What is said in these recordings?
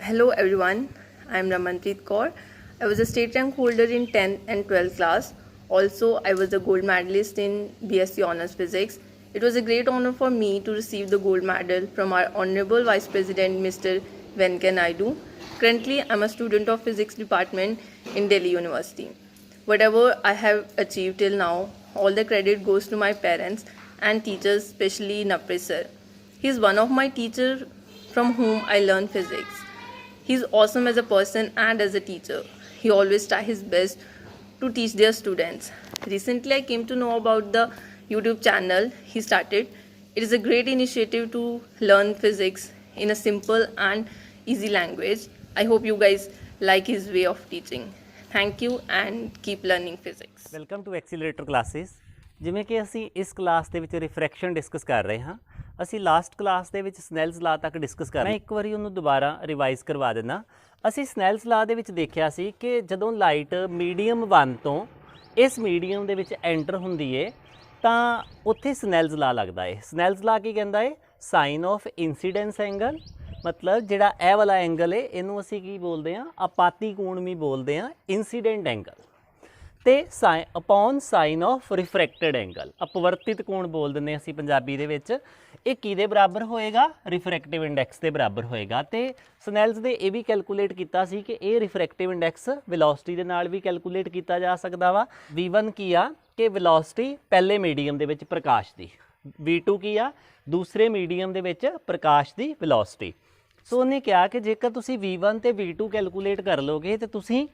Hello everyone, I am Ramanpreet Kaur. I was a state rank holder in 10th and 12th class. Also, I was a gold medalist in BSc Honours Physics. It was a great honor for me to receive the gold medal from our Honorable Vice President Mr. Venkaiah Naidu. Currently, I am a student of Physics Department in Delhi University. Whatever I have achieved till now, all the credit goes to my parents and teachers, especially Napre sir. He is one of my teachers from whom I learned physics. He's awesome as a person and as a teacher. He always tries his best to teach their students. Recently, I came to know about the YouTube channel he started. It is a great initiative to learn physics in a simple and easy language. I hope you guys like his way of teaching. Thank you and keep learning physics. Welcome to accelerator classes. ਜਿਵੇਂ ਕਿ ਅਸੀਂ ਇਸ class ਦੇ ਵਿੱਚ ਰਿਫਰੈਕਸ਼ਨ discuss ਕਰ ਰਹੇ ਹਾਂ। ਅਸੀਂ ਲਾਸਟ ਕਲਾਸ ਦੇ ਵਿੱਚ ਸਨੈਲਸ ਲਾ ਤੱਕ ਡਿਸਕਸ ਕਰ ਮੈਂ ਇੱਕ ਵਾਰੀ ਉਹਨੂੰ ਦੁਬਾਰਾ ਰਿਵਾਈਜ਼ ਕਰਵਾ ਦਿੰਦਾ। ਅਸੀਂ ਸਨੈਲਸ ਲਾ ਦੇ ਵਿੱਚ ਦੇਖਿਆ ਸੀ ਕਿ ਜਦੋਂ ਲਾਈਟ ਮੀਡੀਅਮ 1 ਤੋਂ ਇਸ ਮੀਡੀਅਮ ਦੇ ਵਿੱਚ ਐਂਟਰ ਹੁੰਦੀ ਹੈ ਤਾਂ ਉੱਥੇ ਸਨੈਲਸ ਲਾ ਲੱਗਦਾ ਹੈ। ਸਨੈਲਸ ਲਾ ਕੀ ਕਹਿੰਦਾ ਹੈ? ਸਾਈਨ ਆਫ ਇੰਸੀਡੈਂਸ ਐਂਗਲ, ਮਤਲਬ ਜਿਹੜਾ ਇਹ ਵਾਲਾ ਐਂਗਲ ਹੈ ਇਹਨੂੰ ਅਸੀਂ ਕੀ ਬੋਲਦੇ ਹਾਂ? ਆਪਾਤੀ ਕੋਣ ਵੀ ਬੋਲਦੇ ਹਾਂ, ਇੰਸੀਡੈਂਟ ਐਂਗਲ। ਤੇ ਅਪੋਨ ਸਾਈਨ ਆਫ ਰਿਫਰੈਕਟਡ ਐਂਗਲ, ਅਪਵਰਤਿਤ ਕੋਣ ਬੋਲ ਦਿੰਦੇ ਅਸੀਂ ਪੰਜਾਬੀ ਦੇ ਵਿੱਚ। ਇਹ ਕਿਹਦੇ ਬਰਾਬਰ ਹੋਏਗਾ? ਰਿਫਰੈਕਟਿਵ ਇੰਡੈਕਸ ਦੇ ਬਰਾਬਰ ਹੋਏਗਾ। ਤੇ ਸਨੈਲਸ ਨੇ ਇਹ ਵੀ ਕੈਲਕੂਲੇਟ ਕੀਤਾ ਸੀ ਕਿ ਇਹ ਰਿਫਰੈਕਟਿਵ ਇੰਡੈਕਸ ਵੈਲੋਸਿਟੀ ਦੇ ਨਾਲ ਵੀ ਕੈਲਕੂਲੇਟ ਕੀਤਾ ਜਾ ਸਕਦਾ ਵਾ। v1 ਕੀ ਆ? ਕਿ ਵੈਲੋਸਿਟੀ ਪਹਿਲੇ ਮੀਡੀਅਮ ਦੇ ਵਿੱਚ ਪ੍ਰਕਾਸ਼ ਦੀ। v2 ਕੀ ਆ? ਦੂਸਰੇ ਮੀਡੀਅਮ ਦੇ ਵਿੱਚ ਪ੍ਰਕਾਸ਼ ਦੀ ਵੈਲੋਸਿਟੀ। ਸੋ ਉਹਨੇ ਕਿਹਾ ਕਿ ਜੇਕਰ ਤੁਸੀਂ v1 ਤੇ v2 ਕੈਲਕੂਲੇਟ ਕਰ ਲਓਗੇ ਤਾਂ ਤੁਸੀਂ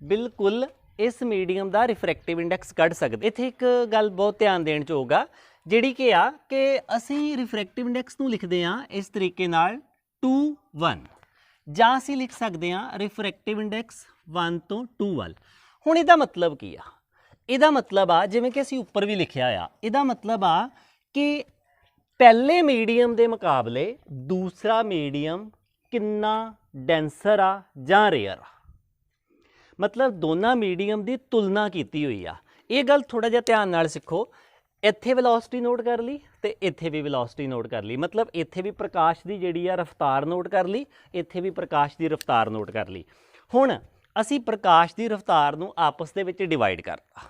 ਬਿਲਕੁਲ ਇਸ ਮੀਡੀਅਮ ਦਾ ਰਿਫਰੈਕਟਿਵ ਇੰਡੈਕਸ ਕੱਢ ਸਕਦੇ। ਇੱਥੇ ਇੱਕ ਗੱਲ ਬਹੁਤ ਧਿਆਨ ਦੇਣ 'ਚ ਹੋਊਗਾ, ਜਿਹੜੀ ਕਿ ਆ ਕਿ ਅਸੀਂ ਰਿਫਰੈਕਟਿਵ ਇੰਡੈਕਸ ਨੂੰ ਲਿਖਦੇ ਹਾਂ ਇਸ ਤਰੀਕੇ ਨਾਲ 2 1, ਜਾਂ ਅਸੀਂ ਲਿਖ ਸਕਦੇ ਹਾਂ ਰਿਫਰੈਕਟਿਵ ਇੰਡੈਕਸ 1 ਤੋਂ 2 ਵੱਲ। ਹੁਣ ਇਹਦਾ ਮਤਲਬ ਕੀ ਆ? ਇਹਦਾ ਮਤਲਬ ਆ ਜਿਵੇਂ ਕਿ ਅਸੀਂ ਉੱਪਰ ਵੀ ਲਿਖਿਆ ਆ, ਇਹਦਾ ਮਤਲਬ ਆ ਕਿ ਪਹਿਲੇ ਮੀਡੀਅਮ ਦੇ ਮੁਕਾਬਲੇ ਦੂਸਰਾ ਮੀਡੀਅਮ ਕਿੰਨਾ ਡੈਂਸਰ ਆ ਜਾਂ ਰੇਅਰ ਆ। ਮਤਲਬ ਦੋਨਾਂ ਮੀਡੀਅਮ ਦੀ ਤੁਲਨਾ ਕੀਤੀ ਹੋਈ ਆ। ਇਹ ਗੱਲ ਥੋੜ੍ਹਾ ਜਿਹਾ ਧਿਆਨ ਨਾਲ ਸਿੱਖੋ। ਇੱਥੇ ਵੈਲੋਸਿਟੀ ਨੋਟ ਕਰ ਲਈ ਅਤੇ ਇੱਥੇ ਵੀ ਵੈਲੋਸਿਟੀ ਨੋਟ ਕਰ ਲਈ। ਮਤਲਬ ਇੱਥੇ ਵੀ ਪ੍ਰਕਾਸ਼ ਦੀ ਜਿਹੜੀ ਆ ਰਫ਼ਤਾਰ ਨੋਟ ਕਰ ਲਈ, ਇੱਥੇ ਵੀ ਪ੍ਰਕਾਸ਼ ਦੀ ਰਫ਼ਤਾਰ ਨੋਟ ਕਰ ਲਈ। ਹੁਣ ਅਸੀਂ ਪ੍ਰਕਾਸ਼ ਦੀ ਰਫ਼ਤਾਰ ਨੂੰ ਆਪਸ ਦੇ ਵਿੱਚ ਡਿਵਾਈਡ ਕਰਤਾ,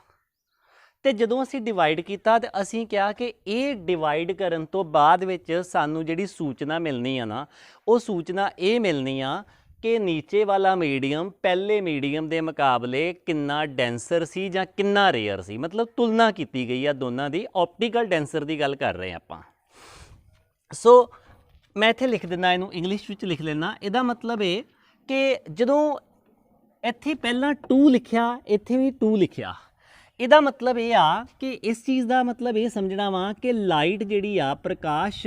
ਅਤੇ ਜਦੋਂ ਅਸੀਂ ਡਿਵਾਈਡ ਕੀਤਾ ਤਾਂ ਅਸੀਂ ਕਿਹਾ ਕਿ ਇਹ ਡਿਵਾਈਡ ਕਰਨ ਤੋਂ ਬਾਅਦ ਵਿੱਚ ਸਾਨੂੰ ਜਿਹੜੀ ਸੂਚਨਾ ਮਿਲਣੀ ਆ ਨਾ, ਉਹ ਸੂਚਨਾ ਇਹ ਮਿਲਣੀ ਆ ਕਿ ਨੀਚੇ ਵਾਲਾ ਮੀਡੀਅਮ ਪਹਿਲੇ ਮੀਡੀਅਮ ਦੇ ਮੁਕਾਬਲੇ ਕਿੰਨਾ ਡੈਂਸਰ ਸੀ ਜਾਂ ਕਿੰਨਾ ਰੇਅਰ ਸੀ। ਮਤਲਬ ਤੁਲਨਾ ਕੀਤੀ ਗਈ ਆ ਦੋਨਾਂ ਦੀ। ਆਪਟੀਕਲ ਡੈਂਸਰ ਦੀ ਗੱਲ ਕਰ ਰਹੇ ਆਪਾਂ। ਸੋ ਮੈਂ ਇੱਥੇ ਲਿਖ ਦਿੰਦਾ, ਇਹਨੂੰ ਇੰਗਲਿਸ਼ ਵਿੱਚ ਲਿਖ ਲੈਣਾ। ਇਹਦਾ ਮਤਲਬ ਇਹ ਕਿ ਜਦੋਂ ਇੱਥੇ ਪਹਿਲਾਂ 2 ਲਿਖਿਆ, ਇੱਥੇ ਵੀ 2 ਲਿਖਿਆ, ਇਹਦਾ ਮਤਲਬ ਇਹ ਆ ਕਿ ਇਸ ਚੀਜ਼ ਦਾ ਮਤਲਬ ਇਹ ਸਮਝਣਾ ਵਾ ਕਿ ਲਾਈਟ ਜਿਹੜੀ ਆ, ਪ੍ਰਕਾਸ਼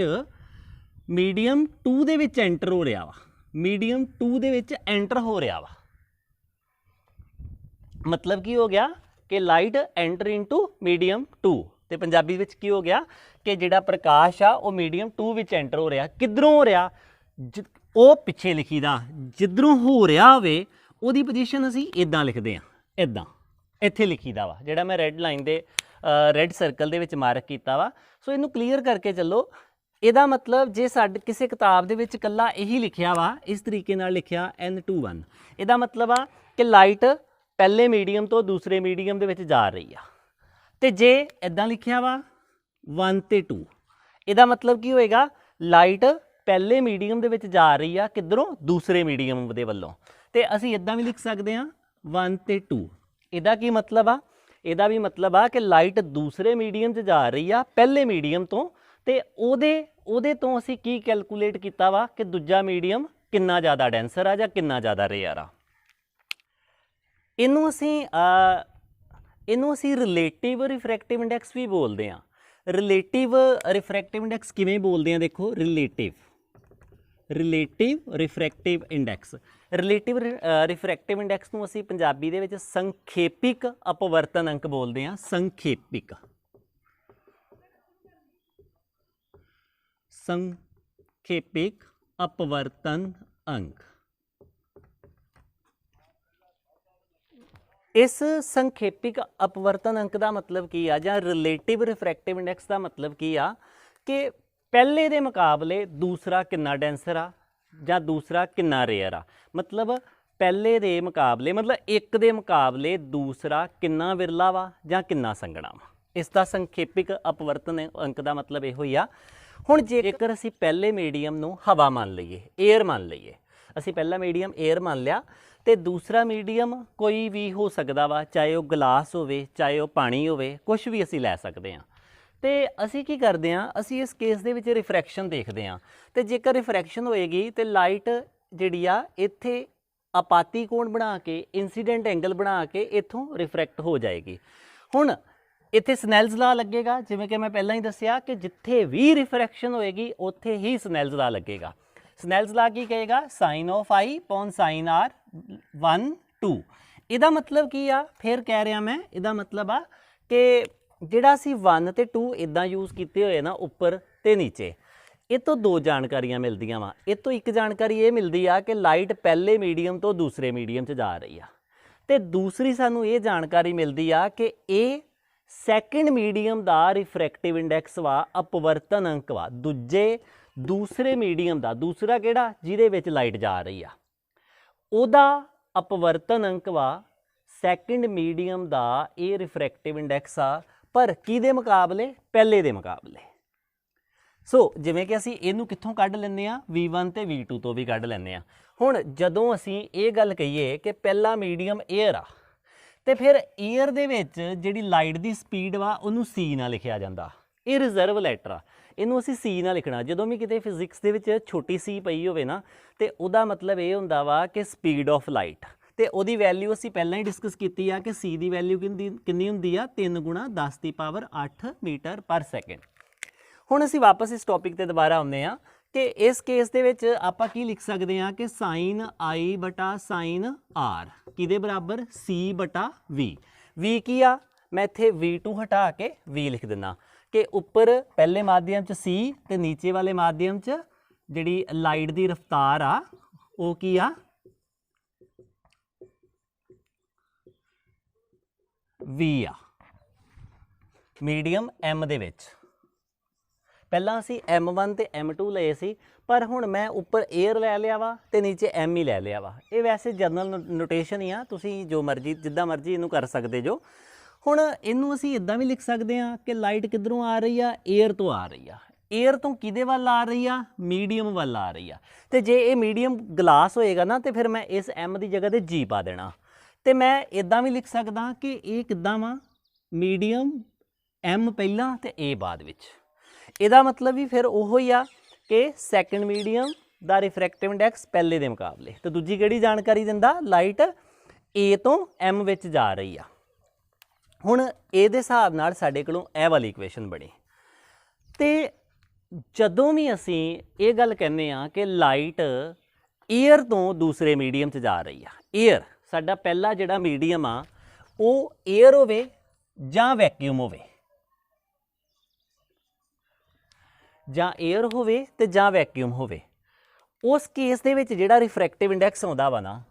ਮੀਡੀਅਮ 2 ਦੇ ਵਿੱਚ ਐਂਟਰ ਹੋ ਰਿਹਾ ਵਾ। ਮੀਡੀਅਮ 2 ਦੇ ਵਿੱਚ ਐਂਟਰ ਹੋ ਰਿਹਾ ਵਾ। ਮਤਲਬ ਕੀ ਹੋ ਗਿਆ? ਕਿ ਲਾਈਟ ਐਂਟਰ ਇਨਟੂ ਮੀਡੀਅਮ 2। ਅਤੇ ਪੰਜਾਬੀ ਵਿੱਚ ਕੀ ਹੋ ਗਿਆ? ਕਿ ਜਿਹੜਾ ਪ੍ਰਕਾਸ਼ ਆ ਉਹ ਮੀਡੀਅਮ 2 ਵਿੱਚ ਐਂਟਰ ਹੋ ਰਿਹਾ। ਕਿੱਧਰੋਂ ਹੋ ਰਿਹਾ? ਉਹ ਪਿੱਛੇ ਲਿਖੀ ਦਾ। ਜਿੱਧਰੋਂ ਹੋ ਰਿਹਾ ਹੋਵੇ ਉਹਦੀ ਪੋਜੀਸ਼ਨ ਅਸੀਂ ਇੱਦਾਂ ਲਿਖਦੇ ਹਾਂ, ਇੱਦਾਂ ਇੱਥੇ ਲਿਖੀ ਦਾ ਵਾ, ਜਿਹੜਾ ਮੈਂ ਰੈੱਡ ਲਾਈਨ ਦੇ ਰੈੱਡ ਸਰਕਲ ਦੇ ਵਿੱਚ ਮਾਰਕ ਕੀਤਾ ਵਾ। ਸੋ ਇਹਨੂੰ ਕਲੀਅਰ ਕਰਕੇ ਚੱਲੋ। ਇਹਦਾ ਮਤਲਬ ਜੇ ਸਾਡੇ ਕਿਸੇ ਕਿਤਾਬ ਦੇ ਵਿੱਚ ਇਕੱਲਾ ਇਹੀ ਲਿਖਿਆ ਵਾ, ਇਸ ਤਰੀਕੇ ਨਾਲ ਲਿਖਿਆ N21, ਇਹਦਾ ਮਤਲਬ ਆ ਕਿ ਲਾਈਟ ਪਹਿਲੇ ਮੀਡੀਅਮ ਤੋਂ ਦੂਸਰੇ ਮੀਡੀਅਮ ਦੇ ਵਿੱਚ ਜਾ ਰਹੀ ਆ। ਅਤੇ ਜੇ ਇੱਦਾਂ ਲਿਖਿਆ ਵਾ 1 ਤੇ 2, ਇਹਦਾ ਮਤਲਬ ਕੀ ਹੋਏਗਾ? ਲਾਈਟ ਪਹਿਲੇ ਮੀਡੀਅਮ ਦੇ ਵਿੱਚ ਜਾ ਰਹੀ ਆ, ਕਿੱਧਰੋਂ? ਦੂਸਰੇ ਮੀਡੀਅਮ ਦੇ ਵੱਲੋਂ। ਅਤੇ ਅਸੀਂ ਇੱਦਾਂ ਵੀ ਲਿਖ ਸਕਦੇ ਹਾਂ 1 ਤੇ 2। ਇਹਦਾ ਕੀ ਮਤਲਬ ਆ? ਇਹਦਾ ਵੀ ਮਤਲਬ ਆ ਕਿ ਲਾਈਟ ਦੂਸਰੇ ਮੀਡੀਅਮ 'ਚ ਜਾ ਰਹੀ ਆ ਪਹਿਲੇ ਮੀਡੀਅਮ ਤੋਂ, ਅਤੇ ਉਹਦੇ ਤੋਂ ਅਸੀਂ ਕੀ ਕੈਲਕੂਲੇਟ ਕੀਤਾ ਵਾ ਕਿ ਦੂਜਾ ਮੀਡੀਅਮ ਕਿੰਨਾ ਜ਼ਿਆਦਾ ਡੈਂਸਰ ਆ ਜਾਂ ਕਿੰਨਾ ਜ਼ਿਆਦਾ ਰੇਅਰ ਆ। ਇਹਨੂੰ ਅਸੀਂ ਰਿਲੇਟਿਵ ਰਿਫਰੈਕਟਿਵ ਇੰਡੈਕਸ ਵੀ ਬੋਲਦੇ ਹਾਂ। ਰਿਲੇਟਿਵ ਰਿਫਰੈਕਟਿਵ ਇੰਡੈਕਸ ਕਿਵੇਂ ਬੋਲਦੇ ਹਾਂ? ਦੇਖੋ, relative refractive index. Relative refractive index ਨੂੰ ਅਸੀਂ ਪੰਜਾਬੀ ਦੇ ਵਿੱਚ ਸੰਖੇਪਿਕ ਅਪਵਰਤਨ ਅੰਕ ਬੋਲਦੇ ਹਾਂ। ਸੰਖੇਪਿਕ ਅਪਵਰਤਨ ਅੰਕ। ਇਸ ਸੰਖੇਪਿਕ ਅਪਵਰਤਨ ਅੰਕ ਦਾ ਮਤਲਬ ਕੀ ਆ, ਜਾਂ ਰਿਲੇਟਿਵ ਰਿਫਰੈਕਟਿਵ ਇੰਡੈਕਸ ਦਾ ਮਤਲਬ ਕੀ ਆ ਕਿ ਪਹਿਲੇ ਦੇ ਮੁਕਾਬਲੇ ਦੂਸਰਾ ਕਿੰਨਾ ਡੈਂਸਰ ਆ ਜਾਂ ਦੂਸਰਾ ਕਿੰਨਾ ਰੇਅਰ ਆ। ਮਤਲਬ ਪਹਿਲੇ ਦੇ ਮੁਕਾਬਲੇ, ਮਤਲਬ ਇੱਕ ਦੇ ਮੁਕਾਬਲੇ ਦੂਸਰਾ ਕਿੰਨਾ ਵਿਰਲਾ ਵਾ ਜਾਂ ਕਿੰਨਾ ਸੰਘਣਾ ਵਾ। ਇਸ ਦਾ ਸੰਖੇਪਿਕ ਅਪਵਰਤਨ ਅੰਕ ਦਾ ਮਤਲਬ ਇਹੋ ਹੀ ਆ। ਹੁਣ ਜੇਕਰ ਅਸੀਂ ਪਹਿਲੇ ਮੀਡੀਅਮ ਨੂੰ ਹਵਾ ਮੰਨ ਲਈਏ, ਏਅਰ ਮੰਨ ਲਈਏ, ਅਸੀਂ ਪਹਿਲਾ ਮੀਡੀਅਮ ਏਅਰ ਮੰਨ ਲਿਆ ਤੇ ਦੂਸਰਾ ਮੀਡੀਅਮ ਕੋਈ ਵੀ ਹੋ ਸਕਦਾ ਵਾ, ਚਾਹੇ ਉਹ ਗਲਾਸ ਹੋਵੇ, ਚਾਹੇ ਉਹ ਪਾਣੀ ਹੋਵੇ, ਕੁਝ ਵੀ ਅਸੀਂ ਲੈ ਸਕਦੇ ਹਾਂ। ਤੇ ਅਸੀਂ ਕੀ ਕਰਦੇ ਹਾਂ, ਅਸੀਂ ਇਸ ਕੇਸ ਦੇ ਵਿੱਚ ਰਿਫਰੈਕਸ਼ਨ ਦੇਖਦੇ ਹਾਂ। ਤੇ ਜੇਕਰ ਰਿਫਰੈਕਸ਼ਨ ਹੋਏਗੀ ਤੇ ਲਾਈਟ ਜਿਹੜੀ ਆ ਇੱਥੇ ਆਪਾਤੀ ਕੋਣ ਬਣਾ ਕੇ, ਇਨਸੀਡੈਂਟ ਐਂਗਲ ਬਣਾ ਕੇ ਇੱਥੋਂ ਰਿਫਰੈਕਟ ਹੋ ਜਾਏਗੀ। ਹੁਣ ਇੱਥੇ ਸਨੈਲਜ਼ ਲਾ ਲੱਗੇਗਾ, ਜਿਵੇਂ ਕਿ ਮੈਂ ਪਹਿਲਾਂ ਹੀ ਦੱਸਿਆ ਕਿ ਜਿੱਥੇ ਵੀ ਰਿਫਰੈਕਸ਼ਨ ਹੋਏਗੀ ਉੱਥੇ ਹੀ ਸਨੈਲਜ਼ ਲਾ ਲੱਗੇਗਾ। ਸਨੈਲਜ਼ ਲਾ ਕੀ ਕਹੇਗਾ, sine of i upon sine r 1 2। ਇਹਦਾ ਮਤਲਬ ਕੀ ਆ, ਫਿਰ ਕਹਿ ਰਿਹਾ ਮੈਂ, ਇਹਦਾ ਮਤਲਬ ਆ ਕਿ ਜਿਹੜਾ ਅਸੀਂ 1 ਤੇ 2 ਇਦਾਂ ਯੂਜ਼ ਕੀਤੇ ਹੋਏ ਨਾ ਉੱਪਰ ਤੇ ਨੀਚੇ, ਇਹ ਤੋਂ ਦੋ ਜਾਣਕਾਰੀਆਂ ਮਿਲਦੀਆਂ ਵਾ। ਇਹ ਤੋਂ ਇੱਕ ਜਾਣਕਾਰੀ ਇਹ ਮਿਲਦੀ ਆ ਕਿ ਲਾਈਟ ਪਹਿਲੇ ਮੀਡੀਅਮ ਤੋਂ ਦੂਸਰੇ ਮੀਡੀਅਮ 'ਚ ਜਾ ਰਹੀ ਆ, ਤੇ ਦੂਸਰੀ ਸਾਨੂੰ ਇਹ ਜਾਣਕਾਰੀ ਮਿਲਦੀ ਆ ਕਿ ਇਹ ਸੈਕਿੰਡ ਮੀਡੀਅਮ ਦਾ ਰਿਫਰੈਕਟਿਵ ਇੰਡੈਕਸ ਵਾ, ਅਪਵਰਤਨ ਅੰਕ ਵਾ, ਦੂਸਰੇ ਮੀਡੀਅਮ ਦਾ, ਦੂਸਰਾ ਕਿਹੜਾ ਜਿਹਦੇ ਵਿੱਚ ਲਾਈਟ ਜਾ ਰਹੀ ਆ, ਉਹਦਾ ਅਪਵਰਤਨ ਅੰਕ ਵਾ। ਸੈਕਿੰਡ ਮੀਡੀਅਮ ਦਾ ਇਹ ਰਿਫਰੈਕਟਿਵ ਇੰਡੈਕਸ ਆ, ਪਰ ਕਿਹਦੇ ਮੁਕਾਬਲੇ, ਪਹਿਲੇ ਦੇ ਮੁਕਾਬਲੇ। ਸੋ ਜਿਵੇਂ ਕਿ ਅਸੀਂ ਇਹਨੂੰ ਕਿੱਥੋਂ ਕੱਢ ਲੈਂਦੇ ਆ, V1 ਤੇ V2 ਤੋਂ ਵੀ ਕੱਢ ਲੈਂਦੇ ਆ। ਹੁਣ ਜਦੋਂ ਅਸੀਂ ਇਹ ਗੱਲ ਕਹੀਏ ਕਿ ਪਹਿਲਾ ਮੀਡੀਅਮ ਏਅਰ ਆ, ਤੇ ਫਿਰ ਏਅਰ ਦੇ ਵਿੱਚ ਜਿਹੜੀ ਲਾਈਟ ਦੀ ਸਪੀਡ ਵਾ ਉਹਨੂੰ C ਨਾਲ ਲਿਖਿਆ ਜਾਂਦਾ। ਇਹ ਰਿਜ਼ਰਵ ਲੈਟਰ ਆ, ਇਹਨੂੰ ਅਸੀਂ C ਨਾਲ ਲਿਖਣਾ। ਜਦੋਂ ਵੀ ਕਿਤੇ ਫਿਜ਼ਿਕਸ ਦੇ ਵਿੱਚ ਛੋਟੀ c ਪਈ ਹੋਵੇ ਨਾ, ਤੇ ਉਹਦਾ ਮਤਲਬ ਇਹ ਹੁੰਦਾ ਵਾ ਕਿ ਸਪੀਡ ਆਫ ਲਾਈਟ, ਤੇ ਉਹਦੀ ਵੈਲਿਊ ਅਸੀਂ ਪਹਿਲਾਂ ਹੀ ਡਿਸਕਸ ਕੀਤੀ ਆ ਕਿ C ਦੀ ਵੈਲਿਊ ਕਿੰਨੀ ਹੁੰਦੀ ਆ, 3 × 10⁸ ਮੀਟਰ ਪਰ ਸੈਕਿੰਡ। ਹੁਣ ਅਸੀਂ ਵਾਪਸ ਇਸ ਟੌਪਿਕ ਤੇ ਦੁਬਾਰਾ ਆਉਂਦੇ ਆ ਕਿ ਇਸ ਕੇਸ ਦੇ ਵਿੱਚ ਆਪਾਂ ਕੀ ਲਿਖ ਸਕਦੇ ਹਾਂ ਕਿ ਸਾਈਨ I ਬਟਾ ਸਾਈਨ R ਕਿਹਦੇ ਬਰਾਬਰ, C/V। V ਕੀ ਆ, ਮੈਂ ਇੱਥੇ V2 ਹਟਾ ਕੇ V ਲਿਖ ਦਿੰਦਾ ਕਿ ਉੱਪਰ ਪਹਿਲੇ ਮਾਧਿਅਮ 'ਚ C ਤੇ ਨੀਚੇ ਵਾਲੇ ਮਾਧਿਅਮ 'ਚ ਜਿਹੜੀ ਲਾਈਟ ਦੀ ਰਫ਼ਤਾਰ ਆ ਉਹ ਕੀ ਆ, V ਆ, ਮੀਡੀਅਮ M ਦੇ ਵਿੱਚ। ਪਹਿਲਾਂ ਅਸੀਂ M1 ਤੇ M2 ਲਏ ਸੀ, ਪਰ ਹੁਣ ਮੈਂ ਉੱਪਰ ਏਅਰ ਲੈ ਲਿਆ ਵਾ ਤੇ ਨੀਚੇ M ਹੀ ਲੈ ਲਿਆ ਵਾ। ਇਹ ਵੈਸੇ ਜਨਰਲ ਨੋਟੇਸ਼ਨ ਹੀ ਆ, ਤੁਸੀਂ ਜੋ ਮਰਜ਼ੀ ਜਿੱਦਾਂ ਮਰਜ਼ੀ ਇਹਨੂੰ ਕਰ ਸਕਦੇ ਜੋ। ਹੁਣ ਇਹਨੂੰ ਅਸੀਂ ਇਦਾਂ ਵੀ ਲਿਖ ਸਕਦੇ ਹਾਂ ਕਿ ਲਾਈਟ ਕਿੱਧਰੋਂ ਆ ਰਹੀ ਆ, ਏਅਰ ਤੋਂ ਆ ਰਹੀ ਆ। ਏਅਰ ਤੋਂ ਕਿਹਦੇ ਵੱਲ ਆ ਰਹੀ ਆ, ਮੀਡੀਅਮ ਵੱਲ ਆ ਰਹੀ ਆ। ਤੇ ਜੇ ਇਹ ਮੀਡੀਅਮ ਗਲਾਸ ਹੋਏਗਾ ਨਾ, ਤੇ ਫਿਰ ਮੈਂ ਇਸ M ਦੀ ਜਗ੍ਹਾ ਤੇ G ਪਾ ਦੇਣਾ। ਤੇ ਮੈਂ ਇਦਾਂ ਵੀ ਲਿਖ ਸਕਦਾ ਕਿ ਇਹ ਕਿੱਦਾਂ ਵਾ, ਮੀਡੀਅਮ M ਪਹਿਲਾਂ ਤੇ A ਬਾਅਦ ਵਿੱਚ। ਇਹਦਾ ਮਤਲਬ ਵੀ ਫਿਰ ਉਹੋ ਹੀ ਆ ਕਿ ਸੈਕਿੰਡ ਮੀਡੀਅਮ ਦਾ ਰਿਫਰੈਕਟਿਵ ਇੰਡੈਕਸ ਪਹਿਲੇ ਦੇ ਮੁਕਾਬਲੇ। ਤੇ ਦੂਜੀ ਕਿਹੜੀ ਜਾਣਕਾਰੀ ਦਿੰਦਾ, ਲਾਈਟ A ਤੋਂ M ਵਿੱਚ ਜਾ ਰਹੀ ਆ। ਹੁਣ ਇਹਦੇ ਹਿਸਾਬ ਨਾਲ ਸਾਡੇ ਕੋਲੋਂ ਇਹ ਵਾਲੀ ਇਕੁਏਸ਼ਨ ਬਣੀ। ਤੇ ਜਦੋਂ ਵੀ ਅਸੀਂ ਇਹ ਗੱਲ ਕਹਿੰਦੇ ਆ ਕਿ ਲਾਈਟ ਏਅਰ ਤੋਂ ਦੂਸਰੇ ਮੀਡੀਅਮ 'ਚ ਜਾ ਰਹੀ ਆ, ਏਅਰ ਸਾਡਾ ਪਹਿਲਾ ਜਿਹੜਾ ਮੀਡੀਅਮ ਆ ਉਹ ਏਅਰ ਹੋਵੇ ਜਾਂ ਵੈਕਿਊਮ ਹੋਵੇ, ਜਾਂ ਏਅਰ ਹੋਵੇ ਤੇ ਜਾਂ ਵੈਕਿਊਮ ਹੋਵੇ, ਉਸ ਕੇਸ ਦੇ ਵਿੱਚ ਜਿਹੜਾ ਰਿਫਰੈਕਟਿਵ ਇੰਡੈਕਸ ਆਉਂਦਾ ਵਾ ਨਾ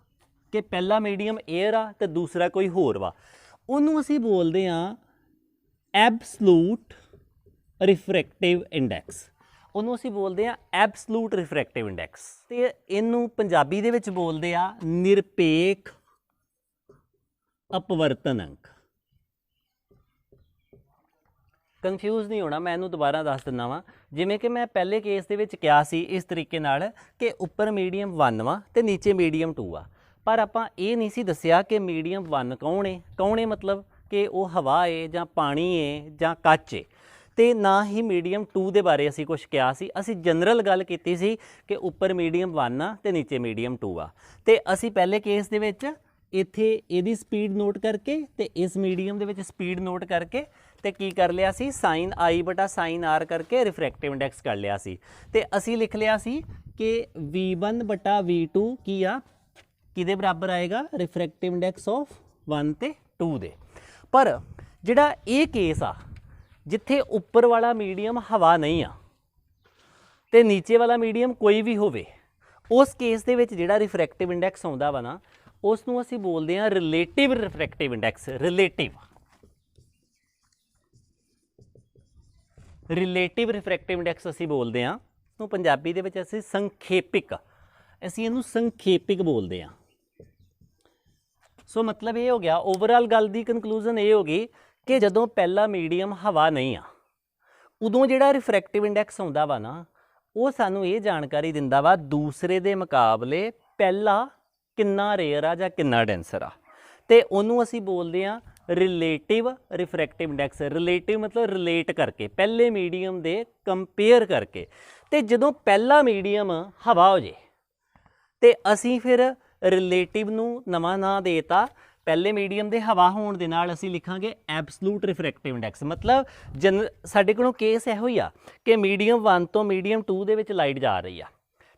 ਕਿ ਪਹਿਲਾ ਮੀਡੀਅਮ ਏਅਰ ਆ ਤੇ ਦੂਸਰਾ ਕੋਈ ਹੋਰ ਵਾ, ਉਹਨੂੰ ਅਸੀਂ ਬੋਲਦੇ ਆ ਐਬਸਲੂਟ ਰਿਫਰੈਕਟਿਵ ਇੰਡੈਕਸ। ਉਹਨੂੰ ਅਸੀਂ ਬੋਲਦੇ ਆ ਐਬਸਲੂਟ ਰਿਫਰੈਕਟਿਵ ਇੰਡੈਕਸ, ਤੇ ਇਹਨੂੰ ਪੰਜਾਬੀ ਦੇ ਵਿੱਚ ਬੋਲਦੇ ਆ ਨਿਰਪੇਖ ਅਪਵਰਤਨ ਅੰਕ। ਕਨਫਿਊਜ਼ ਨਹੀਂ ਹੋਣਾ, ਮੈਂ ਇਹਨੂੰ ਦੁਬਾਰਾ ਦੱਸ ਦਿੰਦਾ ਵਾਂ। ਜਿਵੇਂ ਕਿ ਮੈਂ ਪਹਿਲੇ ਕੇਸ ਦੇ ਵਿੱਚ ਕਿਹਾ ਸੀ ਇਸ ਤਰੀਕੇ ਨਾਲ ਕਿ ਉੱਪਰ ਮੀਡੀਅਮ 1 ਵਾ ਤੇ ਨੀਚੇ ਮੀਡੀਅਮ 2 ਆ, ਪਰ ਆਪਾਂ ਇਹ ਨਹੀਂ ਸੀ ਦੱਸਿਆ ਕਿ ਮੀਡੀਅਮ 1 ਕੌਣ ਹੈ ਮਤਲਬ ਕਿ ਉਹ ਹਵਾ ਹੈ ਜਾਂ ਪਾਣੀ ਹੈ ਜਾਂ ਕੱਚ ਹੈ, ਤੇ ਨਾ ਹੀ ਮੀਡੀਅਮ 2 ਦੇ ਬਾਰੇ ਅਸੀਂ ਕੁਝ ਕਿਹਾ ਸੀ। ਅਸੀਂ ਜਨਰਲ ਗੱਲ ਕੀਤੀ ਸੀ ਕਿ ਉੱਪਰ ਮੀਡੀਅਮ 1 ਆ ਤੇ ਨੀਚੇ ਮੀਡੀਅਮ 2 ਆ। ਤੇ ਅਸੀਂ ਪਹਿਲੇ ਕੇਸ ਦੇ ਵਿੱਚ ਇੱਥੇ ਇਹਦੀ ਸਪੀਡ ਨੋਟ ਕਰਕੇ ਤੇ ਇਸ ਮੀਡੀਅਮ ਦੇ ਵਿੱਚ ਸਪੀਡ ਨੋਟ ਕਰਕੇ ਤੇ ਕੀ ਕਰ ਲਿਆ ਸੀ, ਸਾਈਨ I ਬਟਾ ਸਾਈਨ R ਕਰਕੇ ਰਿਫਰੈਕਟਿਵ ਇੰਡੈਕਸ ਕੱਢ ਲਿਆ ਸੀ। ਤੇ ਅਸੀਂ ਲਿਖ ਲਿਆ ਸੀ ਕਿ V1 ਬਟਾ V2 ਕੀ ਆ, ਕਿਹਦੇ ਬਰਾਬਰ ਆਏਗਾ, ਰਿਫਰੈਕਟਿਵ ਇੰਡੈਕਸ ਆਫ 1 ਤੇ 2 ਦੇ। ਪਰ ਜਿਹੜਾ ਇਹ ਕੇਸ ਆ ਜਿੱਥੇ ਉੱਪਰ ਵਾਲਾ ਮੀਡੀਅਮ ਹਵਾ ਨਹੀਂ ਆ ਤੇ ਨੀਚੇ ਵਾਲਾ ਮੀਡੀਅਮ ਕੋਈ ਵੀ ਹੋਵੇ, ਉਸ ਕੇਸ ਦੇ ਵਿੱਚ ਜਿਹੜਾ ਰਿਫਰੈਕਟਿਵ ਇੰਡੈਕਸ ਆਉਂਦਾ ਵਾ ਨਾ, ਉਸ ਨੂੰ ਅਸੀਂ ਬੋਲਦੇ ਹਾਂ relative refractive index. Relative refractive index ਅਸੀਂ ਬੋਲਦੇ ਹਾਂ, ਨੂੰ ਪੰਜਾਬੀ ਦੇ ਵਿੱਚ ਅਸੀਂ ਸੰਖੇਪਿਕ ਅਸੀਂ ਇਹਨੂੰ ਸੰਖੇਪਿਕ ਬੋਲਦੇ ਹਾਂ। ਸੋ ਮਤਲਬ ਇਹ ਹੋ ਗਿਆ, ਓਵਰਆਲ ਗੱਲ ਦੀ ਕਨਕਲੂਜਨ ਇਹ ਹੋ ਗਈ ਕਿ ਜਦੋਂ ਪਹਿਲਾ ਮੀਡੀਅਮ ਹਵਾ ਨਹੀਂ ਆ, ਉਦੋਂ ਜਿਹੜਾ ਰਿਫਰੈਕਟਿਵ ਇੰਡੈਕਸ ਆਉਂਦਾ ਵਾ ਨਾ, ਉਹ ਸਾਨੂੰ ਇਹ ਜਾਣਕਾਰੀ ਦਿੰਦਾ ਵਾ ਦੂਸਰੇ ਦੇ ਮੁਕਾਬਲੇ ਪਹਿਲਾ ਕਿੰਨਾ ਰੇਅਰ ਆ ਜਾਂ ਕਿੰਨਾ ਡੈਂਸਰ ਆ, ਤੇ ਉਹਨੂੰ ਅਸੀਂ ਬੋਲਦੇ ਹਾਂ ਰਿਲੇਟਿਵ ਰਿਫਰੈਕਟਿਵ ਇੰਡੈਕਸ। ਰਿਲੇਟਿਵ ਮਤਲਬ ਰਿਲੇਟ ਕਰਕੇ, ਪਹਿਲੇ ਮੀਡੀਅਮ ਦੇ ਕੰਪੇਅਰ ਕਰਕੇ। ਤੇ ਜਦੋਂ ਪਹਿਲਾ ਮੀਡੀਅਮ ਹਵਾ ਹੋ ਜੇ ਤੇ ਅਸੀਂ ਫਿਰ ਰਿਲੇਟਿਵ ਨੂੰ ਨਵਾਂ ਨਾਂ ਦੇਤਾ, ਪਹਿਲੇ ਮੀਡੀਅਮ ਦੇ ਹਵਾ ਹੋਣ ਦੇ ਨਾਲ ਅਸੀਂ ਲਿਖਾਂਗੇ ਐਬਸਲੂਟ ਰਿਫਰੈਕਟਿਵ ਇੰਡੈਕਸ। ਮਤਲਬ ਸਾਡੇ ਕੋਲੋਂ ਕੇਸ ਇਹੋ ਹੀ ਆ ਕਿ ਮੀਡੀਅਮ 1 ਤੋਂ ਮੀਡੀਅਮ 2 ਦੇ ਵਿੱਚ ਲਾਈਟ ਜਾ ਰਹੀ ਆ,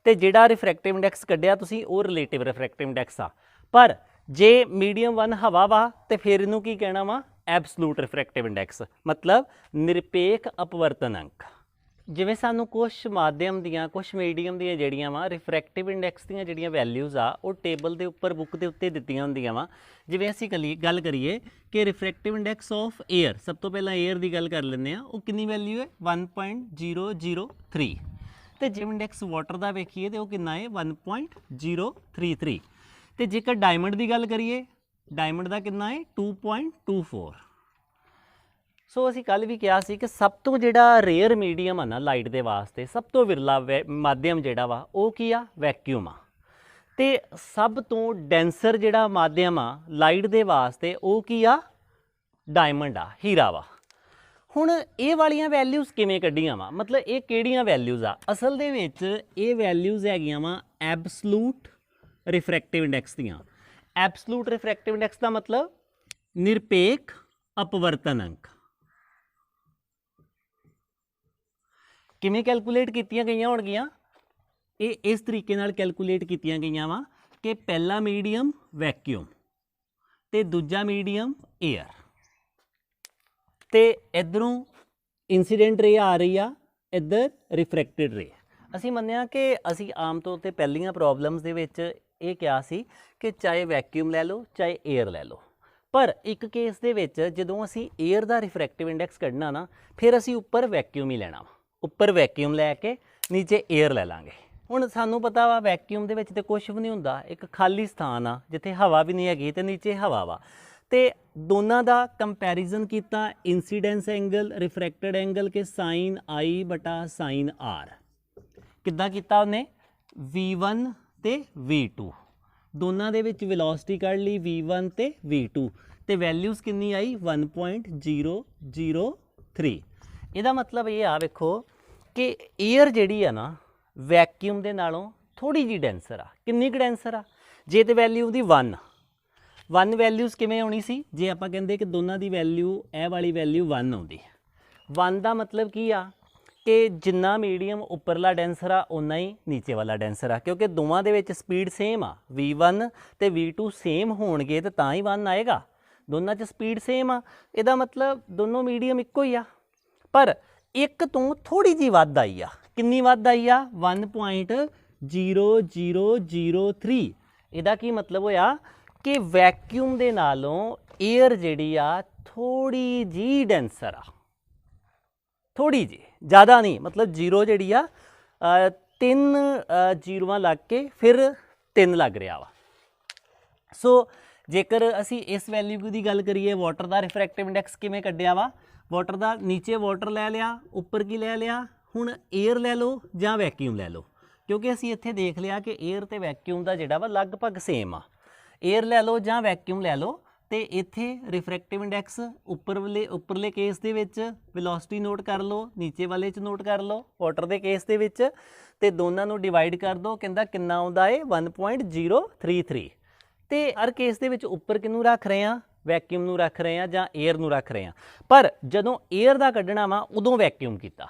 ਤੇ ਜਿਹੜਾ ਰਿਫਰੈਕਟਿਵ ਇੰਡੈਕਸ ਕੱਢਿਆ ਤੁਸੀਂ ਉਹ ਰਿਲੇਟਿਵ ਰਿਫਰੈਕਟਿਵ ਇੰਡੈਕਸ ਆ। ਪਰ ਜੇ ਮੀਡੀਅਮ 1 ਹਵਾ ਵਾ ਤੇ ਫਿਰ ਇਹਨੂੰ ਕੀ ਕਹਿਣਾ ਵਾ, ਐਬਸਲੂਟ ਰਿਫਰੈਕਟਿਵ ਇੰਡੈਕਸ, ਮਤਲਬ ਨਿਰਪੇਖ ਅਪਵਰਤਨ ਅੰਕ। ਜਿਵੇਂ ਸਾਨੂੰ ਕੁਛ ਮਾਧਿਅਮ ਦੀਆਂ, ਕੁਛ ਮੀਡੀਅਮ ਦੀਆਂ ਜਿਹੜੀਆਂ ਵਾ ਰਿਫਰੈਕਟਿਵ ਇੰਡੈਕਸ ਦੀਆਂ ਜਿਹੜੀਆਂ ਵੈਲਿਊਜ਼ ਆ ਉਹ ਟੇਬਲ ਦੇ ਉੱਪਰ, ਬੁੱਕ ਦੇ ਉੱਤੇ ਦਿੱਤੀਆਂ ਹੁੰਦੀਆਂ ਵਾ। ਜਿਵੇਂ ਅਸੀਂ ਗੱਲ ਕਰੀਏ ਕਿ ਰਿਫਰੈਕਟਿਵ ਇੰਡੈਕਸ ਆਫ 에ਅਰ, ਸਭ ਤੋਂ ਪਹਿਲਾਂ 에ਅਰ ਦੀ ਗੱਲ ਕਰ ਲੈਂਦੇ ਆ, ਉਹ ਕਿੰਨੀ ਵੈਲਿਊ ਹੈ 1.003। ਤੇ ਜੇ ਇੰਡੈਕਸ ਵਾਟਰ ਦਾ ਵੇਖੀਏ ਤੇ ਉਹ ਕਿੰਨਾ ਹੈ 1.033। ਤੇ ਜੇਕਰ ਡਾਇਮੰਡ ਦੀ ਗੱਲ ਕਰੀਏ, ਡਾਇਮੰਡ ਦਾ ਕਿੰਨਾ ਹੈ 2.24। ਸੋ ਅਸੀਂ ਕੱਲ ਵੀ ਕਿਹਾ ਸੀ ਕਿ ਸਭ ਤੋਂ ਜਿਹੜਾ ਰੇਅਰ ਮੀਡੀਅਮ ਆ ਨਾ ਲਾਈਟ ਦੇ ਵਾਸਤੇ, ਸਭ ਤੋਂ ਵਿਰਲਾ ਮਾਧਿਅਮ ਜਿਹੜਾ ਵਾ ਉਹ ਕੀ ਆ, ਵੈਕਿਊਮ ਆ। ਤੇ ਸਭ ਤੋਂ ਡੈਂਸਰ ਜਿਹੜਾ ਮਾਧਿਅਮ ਆ ਲਾਈਟ ਦੇ ਵਾਸਤੇ ਉਹ ਕੀ ਆ, ਡਾਇਮੰਡ ਆ, ਹੀਰਾ ਵਾ। ਹੁਣ ਇਹ ਵਾਲੀਆਂ ਵੈਲਿਊਜ਼ ਕਿਵੇਂ ਕੱਢੀਆਂ ਵਾ, ਮਤਲਬ ਇਹ ਕਿਹੜੀਆਂ ਵੈਲਿਊਜ਼ ਆ? ਅਸਲ ਦੇ ਵਿੱਚ ਇਹ ਵੈਲਿਊਜ਼ ਹੈਗੀਆਂ ਵਾ ਐਬਸਲੂਟ ਰਿਫਰੈਕਟਿਵ ਇੰਡੈਕਸ ਦੀਆਂ। ਐਬਸਲੂਟ ਰਿਫਰੈਕਟਿਵ ਇੰਡੈਕਸ ਦਾ ਮਤਲਬ ਨਿਰਪੇਖ ਅਪਵਰਤਨ ਅੰਕ। ਕਿਵੇਂ ਕੈਲਕੂਲੇਟ ਕੀਤੀਆਂ ਗਈਆਂ ਹੋਣਗੀਆਂ? ਇਹ ਇਸ ਤਰੀਕੇ ਨਾਲ ਕੈਲਕੂਲੇਟ ਕੀਤੀਆਂ ਗਈਆਂ ਵਾ ਕਿ ਪਹਿਲਾ ਮੀਡੀਅਮ ਵੈਕਿਊਮ ਤੇ ਦੂਜਾ ਮੀਡੀਅਮ 에ਅਰ, ਤੇ ਇਧਰੋਂ ਇਨਸੀਡੈਂਟ ਰੇ ਆ ਰਹੀ ਆ, ਇੱਧਰ ਰਿਫਰੈਕਟਿਡ ਰੇ। ਅਸੀਂ ਮੰਨਿਆ ਕਿ ਅਸੀਂ ਆਮ ਤੌਰ ਤੇ ਪਹਿਲੀਆਂ ਪ੍ਰੋਬਲਮਸ ਦੇ ਵਿੱਚ ਇਹ ਕਿਹਾ ਸੀ ਕਿ ਚਾਹੇ ਵੈਕਿਊਮ ਲੈ ਲਓ ਚਾਹੇ 에ਅਰ ਲੈ ਲਓ, ਪਰ ਇੱਕ ਕੇਸ ਦੇ ਵਿੱਚ ਜਦੋਂ ਅਸੀਂ 에ਅਰ ਦਾ ਰਿਫਰੈਕਟਿਵ ਇੰਡੈਕਸ ਕੱਢਣਾ ਨਾ, ਫਿਰ ਅਸੀਂ ਉੱਪਰ ਵੈਕਿਊਮ ਹੀ ਲੈਣਾ ਵਾ, ਉੱਪਰ ਵੈਕਿਊਮ ਲੈ ਕੇ ਨੀਚੇ 에ਅਰ ਲੈ ਲਾਂਗੇ। ਹੁਣ ਸਾਨੂੰ ਪਤਾ ਵਾ ਵੈਕਿਊਮ ਦੇ ਵਿੱਚ ਤੇ ਕੁਝ ਵੀ ਨਹੀਂ ਹੁੰਦਾ, ਇੱਕ ਖਾਲੀ ਸਥਾਨ ਆ ਜਿੱਥੇ ਹਵਾ ਵੀ ਨਹੀਂ ਹੈਗੀ ਤੇ ਨੀਚੇ ਹਵਾ ਵਾ। ਤੇ ਦੋਨਾਂ ਦਾ ਕੰਪੈਰੀਜ਼ਨ ਕੀਤਾ, ਇਨਸੀਡੈਂਸ ਐਂਗਲ, ਰਿਫਰੈਕਟਡ ਐਂਗਲ ਕੇ ਸਾਈਨ I ਬਟਾ ਸਾਈਨ R। ਕਿੱਦਾਂ ਕੀਤਾ ਉਹਨੇ? V1 ਤੇ V2 ਦੋਨਾਂ ਦੇ ਵਿੱਚ ਵੈਲੋਸਿਟੀ ਕੱਢ ਲਈ, V1 ਤੇ V2, ਤੇ ਵੈਲਿਊਜ਼ ਕਿੰਨੀ ਆਈ 1.003। ਇਹਦਾ ਮਤਲਬ ਇਹ ਆ, ਵੇਖੋ ਕਿ 에ਅਰ ਜਿਹੜੀ ਆ ਨਾ ਵੈਕਿਊਮ ਦੇ ਨਾਲੋਂ ਥੋੜੀ ਜਿਹੀ ਡੈਂਸਰ ਆ। ਕਿੰਨੀ ਕੁ ਡੈਂਸਰ ਆ? ਜੇ ਤੇ ਵੈਲਿਊ ਦੀ 1 ਵੈਲਿਊਜ਼ ਕਿਵੇਂ ਆਉਣੀ ਸੀ? ਜੇ ਆਪਾਂ ਕਹਿੰਦੇ ਕਿ ਦੋਨਾਂ ਦੀ ਵੈਲਿਊ, ਇਹ ਵਾਲੀ ਵੈਲਿਊ 1 ਆਉਂਦੀ। 1 ਦਾ ਮਤਲਬ ਕੀ ਆ ਕਿ ਜਿੰਨਾ ਮੀਡੀਅਮ ਉੱਪਰਲਾ ਡੈਂਸਰ ਆ ਓਨਾ ਹੀ ਨੀਚੇ ਵਾਲਾ ਡੈਂਸਰ ਆ, ਕਿਉਂਕਿ ਦੋਵਾਂ ਦੇ ਵਿੱਚ ਸਪੀਡ ਸੇਮ ਆ। V1 ਤੇ V2 ਸੇਮ ਹੋਣਗੇ ਤੇ ਤਾਂ ਹੀ 1 ਆਏਗਾ, ਦੋਨਾਂ 'ਚ ਸਪੀਡ ਸੇਮ ਆ। ਇਹਦਾ ਮਤਲਬ ਦੋਨੋਂ ਮੀਡੀਅਮ ਇੱਕੋ ਹੀ ਆ, ਪਰ ਇੱਕ ਤੋਂ ਥੋੜੀ ਜਿਹੀ ਵੱਧ ਆਈ ਆ। ਕਿੰਨੀ ਵੱਧ ਆਈ ਆ? 1.0003। ਇਹਦਾ ਕੀ ਮਤਲਬ ਹੋਇਆ ਕਿ ਵੈਕਿਊਮ ਦੇ ਨਾਲੋਂ 에ਅਰ ਜਿਹੜੀ ਆ ਥੋੜੀ ਜਿਹੀ ਡੈਂਸਰ ਆ, ਥੋੜੀ ਜਿਹੀ, ਜ਼ਿਆਦਾ ਨਹੀਂ। ਮਤਲਬ 0 ਜਿਹੜੀ ਆ 3 ਜ਼ੀਰੋਆਂ ਲੱਗ ਕੇ ਫਿਰ 3 ਲੱਗ ਰਿਹਾ ਵਾ। ਸੋ ਜੇਕਰ ਅਸੀਂ ਇਸ ਵੈਲਿਊ ਦੀ ਗੱਲ ਕਰੀਏ, ਵਾਟਰ ਦਾ ਰਿਫਰੈਕਟਿਵ ਇੰਡੈਕਸ ਕਿਵੇਂ ਕੱਢਿਆ ਵਾ? ਵਾਟਰ ਦਾ ਨੀਚੇ ਵਾਟਰ ਲੈ ਲਿਆ, ਉੱਪਰ ਕੀ ਲੈ ਲਿਆ? ਹੁਣ 에ਅਰ ਲੈ ਲਓ ਜਾਂ ਵੈਕਿਊਮ ਲੈ ਲਓ, ਕਿਉਂਕਿ ਅਸੀਂ ਇੱਥੇ ਦੇਖ ਲਿਆ ਕਿ 에ਅਰ ਤੇ ਵੈਕਿਊਮ ਦਾ ਜਿਹੜਾ ਵਾ ਲਗਭਗ ਸੇਮ ਆ। 에ਅਰ ਲੈ ਲਓ ਜਾਂ ਵੈਕਿਊਮ ਲੈ ਲਓ, ਤੇ ਇੱਥੇ ਰਿਫਰੈਕਟਿਵ ਇੰਡੈਕਸ ਉੱਪਰਲੇ ਕੇਸ ਦੇ ਵਿੱਚ ਵੈਲੋਸਿਟੀ ਨੋਟ ਕਰ ਲਓ, ਨੀਚੇ ਵਾਲੇ 'ਚ ਨੋਟ ਕਰ ਲਓ ਵਾਟਰ ਦੇ ਕੇਸ ਦੇ ਵਿੱਚ, ਤੇ ਦੋਨਾਂ ਨੂੰ ਡਿਵਾਈਡ ਕਰ ਦਿਓ। ਕਹਿੰਦਾ ਕਿੰਨਾ ਆਉਂਦਾ ਏ 1.033। ਤੇ ਹਰ ਕੇਸ ਦੇ ਵਿੱਚ ਉੱਪਰ ਕਿਹਨੂੰ ਰੱਖ ਰਹੇ ਆ? ਵੈਕਿਊਮ ਨੂੰ ਰੱਖ ਰਹੇ ਆ ਜਾਂ 에ਅਰ ਨੂੰ ਰੱਖ ਰਹੇ ਆ। ਪਰ ਜਦੋਂ 에ਅਰ ਦਾ ਕੱਢਣਾ ਵਾ ਉਦੋਂ ਵੈਕਿਊਮ ਕੀਤਾ।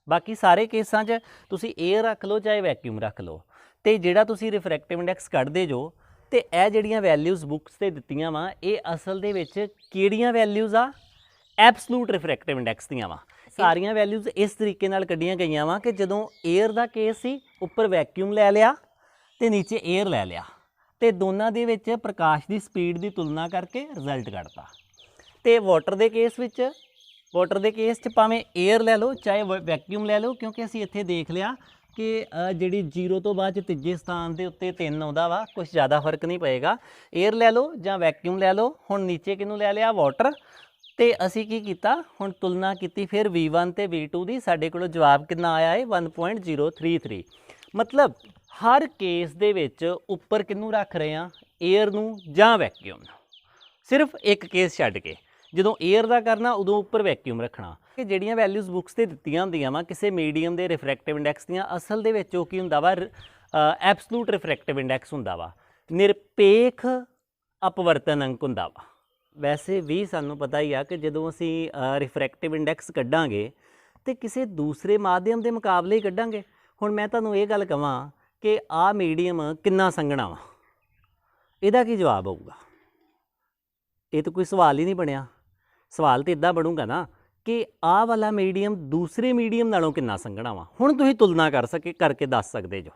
ਬਾਕੀ ਸਾਰੇ ਕੇਸਾਂ 'ਚ ਤੁਸੀਂ 에ਅਰ ਰੱਖ ਲਓ ਚਾਹੇ ਵੈਕਿਊਮ ਰੱਖ ਲਓ। ਤੇ ਜਿਹੜਾ ਤੁਸੀਂ ਰਿਫਰੈਕਟਿਵ ਇੰਡੈਕਸ ਕੱਢਦੇ ਜੋ, ਤੇ ਇਹ ਜਿਹੜੀਆਂ ਵੈਲਿਊਜ਼ ਬੁੱਕਸ ਤੇ ਦਿੱਤੀਆਂ ਵਾ, ਇਹ ਅਸਲ ਦੇ ਵਿੱਚ ਕਿਹੜੀਆਂ ਵੈਲਿਊਜ਼ ਆ? ਐਬਸਲੂਟ ਰਿਫਰੈਕਟਿਵ ਇੰਡੈਕਸ ਦੀਆਂ ਵਾ। ਸਾਰੀਆਂ ਵੈਲਿਊਜ਼ ਇਸ ਤਰੀਕੇ ਨਾਲ ਕੱਢੀਆਂ ਗਈਆਂ ਵਾ ਕਿ ਜਦੋਂ 에ਅਰ ਦਾ ਕੇਸ ਸੀ, ਉੱਪਰ ਵੈਕਿਊਮ ਲੈ ਲਿਆ ਤੇ ਨੀਚੇ 에ਅਰ ਲੈ ਲਿਆ, ਤੇ ਦੋਨਾਂ ਦੇ ਵਿੱਚ ਪ੍ਰਕਾਸ਼ ਦੀ ਸਪੀਡ ਦੀ ਤੁਲਨਾ ਕਰਕੇ ਰਿਜ਼ਲਟ ਕੱਢਤਾ। ਤੇ ਵਾਟਰ ਦੇ ਕੇਸ ਵਿੱਚ, ਵਾਟਰ ਦੇ ਕੇਸ 'ਚ ਭਾਵੇਂ 에ਅਰ ਲੈ ਲਓ ਚਾਹੇ ਵੈਕਿਊਮ ਲੈ ਲਓ, ਕਿਉਂਕਿ ਅਸੀਂ ਇੱਥੇ ਦੇਖ ਲਿਆ ਕਿ ਜਿਹੜੀ 0 ਤੋਂ ਬਾਅਦ 'ਚ ਤੀਜੇ ਸਥਾਨ ਦੇ ਉੱਤੇ 3 ਆਉਂਦਾ ਵਾ, ਕੁਝ ਜ਼ਿਆਦਾ ਫਰਕ ਨਹੀਂ ਪਏਗਾ। 에ਅਰ ਲੈ ਲਓ ਜਾਂ ਵੈਕਿਊਮ ਲੈ ਲਓ। ਹੁਣ ਨੀਚੇ ਕਿਹਨੂੰ ਲੈ ਲਿਆ? ਵਾਟਰ। ਤੇ ਅਸੀਂ ਕੀ ਕੀਤਾ? ਹੁਣ ਤੁਲਨਾ ਕੀਤੀ ਫਿਰ V1 ਤੇ V2 ਦੀ। ਸਾਡੇ ਕੋਲ ਜਵਾਬ ਕਿੰਨਾ ਆਇਆ ਹੈ? 1.033। ਮਤਲਬ ਹਰ ਕੇਸ ਦੇ ਵਿੱਚ ਉੱਪਰ ਕਿਹਨੂੰ ਰੱਖ ਰਹੇ ਆ? 에ਅਰ ਨੂੰ ਜਾਂ ਵੈਕਿਊਮ ਨੂੰ, ਸਿਰਫ ਇੱਕ ਕੇਸ ਛੱਡ ਕੇ। ਜਦੋਂ 에ਅਰ ਦਾ ਕਰਨਾ ਉਦੋਂ ਉੱਪਰ ਵੈਕਿਊਮ ਰੱਖਣਾ। ਕਿ ਜਿਹੜੀਆਂ ਵੈਲਿਊਜ਼ ਬੁੱਕਸ ਤੇ ਦਿੱਤੀਆਂ ਹੁੰਦੀਆਂ ਵਾ ਕਿਸੇ ਮੀਡੀਅਮ ਦੇ ਰਿਫਰੈਕਟਿਵ ਇੰਡੈਕਸ ਦੀਆਂ, ਅਸਲ ਦੇ ਵਿੱਚ ਉਹ ਕੀ ਹੁੰਦਾ ਵਾ? ਐਬਸਲੂਟ ਰਿਫਰੈਕਟਿਵ ਇੰਡੈਕਸ ਹੁੰਦਾ ਵਾ, ਨਿਰਪੇਖ ਅਪਵਰਤਨ ਅੰਕ ਹੁੰਦਾ ਵਾ। ਵੈਸੇ ਵੀ ਸਾਨੂੰ ਪਤਾ ਹੀ ਆ ਕਿ ਜਦੋਂ ਅਸੀਂ ਰਿਫਰੈਕਟਿਵ ਇੰਡੈਕਸ ਕੱਢਾਂਗੇ ਤੇ ਕਿਸੇ ਦੂਸਰੇ ਮਾਧਿਅਮ ਦੇ ਮੁਕਾਬਲੇ ਹੀ ਕੱਢਾਂਗੇ। ਹੁਣ ਮੈਂ ਤੁਹਾਨੂੰ ਇਹ ਗੱਲ ਕਹਾਂ ਕਿ ਆਹ ਮੀਡੀਅਮ ਕਿੰਨਾ ਸੰਘਣਾ ਵਾ, ਇਹਦਾ ਕੀ ਜਵਾਬ ਆਊਗਾ? ਇਹ ਤਾਂ ਕੋਈ ਸਵਾਲ ਹੀ ਨਹੀਂ ਬਣਿਆ। ਸਵਾਲ ਤਾਂ ਇੱਦਾਂ ਬਣੂਗਾ ਨਾ ਕਿ ਆਹ ਵਾਲਾ ਮੀਡੀਅਮ ਦੂਸਰੇ ਮੀਡੀਅਮ ਨਾਲੋਂ ਕਿੰਨਾ ਸੰਘਣਾ ਵਾ। ਹੁਣ ਤੁਸੀਂ ਤੁਲਨਾ ਕਰਕੇ ਦੱਸ ਸਕਦੇ ਜੋ।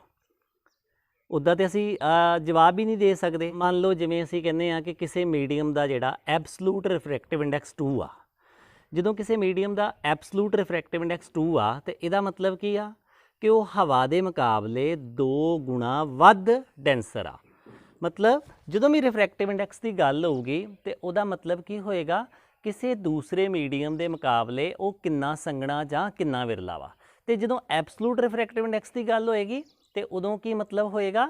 ਉੱਦਾਂ ਤੇ ਅਸੀਂ ਜਵਾਬ ਹੀ ਨਹੀਂ ਦੇ ਸਕਦੇ। ਮੰਨ ਲਓ ਜਿਵੇਂ ਅਸੀਂ ਕਹਿੰਦੇ ਆ ਕਿ ਕਿਸੇ ਮੀਡੀਅਮ ਦਾ ਜਿਹੜਾ ਐਬਸਲੂਟ ਰਿਫਰੈਕਟਿਵ ਇੰਡੈਕਸ 2 ਆ, ਜਦੋਂ ਕਿਸੇ ਮੀਡੀਅਮ ਦਾ ਐਬਸਲੂਟ ਰਿਫਰੈਕਟਿਵ ਇੰਡੈਕਸ 2 ਆ ਤੇ ਇਹਦਾ ਮਤਲਬ ਕੀ ਆ? ਕਿ ਉਹ ਹਵਾ ਦੇ ਮੁਕਾਬਲੇ 2 ਗੁਣਾ ਵੱਧ ਡੈਂਸਰ ਆ। ਮਤਲਬ ਜਦੋਂ ਵੀ ਰਿਫਰੈਕਟਿਵ ਇੰਡੈਕਸ ਦੀ ਗੱਲ ਹੋਊਗੀ ਤੇ ਉਹਦਾ ਮਤਲਬ ਕੀ ਹੋਏਗਾ? ਕਿਸੇ ਦੂਸਰੇ ਮੀਡੀਅਮ ਦੇ ਮੁਕਾਬਲੇ ਉਹ ਕਿੰਨਾ ਸੰਘਣਾ ਜਾਂ ਕਿੰਨਾ ਵਿਰਲਾ ਵਾ। ਤੇ ਜਦੋਂ ਐਬਸਲੂਟ ਰਿਫਰੈਕਟਿਵ ਇੰਡੈਕਸ ਦੀ ਗੱਲ ਹੋਏਗੀ ਤੇ ਉਦੋਂ ਕੀ ਮਤਲਬ ਹੋਏਗਾ?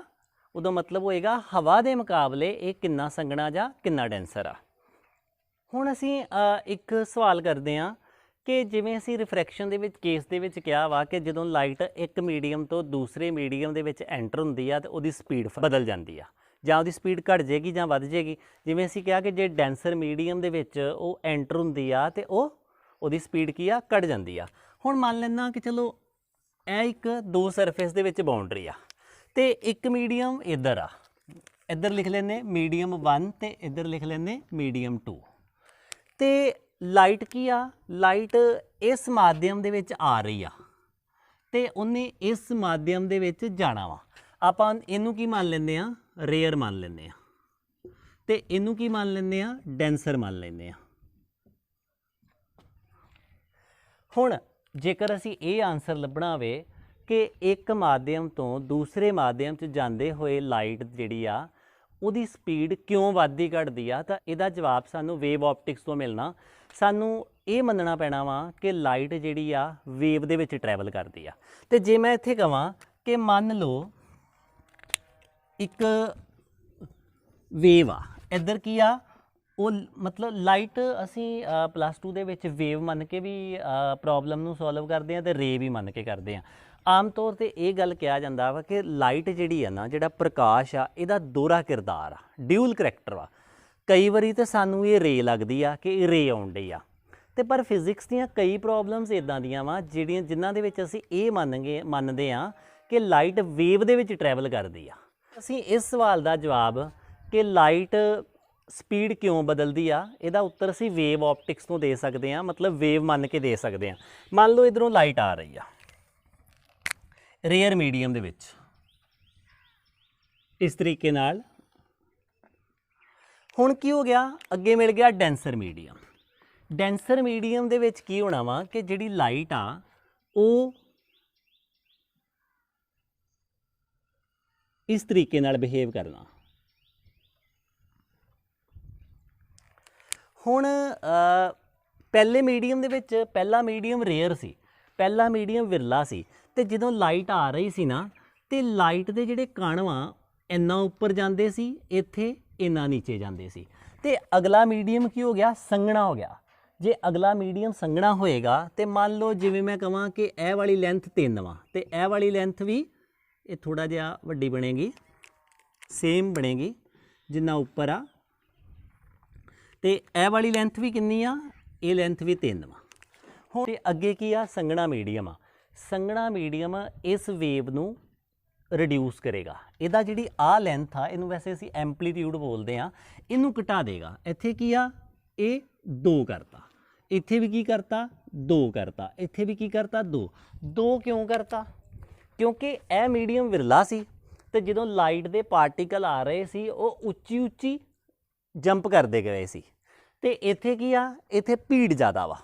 ਉਦੋਂ ਮਤਲਬ ਹੋਏਗਾ ਹਵਾ ਦੇ ਮੁਕਾਬਲੇ ਇਹ ਕਿੰਨਾ ਸੰਘਣਾ ਜਾਂ ਕਿੰਨਾ ਡੈਂਸਰ ਆ। ਹੁਣ ਅਸੀਂ ਇੱਕ ਸਵਾਲ ਕਰਦੇ ਹਾਂ ਕਿ ਜਿਵੇਂ ਅਸੀਂ ਰਿਫਰੈਕਸ਼ਨ ਦੇ ਵਿੱਚ ਕੇਸ ਦੇ ਵਿੱਚ ਕਿਹਾ ਵਾ ਕਿ ਜਦੋਂ ਲਾਈਟ ਇੱਕ ਮੀਡੀਅਮ ਤੋਂ ਦੂਸਰੇ ਮੀਡੀਅਮ ਦੇ ਵਿੱਚ ਐਂਟਰ ਹੁੰਦੀ ਆ ਤੇ ਉਹਦੀ ਸਪੀਡ ਬਦਲ ਜਾਂਦੀ ਆ, ਜਾਂ ਉਹਦੀ ਸਪੀਡ ਘਟ ਜਾਏਗੀ ਜਾਂ ਵੱਧ ਜਾਏਗੀ। ਜਿਵੇਂ ਅਸੀਂ ਕਿਹਾ ਕਿ ਜੇ ਡੈਂਸਰ ਮੀਡੀਅਮ ਦੇ ਵਿੱਚ ਉਹ ਐਂਟਰ ਹੁੰਦੀ ਆ ਤੇ ਉਹਦੀ ਸਪੀਡ ਕੀ ਆ? ਘਟ ਜਾਂਦੀ ਆ। ਹੁਣ ਮੰਨ ਲੈਂਦਾ ਕਿ ਚਲੋ ਇਹ ਇੱਕ 2 ਸਰਫੇਸ ਦੇ ਵਿੱਚ ਬਾਉਂਡਰੀ ਆ ਤੇ ਇੱਕ ਮੀਡੀਅਮ ਇੱਧਰ ਆ। ਇੱਧਰ ਲਿਖ ਲੈਂਦੇ ਮੀਡੀਅਮ 1 ਤੇ ਇੱਧਰ ਲਿਖ ਲੈਂਦੇ ਮੀਡੀਅਮ 2। ਤੇ ਲਾਈਟ ਕੀ ਆ? ਲਾਈਟ ਇਸ ਮਾਧਿਅਮ ਦੇ ਵਿੱਚ ਆ ਰਹੀ ਆ ਤੇ ਉਹਨੇ ਇਸ ਮਾਧਿਅਮ ਦੇ ਵਿੱਚ ਜਾਣਾ ਵਾ। ਆਪਾਂ ਇਹਨੂੰ ਕੀ ਮੰਨ ਲੈਂਦੇ ਆ? ਰੇਅਰ ਮੰਨ ਲੈਂਦੇ ਆ। ਤੇ ਇਹਨੂੰ ਕੀ ਮੰਨ ਲੈਂਦੇ ਆ? ਡੈਂਸਰ ਮੰਨ ਲੈਂਦੇ ਆ। ਹੁਣ ਜੇਕਰ ਅਸੀਂ ਇਹ ਆਨਸਰ ਲੱਭਣਾ ਹੋਵੇ ਕਿ ਇੱਕ ਮਾਧਿਅਮ ਤੋਂ ਦੂਸਰੇ ਮਾਧਿਅਮ 'ਚ ਜਾਂਦੇ ਹੋਏ ਲਾਈਟ ਜਿਹੜੀ ਆ ਉਹਦੀ ਸਪੀਡ ਕਿਉਂ ਵੱਧਦੀ ਘਟਦੀ ਆ, ਤਾਂ ਇਹਦਾ ਜਵਾਬ ਸਾਨੂੰ ਵੇਵ ਆਪਟਿਕਸ ਤੋਂ ਮਿਲਣਾ। ਸਾਨੂੰ ਇਹ ਮੰਨਣਾ ਪੈਣਾ ਵਾ ਕਿ ਲਾਈਟ ਜਿਹੜੀ ਆ ਵੇਵ ਦੇ ਵਿੱਚ ਟਰੈਵਲ ਕਰਦੀ ਆ। ਤੇ ਜੇ ਮੈਂ ਇੱਥੇ ਕਹਾਂ ਕਿ ਮੰਨ ਲਓ ਇੱਕ ਵੇਵ ਆ, ਇੱਧਰ ਕੀ ਆ? ਉਹ ਮਤਲਬ ਲਾਈਟ ਅਸੀਂ +2 ਦੇ ਵਿੱਚ ਵੇਵ ਮੰਨ ਕੇ ਵੀ ਪ੍ਰੋਬਲਮ ਨੂੰ ਸੋਲਵ ਕਰਦੇ ਹਾਂ ਤੇ ਰੇ ਵੀ ਮੰਨ ਕੇ ਕਰਦੇ ਹਾਂ। ਆਮ ਤੌਰ ਤੇ ਇਹ ਗੱਲ ਕਿਹਾ ਜਾਂਦਾ ਵਾ ਕਿ ਲਾਈਟ ਜਿਹੜੀ ਆ ਨਾ, ਜਿਹੜਾ ਪ੍ਰਕਾਸ਼ ਆ, ਇਹਦਾ ਦੋਹਰਾ ਕਿਰਦਾਰ ਆ, ਡਿਊਲ ਕਰੈਕਟਰ ਵਾ। ਕਈ ਵਾਰੀ ਤਾਂ ਸਾਨੂੰ ਇਹ ਰੇ ਲੱਗਦੀ ਆ ਕਿ ਰੇ ਆਉਣ ਡਈ ਆ, ਤੇ ਪਰ ਫਿਜ਼ਿਕਸ ਦੀਆਂ ਕਈ ਪ੍ਰੋਬਲਮਸ ਇਦਾਂ ਦੀਆਂ ਵਾ ਜਿਨ੍ਹਾਂ ਦੇ ਵਿੱਚ ਅਸੀਂ ਇਹ ਮੰਨਦੇ ਆ ਕਿ ਲਾਈਟ ਵੇਵ ਦੇ ਵਿੱਚ ਟਰੈਵਲ ਕਰਦੀ ਆ। ਅਸੀਂ ਇਸ ਸਵਾਲ ਦਾ ਜਵਾਬ ਕਿ ਲਾਈਟ ਸਪੀਡ ਕਿਉਂ ਬਦਲਦੀ ਆ, ਇਹਦਾ ਉੱਤਰ ਅਸੀਂ ਵੇਵ ਆਪਟਿਕਸ ਤੋਂ ਦੇ ਸਕਦੇ ਹਾਂ, ਮਤਲਬ ਵੇਵ ਮੰਨ ਕੇ ਦੇ ਸਕਦੇ ਹਾਂ। ਮੰਨ ਲਓ ਇਧਰੋਂ ਲਾਈਟ ਆ ਰਹੀ ਆ ਰੇਅਰ ਮੀਡੀਅਮ ਦੇ ਵਿੱਚ ਇਸ ਤਰੀਕੇ ਨਾਲ। ਹੁਣ ਕੀ ਹੋ ਗਿਆ? ਅੱਗੇ ਮਿਲ ਗਿਆ ਡੈਂਸਰ ਮੀਡੀਅਮ। ਡੈਂਸਰ ਮੀਡੀਅਮ ਦੇ ਵਿੱਚ ਕੀ ਹੋਣਾ ਵਾ ਕਿ ਜਿਹੜੀ ਲਾਈਟ ਆ ਉਹ ਇਸ ਤਰੀਕੇ ਨਾਲ ਬਿਹੇਵ ਕਰਨਾ। ਹੁਣ ਪਹਿਲੇ ਮੀਡੀਅਮ ਦੇ ਵਿੱਚ ਪਹਿਲਾ ਮੀਡੀਅਮ ਰੇਅਰ ਸੀ, ਪਹਿਲਾ ਮੀਡੀਅਮ ਵਿਰਲਾ ਸੀ, ਤੇ ਜਦੋਂ ਲਾਈਟ ਆ ਰਹੀ ਸੀ ਨਾ ਤੇ ਲਾਈਟ ਦੇ ਜਿਹੜੇ ਕਣ ਵਾ ਇੰਨਾ ਉੱਪਰ ਜਾਂਦੇ ਸੀ, ਇੱਥੇ ਇੰਨਾ ਨੀਚੇ ਜਾਂਦੇ ਸੀ। ਤੇ ਅਗਲਾ ਮੀਡੀਅਮ ਕੀ ਹੋ ਗਿਆ? ਸੰਘਣਾ ਹੋ ਗਿਆ। ਜੇ ਅਗਲਾ ਮੀਡੀਅਮ ਸੰਘਣਾ ਹੋਏਗਾ ਤੇ ਮੰਨ ਲਓ ਜਿਵੇਂ ਮੈਂ ਕਹਾਂ ਕਿ ਇਹ ਵਾਲੀ ਲੈਂਥ 3 ਵਾ ਤੇ ਇਹ ਵਾਲੀ ਲੈਂਥ ਵੀ ਇਹ ਥੋੜਾ ਜਿਹਾ ਵੱਡੀ ਬਣੇਗੀ, ਸੇਮ ਬਣੇਗੀ ਜਿੰਨਾ ਉੱਪਰ ਆ, ਤੇ ਇਹ ਵਾਲੀ ਲੈਂਥ ਵੀ ਕਿੰਨੀ ਆ? ਇਹ ਲੈਂਥ ਵੀ 3 ਵਾ। ਹੁਣ ਅੱਗੇ ਕੀ ਆ? ਸੰਘਣਾ ਮੀਡੀਅਮ ਆ। ਸੰਘਣਾ ਮੀਡੀਅਮ ਇਸ ਵੇਵ ਨੂੰ ਰਿਡਿਊਸ ਕਰੇਗਾ। ਇਹਦਾ ਜਿਹੜੀ ਆਹ ਲੈਂਥ ਆ, ਇਹਨੂੰ ਵੈਸੇ ਅਸੀਂ ਐਂਪਲੀਟਿਊਡ ਬੋਲਦੇ ਆ, ਇਹਨੂੰ ਘਟਾ ਦੇਗਾ। ਇੱਥੇ ਕੀ ਆ? ਇਹ 2 ਕਰਤਾ, ਇੱਥੇ ਵੀ ਕੀ ਕਰਤਾ? 2 ਕਰਤਾ, ਇੱਥੇ ਵੀ ਕੀ ਕਰਤਾ? 2 ਕਿਉਂ ਕਰਤਾ? ਕਿਉਂਕਿ ਇਹ ਮੀਡੀਅਮ ਵਿਰਲਾ ਸੀ ਤੇ ਜਦੋਂ ਲਾਈਟ ਦੇ ਪਾਰਟੀਕਲ ਆ ਰਹੇ ਸੀ ਉਹ ਉੱਚੀ ਉੱਚੀ ਜੰਪ ਕਰਦੇ ਗਏ ਸੀ, ਤੇ ਇੱਥੇ ਕੀ ਆ? ਇੱਥੇ ਭੀੜ ਜ਼ਿਆਦਾ ਵਾ,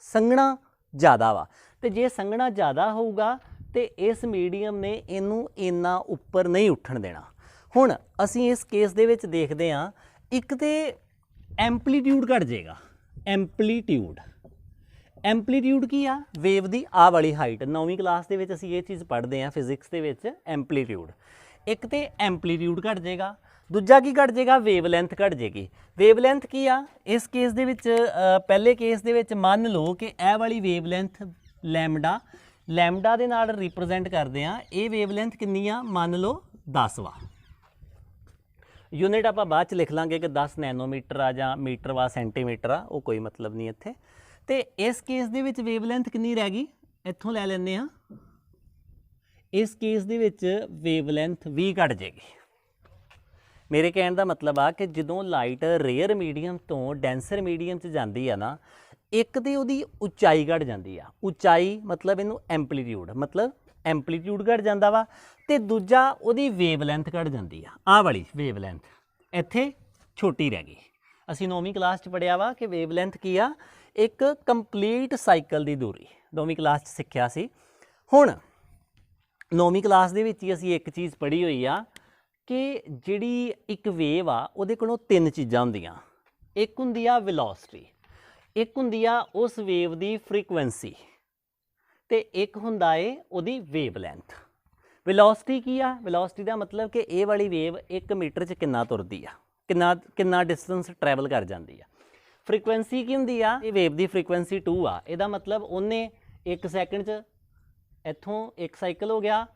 ਸੰਘਣਾ ਜ਼ਿਆਦਾ ਵਾ। ਤੇ ਜੇ ਸੰਘਣਾ ਜ਼ਿਆਦਾ ਹੋਊਗਾ ਤੇ ਇਸ ਮੀਡੀਅਮ ਨੇ ਇਹਨੂੰ ਇੰਨਾ ਉੱਪਰ ਨਹੀਂ ਉੱਠਣ ਦੇਣਾ। ਹੁਣ ਅਸੀਂ ਇਸ ਕੇਸ ਦੇ ਵਿੱਚ ਦੇਖਦੇ ਹਾਂ, ਇੱਕ ਤੇ ਐਂਪਲੀਟਿਊਡ ਘਟ ਜਾਏਗਾ। ਐਂਪਲੀਟਿਊਡ ਕੀ ਆ? ਵੇਵ ਦੀ ਆਹ ਵਾਲੀ ਹਾਈਟ। 9ਵੀਂ ਕਲਾਸ ਦੇ ਵਿੱਚ ਅਸੀਂ ਇਹ ਚੀਜ਼ ਪੜ੍ਹਦੇ ਹਾਂ ਫਿਜ਼ਿਕਸ ਦੇ ਵਿੱਚ, ਐਂਪਲੀਟਿਊਡ। ਇੱਕ ਤੇ ਐਂਪਲੀਟਿਊਡ ਘਟ ਜਾਏਗਾ, ਦੂਜਾ ਕੀ ਘਟ ਜਾਏਗਾ? ਵੇਵਲੈਂਥ ਘਟ ਜਾਏਗੀ। ਵੇਵਲੈਂਥ ਕੀ ਆ ਇਸ ਕੇਸ ਦੇ ਵਿੱਚ? ਪਹਿਲੇ ਕੇਸ ਦੇ ਵਿੱਚ ਮੰਨ ਲਓ ਕਿ ਇਹ ਵਾਲੀ ਵੇਵਲੈਂਥ ਲੈਮਡਾ ਦੇ ਨਾਲ ਰਿਪਰੈਜ਼ੈਂਟ ਕਰਦੇ ਆ। ਇਹ ਵੇਵਲੈਂਥ ਕਿੰਨੀ ਆ? ਮੰਨ ਲਓ 10 ਵਾ। ਯੂਨਿਟ ਆਪਾਂ ਬਾਅਦ ਚ ਲਿਖ ਲਾਂਗੇ ਕਿ 10 ਨੈਨੋਮੀਟਰ ਆ ਜਾਂ ਮੀਟਰ ਵਾ, ਸੈਂਟੀਮੀਟਰ ਆ, ਉਹ ਕੋਈ ਮਤਲਬ ਨਹੀਂ ਇੱਥੇ। ਤੇ ਇਸ ਕੇਸ ਦੇ ਵਿੱਚ ਵੇਵਲੈਂਥ ਕਿੰਨੀ ਰਹਿ ਗਈ? ਇੱਥੋਂ ਲੈ ਲੈਂਦੇ ਆ। ਇਸ ਕੇਸ ਦੇ ਵਿੱਚ ਵੇਵਲੈਂਥ 20 ਘਟ ਜਾਏਗੀ। ਮੇਰੇ ਕਹਿਣ ਦਾ ਮਤਲਬ ਆ ਕਿ ਜਦੋਂ ਲਾਈਟ ਰੇਅਰ ਮੀਡੀਅਮ ਤੋਂ ਡੈਂਸਰ ਮੀਡੀਅਮ 'ਚ ਜਾਂਦੀ ਆ ਨਾ, ਇੱਕ ਤੇ ਉਹਦੀ ਉਚਾਈ ਘਟ ਜਾਂਦੀ ਆ। ਉਚਾਈ ਮਤਲਬ ਇਹਨੂੰ ਐਂਪਲੀਟਿਊਡ, ਮਤਲਬ ਐਂਪਲੀਟਿਊਡ ਘਟ ਜਾਂਦਾ ਵਾ। ਤੇ ਦੂਜਾ ਉਹਦੀ ਵੇਵਲੈਂਥ ਘਟ ਜਾਂਦੀ ਆ। ਆਹ ਵਾਲੀ ਵੇਵਲੈਂਥ ਇੱਥੇ ਛੋਟੀ ਰਹਿ ਗਈ। ਅਸੀਂ 9ਵੀਂ ਕਲਾਸ 'ਚ ਪੜ੍ਹਿਆ ਵਾ ਕਿ ਵੇਵਲੈਂਥ ਕੀ ਆ? ਇੱਕ ਕੰਪਲੀਟ ਸਾਈਕਲ ਦੀ ਦੂਰੀ। 9ਵੀਂ ਕਲਾਸ 'ਚ ਸਿੱਖਿਆ ਸੀ। ਹੁਣ 9ਵੀਂ ਕਲਾਸ ਦੇ ਵਿੱਚ ਹੀ ਅਸੀਂ ਇੱਕ ਚੀਜ਼ ਪੜ੍ਹੀ ਹੋਈ ਆ ਕਿ ਜਿਹੜੀ ਇੱਕ ਵੇਵ ਆ ਉਹਦੇ ਕੋਲੋਂ 3 ਚੀਜ਼ਾਂ ਹੁੰਦੀਆਂ। ਇੱਕ ਹੁੰਦੀ ਆ ਵੈਲੋਸਿਟੀ, ਇੱਕ ਹੁੰਦੀ ਆ ਉਸ ਵੇਵ ਦੀ ਫ੍ਰੀਕੁਐਂਸੀ, ਤੇ ਇੱਕ ਹੁੰਦਾ ਏ ਉਹਦੀ ਵੇਵਲੈਂਥ। ਵੈਲੋਸਿਟੀ ਕੀ ਆ? ਵੈਲੋਸਿਟੀ ਦਾ ਮਤਲਬ ਕਿ ਇਹ ਵਾਲੀ ਵੇਵ 1 ਮੀਟਰ 'ਚ ਕਿੰਨਾ ਤੁਰਦੀ ਆ, ਕਿੰਨਾ ਡਿਸਟੈਂਸ ਟਰੈਵਲ ਕਰ ਜਾਂਦੀ ਆ। ਫ੍ਰੀਕੁਐਂਸੀ ਕੀ ਹੁੰਦੀ ਆ? ਇਹ ਵੇਵ ਦੀ ਫ੍ਰੀਕੁਐਂਸੀ 2 ਆ। ਇਹਦਾ ਮਤਲਬ ਉਹਨੇ 1 ਸੈਕਿੰਡ 'ਚ ਇੱਥੋਂ 1 ਸਾਈਕਲ ਹੋ ਗਿਆ,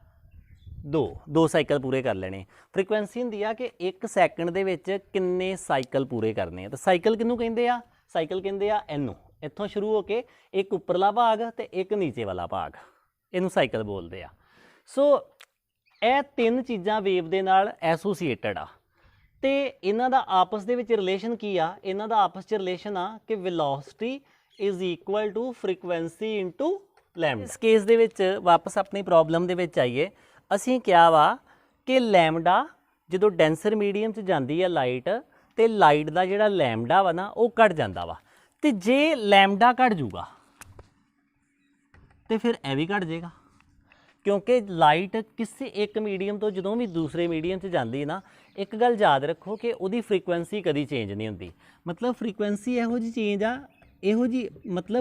2 ਸਾਈਕਲ ਪੂਰੇ ਕਰ ਲੈਣੇ। ਫ੍ਰੀਕੁਐਂਸੀ ਹੁੰਦੀ ਆ ਕਿ 1 ਸੈਕਿੰਡ ਦੇ ਵਿੱਚ ਕਿੰਨੇ ਸਾਈਕਲ ਪੂਰੇ ਕਰਨੇ ਆ। ਤਾਂ ਸਾਈਕਲ ਕਿਹਨੂੰ ਕਹਿੰਦੇ ਆ? ਸਾਈਕਲ ਕਹਿੰਦੇ ਆ ਇਹਨੂੰ। ਇੱਥੋਂ ਸ਼ੁਰੂ ਹੋ ਕੇ ਇੱਕ ਉੱਪਰਲਾ ਭਾਗ ਤੇ ਇੱਕ ਨੀਚੇ ਵਾਲਾ ਭਾਗ, ਇਹਨੂੰ ਸਾਈਕਲ ਬੋਲਦੇ ਆ। ਸੋ ਇਹ 3 ਚੀਜ਼ਾਂ ਵੇਵ ਦੇ ਨਾਲ ਐਸੋਸੀਏਟਡ ਆ। ਤੇ ਇਹਨਾਂ ਦਾ ਆਪਸ ਦੇ ਵਿੱਚ ਰਿਲੇਸ਼ਨ ਕੀ ਆ? ਇਹਨਾਂ ਦਾ ਆਪਸ 'ਚ ਰਿਲੇਸ਼ਨ ਆ ਕਿ velocity is equal to frequency into lambda. ਇਸ ਕੇਸ ਦੇ ਵਿੱਚ ਵਾਪਸ ਆਪਣੀ ਪ੍ਰੋਬਲਮ ਦੇ ਵਿੱਚ ਆਈਏ। ਅਸੀਂ ਕਿਹਾ ਵਾ ਕਿ ਲੈਮਡਾ ਜਦੋਂ ਡੈਂਸਰ ਮੀਡੀਅਮ 'ਚ ਜਾਂਦੀ ਆ ਲਾਈਟ, ਤੇ ਲਾਈਟ ਦਾ ਜਿਹੜਾ ਲੈਮਡਾ ਵਾ ਨਾ ਉਹ ਘਟ ਜਾਂਦਾ ਵਾ। ਤੇ ਜੇ ਲੈਮਡਾ ਘਟ ਜੂਗਾ ਤੇ ਫਿਰ ਇਹ ਵੀ ਘਟ ਜਾਏਗਾ, ਕਿਉਂਕਿ ਲਾਈਟ ਕਿਸੇ ਇੱਕ ਮੀਡੀਅਮ ਤੋਂ ਜਦੋਂ ਵੀ ਦੂਸਰੇ ਮੀਡੀਅਮ 'ਚ ਜਾਂਦੀ ਨਾ, ਇੱਕ ਗੱਲ ਯਾਦ ਰੱਖੋ ਕਿ ਉਹਦੀ ਫ੍ਰੀਕੁਐਂਸੀ ਕਦੀ ਚੇਂਜ ਨਹੀਂ ਹੁੰਦੀ। ਮਤਲਬ ਫ੍ਰੀਕੁਐਂਸੀ ਇਹੋ ਜਿਹੀ ਚੀਜ਼ ਆ,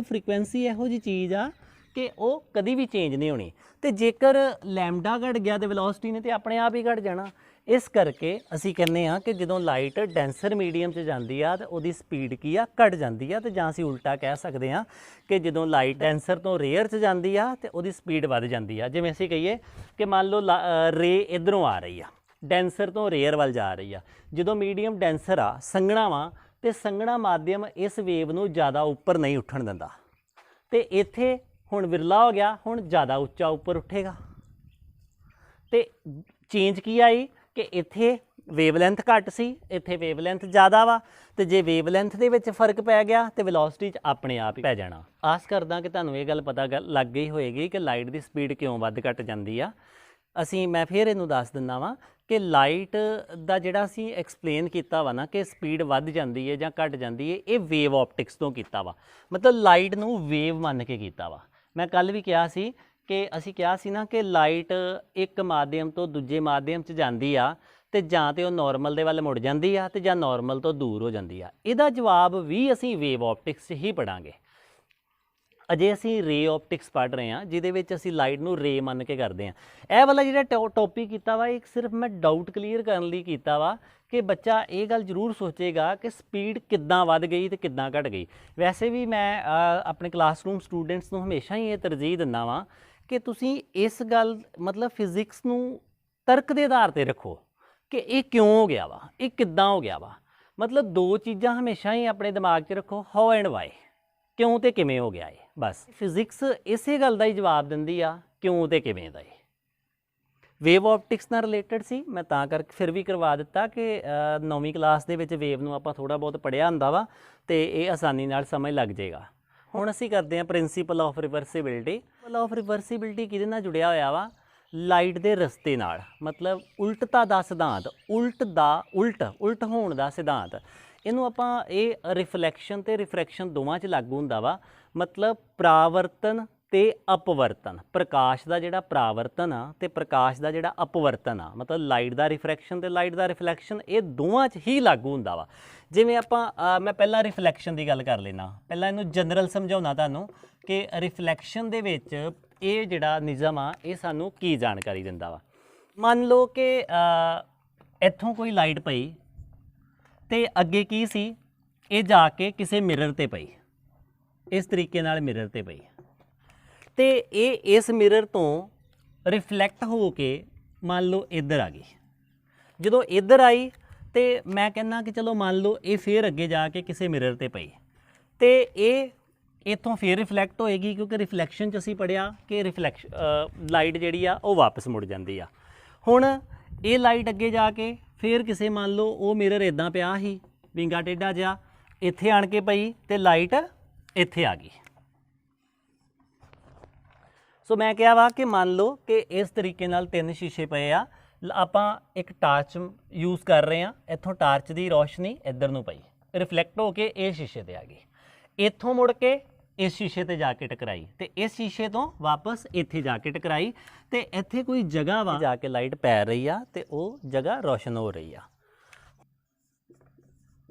ਫ੍ਰੀਕੁਐਂਸੀ ਇਹੋ ਜਿਹੀ ਚੀਜ਼ ਆ ਕਿ ਉਹ ਕਦੀ ਵੀ ਚੇਂਜ ਨਹੀਂ ਹੋਣੀ। ਤੇ ਜੇਕਰ ਲੈਮਡਾ ਘਟ ਗਿਆ ਤੇ ਵੈਲੋਸਿਟੀ ਨੇ ਤੇ ਆਪਣੇ ਆਪ ਹੀ ਘਟ ਜਾਣਾ। ਇਸ ਕਰਕੇ ਅਸੀਂ ਕਹਿੰਦੇ ਆ ਕਿ ਜਦੋਂ ਲਾਈਟ ਡੈਂਸਰ ਮੀਡੀਅਮ 'ਚ ਜਾਂਦੀ ਆ ਤਾਂ ਉਹਦੀ ਸਪੀਡ ਕੀ ਆ? ਘਟ ਜਾਂਦੀ ਆ। ਤੇ ਜਾਂ ਅਸੀਂ ਉਲਟਾ ਕਹਿ ਸਕਦੇ ਆ ਕਿ ਜਦੋਂ ਲਾਈਟ ਡੈਂਸਰ ਤੋਂ ਰੇਅਰ 'ਚ ਜਾਂਦੀ ਆ ਤੇ ਉਹਦੀ ਸਪੀਡ ਵੱਧ ਜਾਂਦੀ ਆ। ਜਿਵੇਂ ਅਸੀਂ ਕਹੀਏ ਕਿ ਮੰਨ ਲਓ ਰੇ ਇੱਧਰੋਂ ਆ ਰਹੀ ਆ, ਡੈਂਸਰ ਤੋਂ ਰੇਅਰ ਵੱਲ ਜਾ ਰਹੀ ਆ। ਜਦੋਂ ਮੀਡੀਅਮ ਡੈਂਸਰ ਆ, ਸੰਘਣਾ ਵਾ, ਤੇ ਸੰਘਣਾ ਮਾਧਿਅਮ ਇਸ ਵੇਵ ਨੂੰ ਜ਼ਿਆਦਾ ਉੱਪਰ ਨਹੀਂ ਉੱਠਣ ਦਿੰਦਾ। ਤੇ ਇੱਥੇ ਹੁਣ ਵਿਰਲਾ ਹੋ ਗਿਆ, ਹੁਣ ਜ਼ਿਆਦਾ ਉੱਚਾ ਉੱਪਰ ਉੱਠੇਗਾ। ਤੇ ਚੇਂਜ ਕੀ ਆਈ ਕਿ ਇੱਥੇ ਵੇਵਲੈਂਥ ਘੱਟ ਸੀ, ਇੱਥੇ ਵੇਵਲੈਂਥ ਜ਼ਿਆਦਾ ਵਾ। ਤੇ ਜੇ ਵੇਵਲੈਂਥ ਦੇ ਵਿੱਚ ਫਰਕ ਪੈ ਗਿਆ ਤੇ ਵੈਲੋਸਿਟੀ 'ਚ ਆਪਣੇ ਆਪ ਹੀ ਪੈ ਜਾਣਾ। ਆਸ ਕਰਦਾ ਕਿ ਤੁਹਾਨੂੰ ਇਹ ਗੱਲ ਪਤਾ ਲੱਗ ਗਈ ਹੋਏਗੀ ਕਿ ਲਾਈਟ ਦੀ ਸਪੀਡ ਕਿਉਂ ਵੱਧ ਘੱਟ ਜਾਂਦੀ ਆ। ਮੈਂ ਫਿਰ ਇਹਨੂੰ ਦੱਸ ਦਿੰਦਾ ਵਾਂ ਕਿ ਲਾਈਟ ਦਾ ਜਿਹੜਾ ਅਸੀਂ ਐਕਸਪਲੇਨ ਕੀਤਾ ਵਾ ਨਾ ਕਿ ਸਪੀਡ ਵੱਧ ਜਾਂਦੀ ਹੈ ਜਾਂ ਘਟ ਜਾਂਦੀ ਹੈ, ਇਹ ਵੇਵ ਆਪਟਿਕਸ ਤੋਂ ਕੀਤਾ ਵਾ। ਮਤਲਬ ਲਾਈਟ ਨੂੰ ਵੇਵ ਮੰਨ ਕੇ ਕੀਤਾ ਵਾ। ਮੈਂ ਕੱਲ ਵੀ ਕਿਹਾ ਸੀ ਕਿ ਅਸੀਂ ਕਿਹਾ ਸੀ ਨਾ ਕਿ ਲਾਈਟ ਇੱਕ ਮਾਧਿਅਮ ਤੋਂ ਦੂਜੇ ਮਾਧਿਅਮ 'ਚ ਜਾਂਦੀ ਆ ਤੇ ਜਾਂ ਤੇ ਉਹ ਨਾਰਮਲ ਦੇ ਵੱਲ ਮੁੜ ਜਾਂਦੀ ਆ ਤੇ ਜਾਂ ਨਾਰਮਲ ਤੋਂ ਦੂਰ ਹੋ ਜਾਂਦੀ ਆ। ਇਹਦਾ ਜਵਾਬ ਵੀ ਅਸੀਂ ਵੇਵ ਆਪਟਿਕਸ 'ਚ ਹੀ ਪੜਾਂਗੇ। ਅਜੇ ਅਸੀਂ ਰੇ ਆਪਟਿਕਸ ਪੜ੍ਹ ਰਹੇ ਹਾਂ, ਜਿਹਦੇ ਵਿੱਚ ਅਸੀਂ ਲਾਈਟ ਨੂੰ ਰੇ ਮੰਨ ਕੇ ਕਰਦੇ ਹਾਂ। ਇਹ ਵਾਲਾ ਜਿਹੜਾ ਟੌਪਿਕ ਕੀਤਾ ਵਾ, ਇੱਕ ਸਿਰਫ ਮੈਂ ਡਾਊਟ ਕਲੀਅਰ ਕਰਨ ਲਈ ਕੀਤਾ ਵਾ ਕਿ ਬੱਚਾ ਇਹ ਗੱਲ ਜ਼ਰੂਰ ਸੋਚੇਗਾ ਕਿ ਸਪੀਡ ਕਿੱਦਾਂ ਵੱਧ ਗਈ ਤੇ ਕਿੱਦਾਂ ਘਟ ਗਈ। ਵੈਸੇ ਵੀ ਮੈਂ ਆਪਣੇ ਕਲਾਸਰੂਮ ਸਟੂਡੈਂਟਸ ਨੂੰ ਹਮੇਸ਼ਾ ਹੀ ਇਹ ਤਰਜੀਹ ਦਿੰਦਾ ਵਾਂ ਕਿ ਤੁਸੀਂ ਇਸ ਗੱਲ ਮਤਲਬ ਫਿਜ਼ਿਕਸ ਨੂੰ ਤਰਕ ਦੇ ਆਧਾਰ 'ਤੇ ਰੱਖੋ ਕਿ ਇਹ ਕਿਉਂ ਹੋ ਗਿਆ ਵਾ, ਇਹ ਕਿੱਦਾਂ ਹੋ ਗਿਆ ਵਾ। ਮਤਲਬ 2 ਚੀਜ਼ਾਂ ਹਮੇਸ਼ਾ ਹੀ ਆਪਣੇ ਦਿਮਾਗ 'ਚ ਰੱਖੋ, ਹਾਊ ਐਂਡ ਵਾਈ, ਕਿਉਂ ਤੇ ਕਿਵੇਂ ਹੋ ਗਿਆ ਇਹ। ਬਸ ਫਿਜ਼ਿਕਸ ਇਸੇ ਗੱਲ ਦਾ ਹੀ ਜਵਾਬ ਦਿੰਦੀ ਆ, ਕਿਉਂ ਤੇ ਕਿਵੇਂ ਦਾ। ਇਹ ਵੇਵ ਆਪਟਿਕਸ ਨਾਲ ਰਿਲੇਟਡ ਸੀ, ਮੈਂ ਤਾਂ ਕਰਕੇ ਫਿਰ ਵੀ ਕਰਵਾ ਦਿੱਤਾ ਕਿ 9ਵੀਂ ਕਲਾਸ ਦੇ ਵਿੱਚ ਵੇਵ ਨੂੰ ਆਪਾਂ ਥੋੜ੍ਹਾ ਬਹੁਤ ਪੜ੍ਹਿਆ ਹੁੰਦਾ ਵਾ ਤੇ ਇਹ ਆਸਾਨੀ ਨਾਲ ਸਮਝ ਲੱਗ ਜਾਏਗਾ। ਹੁਣ ਅਸੀਂ ਕਰਦੇ ਹਾਂ ਪ੍ਰਿੰਸੀਪਲ ਆਫ ਰਿਵਰਸੀਬਿਲਿਟੀ। ਪ੍ਰਿੰਸੀਪਲ ਆਫ ਰਿਵਰਸੀਬਿਲਿਟੀ ਕਿਹਦੇ ਨਾਲ ਜੁੜਿਆ ਹੋਇਆ ਵਾ? ਲਾਈਟ ਦੇ ਰਸਤੇ ਨਾਲ, ਮਤਲਬ ਉਲਟਤਾ ਦਾ ਸਿਧਾਂਤ, ਉਲਟ ਹੋਣ ਦਾ ਸਿਧਾਂਤ। ਇਹਨੂੰ ਆਪਾਂ ਇਹ ਰਿਫਲੈਕਸ਼ਨ ਤੇ ਰਿਫਰੈਕਸ਼ਨ ਦੋਵਾਂ 'ਚ ਲਾਗੂ ਹੁੰਦਾ ਵਾ। ਮਤਲਬ ਪਰਾਵਰਤਨ ਤੇ ਅਪਵਰਤਨ। ਪ੍ਰਕਾਸ਼ ਦਾ ਜਿਹੜਾ ਪਰਾਵਰਤਨ ਆ ਤੇ ਪ੍ਰਕਾਸ਼ ਦਾ ਜਿਹੜਾ ਅਪਵਰਤਨ ਆ, ਮਤਲਬ ਲਾਈਟ ਦਾ ਰਿਫਰੈਕਸ਼ਨ ਤੇ ਲਾਈਟ ਦਾ ਰਿਫਲੈਕਸ਼ਨ, ਇਹ ਦੋਵਾਂ 'ਚ ਹੀ ਲਾਗੂ ਹੁੰਦਾ ਵਾ। ਜਿਵੇਂ ਆਪਾਂ ਮੈਂ ਪਹਿਲਾਂ ਰਿਫਲੈਕਸ਼ਨ ਦੀ ਗੱਲ ਕਰ ਲੈਣਾ, ਪਹਿਲਾਂ ਇਹਨੂੰ ਜਨਰਲ ਸਮਝਾਉਣਾ ਤੁਹਾਨੂੰ ਕਿ ਰਿਫਲੈਕਸ਼ਨ ਦੇ ਵਿੱਚ ਇਹ ਜਿਹੜਾ ਨਿਯਮ ਆ ਇਹ ਸਾਨੂੰ ਕੀ ਜਾਣਕਾਰੀ ਦਿੰਦਾ ਵਾ। ਮੰਨ ਲਓ ਕਿ ਇੱਥੋਂ ਕੋਈ ਲਾਈਟ ਪਈ ਤੇ ਅੱਗੇ ਕੀ ਸੀ, ਇਹ ਜਾ ਕੇ ਕਿਸੇ ਮਿਰਰ ਤੇ ਪਈ, ਇਸ ਤਰੀਕੇ ਨਾਲ ਮਿਰਰ ਤੇ ਪਈ ਤੇ ਇਹ ਇਸ ਮਿਰਰ ਤੋਂ ਰਿਫਲੈਕਟ ਹੋ ਕੇ ਮੰਨ ਲਓ ਇੱਧਰ ਆ ਗਈ। ਜਦੋਂ ਇੱਧਰ ਆਈ ਤੇ ਮੈਂ ਕਹਿੰਦਾ ਕਿ ਚਲੋ ਮੰਨ ਲਓ ਇਹ ਫੇਰ ਅੱਗੇ ਜਾ ਕੇ ਕਿਸੇ ਮਿਰਰ ਤੇ ਪਈ ਤੇ ਇਹ ਇੱਥੋਂ ਫੇਰ ਰਿਫਲੈਕਟ ਹੋਏਗੀ, ਕਿਉਂਕਿ ਰਿਫਲੈਕਸ਼ਨ 'ਚ ਅਸੀਂ ਪੜ੍ਹਿਆ ਕਿ ਲਾਈਟ ਜਿਹੜੀ ਆ ਉਹ ਵਾਪਸ ਮੁੜ ਜਾਂਦੀ ਆ। ਹੁਣ ਇਹ ਲਾਈਟ ਅੱਗੇ ਜਾ ਕੇ ਫੇਰ ਕਿਸੇ ਮੰਨ ਲਓ ਉਹ ਮਿਰਰ ਇੱਦਾਂ ਪਿਆ ਸੀ ਵਿੰਗਾ ਟੇਢਾ ਜਿਹਾ, ਇੱਥੇ ਆਣ ਕੇ ਪਈ ਤੇ ਲਾਈਟ ਇੱਥੇ ਆ ਗਈ। ਸੋ ਮੈਂ ਕਿਹਾ ਵਾ ਕਿ ਮੰਨ ਲਓ ਕਿ ਇਸ ਤਰੀਕੇ ਨਾਲ 3 ਸ਼ੀਸ਼ੇ ਪਏ ਆ, ਆਪਾਂ ਇੱਕ ਟਾਰਚ ਯੂਜ਼ ਕਰ ਰਹੇ ਹਾਂ, ਇੱਥੋਂ ਟਾਰਚ ਦੀ ਰੋਸ਼ਨੀ ਇੱਧਰ ਨੂੰ ਪਈ, ਰਿਫਲੈਕਟ ਹੋ ਕੇ ਇਹ ਸ਼ੀਸ਼ੇ ਤੇ ਆ ਗਈ, ਇੱਥੋਂ ਮੁੜ ਕੇ ਇਸ ਸ਼ੀਸ਼ੇ ਤੇ ਜਾ ਕੇ ਟਕਰਾਈ ਤੇ ਇਸ ਸ਼ੀਸ਼ੇ ਤੋਂ ਵਾਪਸ ਇੱਥੇ ਜਾ ਕੇ ਟਕਰਾਈ ਤੇ ਇੱਥੇ ਕੋਈ ਜਗ੍ਹਾ ਵਾ ਜਾ ਕੇ ਲਾਈਟ ਪੈ ਰਹੀ ਆ ਤੇ ਉਹ ਜਗ੍ਹਾ ਰੋਸ਼ਨ ਹੋ ਰਹੀ ਆ।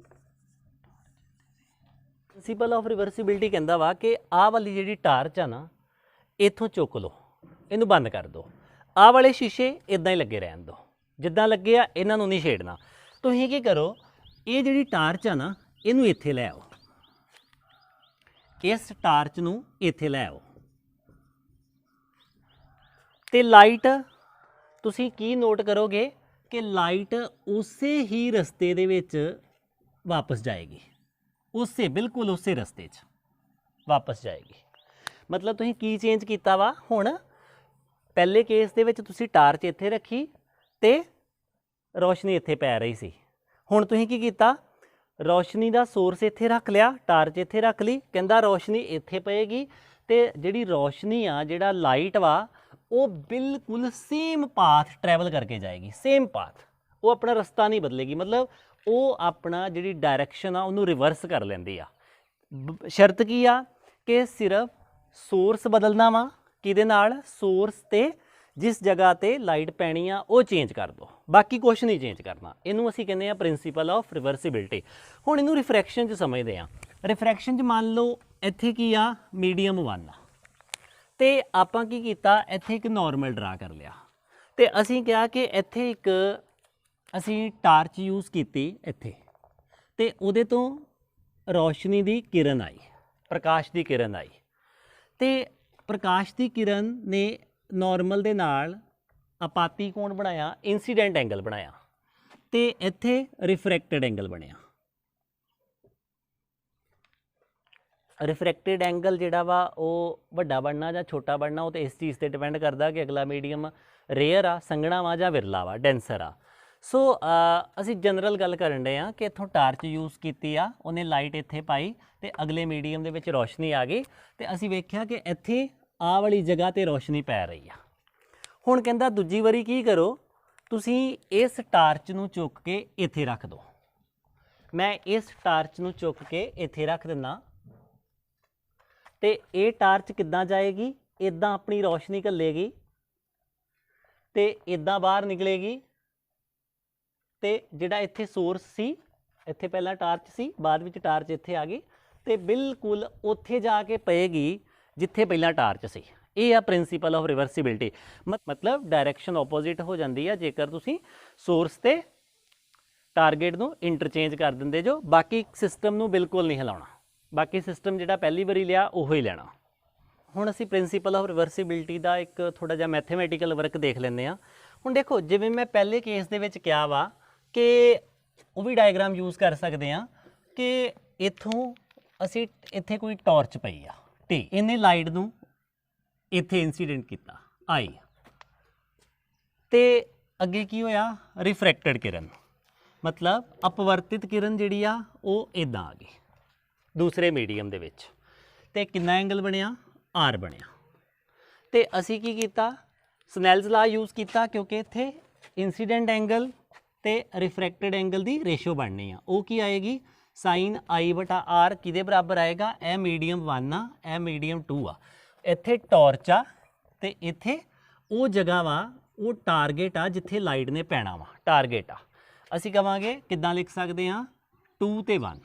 ਪ੍ਰਿੰਸੀਪਲ ਆਫ ਰਿਵਰਸੀਬਿਲਟੀ ਕਹਿੰਦਾ ਵਾ ਕਿ ਆਹ ਵਾਲੀ ਜਿਹੜੀ ਟਾਰਚ ਆ ਨਾ, ਇੱਥੋਂ ਚੁੱਕ ਲਓ, ਇਹਨੂੰ ਬੰਦ ਕਰ ਦਿਓ, ਆਹ ਵਾਲੇ ਸ਼ੀਸ਼ੇ ਇਦਾਂ ਹੀ ਲੱਗੇ ਰਹਿਣ ਦਿਓ, ਜਿੱਦਾਂ ਲੱਗੇ ਆ ਇਹਨਾਂ ਨੂੰ ਨਹੀਂ ਛੇੜਨਾ। ਤੁਸੀਂ ਕੀ ਕਰੋ, ਇਹ ਜਿਹੜੀ ਟਾਰਚ ਆ ਨਾ ਇਹਨੂੰ ਇੱਥੇ ਲੈ ਆਓ, ਇਸ ਟਾਰਚ ਨੂੰ ਇੱਥੇ ਲੈ ਆਓ ਤੇ ਲਾਈਟ ਤੁਸੀਂ ਕੀ ਨੋਟ ਕਰੋਗੇ ਕਿ ਲਾਈਟ ਉਸੇ ਹੀ ਰਸਤੇ ਦੇ ਵਿੱਚ ਵਾਪਸ ਜਾਏਗੀ, ਉਸੇ ਬਿਲਕੁਲ ਉਸੇ ਰਸਤੇ 'ਚ ਵਾਪਸ ਜਾਏਗੀ। ਮਤਲਬ ਤੁਸੀਂ ਕੀ ਚੇਂਜ ਕੀਤਾ ਵਾ, ਹੁਣ ਪਹਿਲੇ ਕੇਸ ਦੇ ਵਿੱਚ ਤੁਸੀਂ ਟਾਰਚ ਇੱਥੇ ਰੱਖੀ ਤੇ ਰੋਸ਼ਨੀ ਇੱਥੇ ਪੈ ਰਹੀ ਸੀ, ਹੁਣ ਤੁਸੀਂ ਕੀ ਕੀਤਾ, ਰੋਸ਼ਨੀ ਦਾ ਸੋਰਸ ਇੱਥੇ ਰੱਖ ਲਿਆ, ਟਾਰਚ ਇੱਥੇ ਰੱਖ ਲਈ, ਕਹਿੰਦਾ ਰੋਸ਼ਨੀ ਇੱਥੇ ਪਏਗੀ ਤੇ ਜਿਹੜੀ ਰੋਸ਼ਨੀ ਆ, ਜਿਹੜਾ ਲਾਈਟ ਵਾ, ਉਹ ਬਿਲਕੁਲ ਸੇਮ ਪਾਥ ਟਰੈਵਲ ਕਰਕੇ ਜਾਏਗੀ, ਸੇਮ ਪਾਥ, ਉਹ ਆਪਣਾ ਰਸਤਾ ਨਹੀਂ ਬਦਲੇਗੀ, ਮਤਲਬ ਉਹ ਆਪਣਾ ਜਿਹੜੀ ਡਾਇਰੈਕਸ਼ਨ ਆ ਉਹਨੂੰ ਰਿਵਰਸ ਕਰ ਲੈਂਦੀ ਆ। ਸ਼ਰਤ ਕੀ ਆ ਕਿ ਸਿਰਫ ਸੋਰਸ ਬਦਲਣਾ ਵਾ, ਕਿਹਦੇ ਨਾਲ, ਸੋਰਸ ਤੇ ਜਿਸ ਜਗ੍ਹਾ ਤੇ ਲਾਈਟ ਪੈਣੀ ਆ ਉਹ ਚੇਂਜ ਕਰ ਦਿਓ, ਬਾਕੀ ਕੁਛ ਨਹੀਂ ਚੇਂਜ ਕਰਨਾ। ਇਹਨੂੰ ਅਸੀਂ ਕਹਿੰਦੇ ਆ ਪ੍ਰਿੰਸੀਪਲ ਆਫ ਰਿਵਰਸੀਬਿਲਟੀ। ਹੁਣ ਇਹਨੂੰ ਰਿਫਰੈਕਸ਼ਨ 'ਚ ਸਮਝਦੇ ਆ। ਰਿਫਰੈਕਸ਼ਨ 'ਚ ਮੰਨ ਲਓ ਇੱਥੇ ਕੀ ਆ, ਮੀਡੀਅਮ 1 ਆ ਤੇ ਆਪਾਂ ਕੀ ਕੀਤਾ, ਇੱਥੇ ਇੱਕ ਨਾਰਮਲ ਡਰਾ ਕਰ ਲਿਆ ਤੇ ਅਸੀਂ ਕਿਹਾ ਕਿ ਇੱਥੇ ਇੱਕ ਅਸੀਂ ਟਾਰਚ ਯੂਜ਼ ਕੀਤੀ ਇੱਥੇ ਤੇ ਉਹਦੇ ਤੋਂ ਰੋਸ਼ਨੀ ਦੀ ਕਿਰਨ ਆਈ, ਪ੍ਰਕਾਸ਼ ਦੀ ਕਿਰਨ ਆਈ ਤੇ ਪ੍ਰਕਾਸ਼ ਦੀ ਕਿਰਨ ਨੇ ਨਾਰਮਲ ਦੇ ਨਾਲ ਆਪਾਤੀ ਕੋਣ ਬਣਾਇਆ, ਇਨਸੀਡੈਂਟ ਐਂਗਲ ਬਣਾਇਆ ਤੇ ਇੱਥੇ ਰਿਫਰੈਕਟਡ ਐਂਗਲ ਬਣਿਆ। ਰਿਫਰੈਕਟਡ ਐਂਗਲ ਜਿਹੜਾ ਵਾ ਉਹ ਵੱਡਾ ਬਣਨਾ ਜਾਂ ਛੋਟਾ ਬਣਨਾ ਉਹ ਤੇ ਇਸ ਚੀਜ਼ ਤੇ ਡਿਪੈਂਡ ਕਰਦਾ ਕਿ ਅਗਲਾ ਮੀਡੀਅਮ ਰੇਅਰ ਆ, ਸੰਘਣਾ ਵਾ ਜਾਂ ਵਿਰਲਾ ਵਾ, ਡੈਂਸਰ ਆ। ਸੋ ਅਸੀਂ ਜਨਰਲ ਗੱਲ ਕਰਨ ਡਏ ਆ ਕਿ ਇੱਥੋਂ ਟਾਰਚ ਯੂਜ਼ ਕੀਤੀ ਆ, ਉਹਨੇ ਲਾਈਟ ਇੱਥੇ ਪਾਈ ਤੇ ਅਗਲੇ ਮੀਡੀਅਮ ਦੇ ਵਿੱਚ ਰੋਸ਼ਨੀ ਆ ਗਈ ਤੇ ਅਸੀਂ ਵੇਖਿਆ ਕਿ ਇੱਥੇ ਆਹ ਵਾਲੀ ਜਗ੍ਹਾ ਤੇ ਰੋਸ਼ਨੀ ਪੈ ਰਹੀ ਆ। ਹੁਣ ਕਹਿੰਦਾ ਦੂਜੀ ਵਾਰੀ ਕੀ ਕਰੋ, ਤੁਸੀਂ ਇਸ ਟਾਰਚ ਨੂੰ ਚੁੱਕ ਕੇ ਇੱਥੇ ਰੱਖ ਦਿਓ। ਮੈਂ ਇਸ ਟਾਰਚ ਨੂੰ ਚੁੱਕ ਕੇ ਇੱਥੇ ਰੱਖ ਦਿੰਦਾ ਤੇ ਇਹ ਟਾਰਚ ਕਿੱਦਾਂ ਜਾਏਗੀ, ਇਦਾਂ ਆਪਣੀ ਰੋਸ਼ਨੀ ਘੱਲੇਗੀ ਤੇ ਇਦਾਂ ਬਾਹਰ ਨਿਕਲੇਗੀ ਤੇ ਜਿਹੜਾ ਇੱਥੇ ਸੋਰਸ ਸੀ, ਇੱਥੇ ਪਹਿਲਾਂ ਟਾਰਚ ਸੀ, ਬਾਅਦ ਵਿੱਚ ਟਾਰਚ ਇੱਥੇ ਆ ਗਈ ਤੇ ਬਿਲਕੁਲ ਉੱਥੇ ਜਾ ਕੇ ਪਏਗੀ ਜਿੱਥੇ ਪਹਿਲਾਂ ਟਾਰਚ ਸੀ। ਇਹ ਆ ਪ੍ਰਿੰਸੀਪਲ ਆਫ ਰਿਵਰਸੀਬਿਲਟੀ। ਮਤਲਬ ਡਾਇਰੈਕਸ਼ਨ ਆਪੋਜ਼ਿਟ ਹੋ ਜਾਂਦੀ ਆ ਜੇਕਰ ਤੁਸੀਂ ਸੋਰਸ ਤੇ ਟਾਰਗੇਟ ਨੂੰ ਇੰਟਰਚੇਂਜ ਕਰ ਦਿੰਦੇ ਜੋ, ਬਾਕੀ ਸਿਸਟਮ ਨੂੰ ਬਿਲਕੁਲ ਨਹੀਂ ਹਿਲਾਉਣਾ, ਬਾਕੀ ਸਿਸਟਮ ਜਿਹੜਾ ਪਹਿਲੀ ਵਾਰੀ ਲਿਆ ਉਹੋ ਹੀ ਲੈਣਾ। ਹੁਣ ਅਸੀਂ ਪ੍ਰਿੰਸੀਪਲ ਆਫ ਰਿਵਰਸੀਬਿਲਟੀ ਦਾ ਇੱਕ ਥੋੜਾ ਜਿਹਾ ਮੈਥਮੈਟੀਕਲ ਵਰਕ ਦੇਖ ਲੈਂਦੇ ਆ। ਹੁਣ ਦੇਖੋ, ਜਿਵੇਂ ਮੈਂ ਪਹਿਲੇ ਕੇਸ ਦੇ ਵਿੱਚ ਕਿਹਾ ਵਾ ਕਿ ਉਹ ਵੀ ਡਾਇਗਰਾਮ ਯੂਜ਼ ਕਰ ਸਕਦੇ ਆ ਕਿ ਇੱਥੋਂ ਅਸੀਂ ਇੱਥੇ ਕੋਈ ਟਾਰਚ ਪਈ ਆ ਤੇ ਇਹਨੇ ਲਾਈਟ ਨੂੰ ਇੱਥੇ ਇਨਸੀਡੈਂਟ ਕੀਤਾ, ਆਈ ਤੇ ਅੱਗੇ ਕੀ ਹੋਇਆ, ਰਿਫਰੈਕਟਡ ਕਿਰਨ, ਮਤਲਬ ਅਪਵਰਤਿਤ ਕਿਰਨ ਜਿਹੜੀ ਆ ਉਹ ਇਦਾਂ ਆ ਗਈ ਦੂਸਰੇ ਮੀਡੀਅਮ ਦੇ ਵਿੱਚ ਤੇ ਕਿੰਨਾ ਐਂਗਲ ਬਣਿਆ, ਆਰ ਬਣਿਆ। ਤੇ ਅਸੀਂ ਕੀ ਕੀਤਾ, ਸਨੈਲਜ਼ ਲਾ ਯੂਜ਼ ਕੀਤਾ ਕਿਉਂਕਿ ਇੱਥੇ ਇਨਸੀਡੈਂਟ ਐਂਗਲ ਤੇ ਰਿਫਰੈਕਟਡ ਐਂਗਲ ਦੀ ਰੇਸ਼ੋ ਬਣਨੀ ਆ। ਉਹ ਕੀ ਆਏਗੀ, ਸਾਈਨ I/R ਕਿਹਦੇ ਬਰਾਬਰ ਆਏਗਾ, ਇਹ ਮੀਡੀਅਮ 1 ਆ, ਇਹ ਮੀਡੀਅਮ 2 ਆ। ਇੱਥੇ ਟਾਰਚ ਆ ਤੇ ਇੱਥੇ ਉਹ ਜਗ੍ਹਾ ਵਾ, ਉਹ ਟਾਰਗੇਟ ਆ ਜਿੱਥੇ ਲਾਈਟ ਨੇ ਪੈਣਾ ਵਾ, ਟਾਰਗੇਟ ਆ। ਅਸੀਂ ਕਵਾਂਗੇ ਕਿੱਦਾਂ ਲਿਖ ਸਕਦੇ ਹਾਂ 2 ਤੇ 1।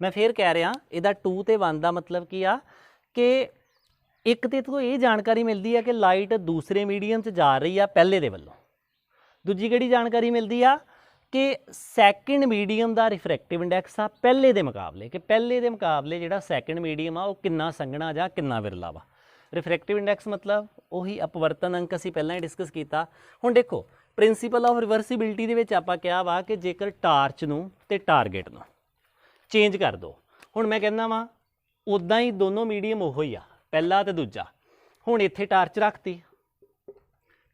ਮੈਂ ਫੇਰ ਕਹਿ ਰਿਹਾ ਇਹਦਾ 2 ਤੇ 1 ਦਾ ਮਤਲਬ ਕੀ ਆ ਕਿ ਇੱਕ ਤੇ ਤੋਂ ਇਹ ਜਾਣਕਾਰੀ ਮਿਲਦੀ ਆ ਕਿ ਲਾਈਟ ਦੂਸਰੇ ਮੀਡੀਅਮ 'ਚ ਜਾ ਰਹੀ ਆ ਪਹਿਲੇ ਦੇ ਵੱਲੋਂ। ਦੂਜੀ ਕਿਹੜੀ ਜਾਣਕਾਰੀ ਮਿਲਦੀ ਆ ਕਿ ਸੈਕਿੰਡ ਮੀਡੀਅਮ ਦਾ ਰਿਫਰੈਕਟਿਵ ਇੰਡੈਕਸ ਆ ਪਹਿਲੇ ਦੇ ਮੁਕਾਬਲੇ, ਕਿ ਪਹਿਲੇ ਦੇ ਮੁਕਾਬਲੇ ਜਿਹੜਾ ਸੈਕਿੰਡ ਮੀਡੀਅਮ ਆ ਉਹ ਕਿੰਨਾ ਸੰਘਣਾ ਜਾਂ ਕਿੰਨਾ ਵਿਰਲਾ ਵਾ। ਰਿਫਰੈਕਟਿਵ ਇੰਡੈਕਸ ਮਤਲਬ ਉਹੀ ਅਪਵਰਤਨ ਅੰਕ ਅਸੀਂ ਪਹਿਲਾਂ ਹੀ ਡਿਸਕਸ ਕੀਤਾ। ਹੁਣ ਦੇਖੋ ਪ੍ਰਿੰਸੀਪਲ ਆਫ ਰਿਵਰਸੀਬਿਲਿਟੀ ਦੇ ਵਿੱਚ ਆਪਾਂ ਕਿਹਾ ਵਾ ਕਿ ਜੇਕਰ ਟਾਰਚ ਨੂੰ ਤੇ ਟਾਰਗੇਟ ਨੂੰ ਚੇਂਜ ਕਰ ਦਿਓ। ਹੁਣ ਮੈਂ ਕਹਿੰਦਾ ਵਾਂ ਉੱਦਾਂ ਹੀ ਦੋਨੋਂ ਮੀਡੀਅਮ ਉਹੋ ਹੀ ਆ, ਪਹਿਲਾ ਤੇ ਦੂਜਾ। ਹੁਣ ਇੱਥੇ ਟਾਰਚ ਰੱਖਤੀ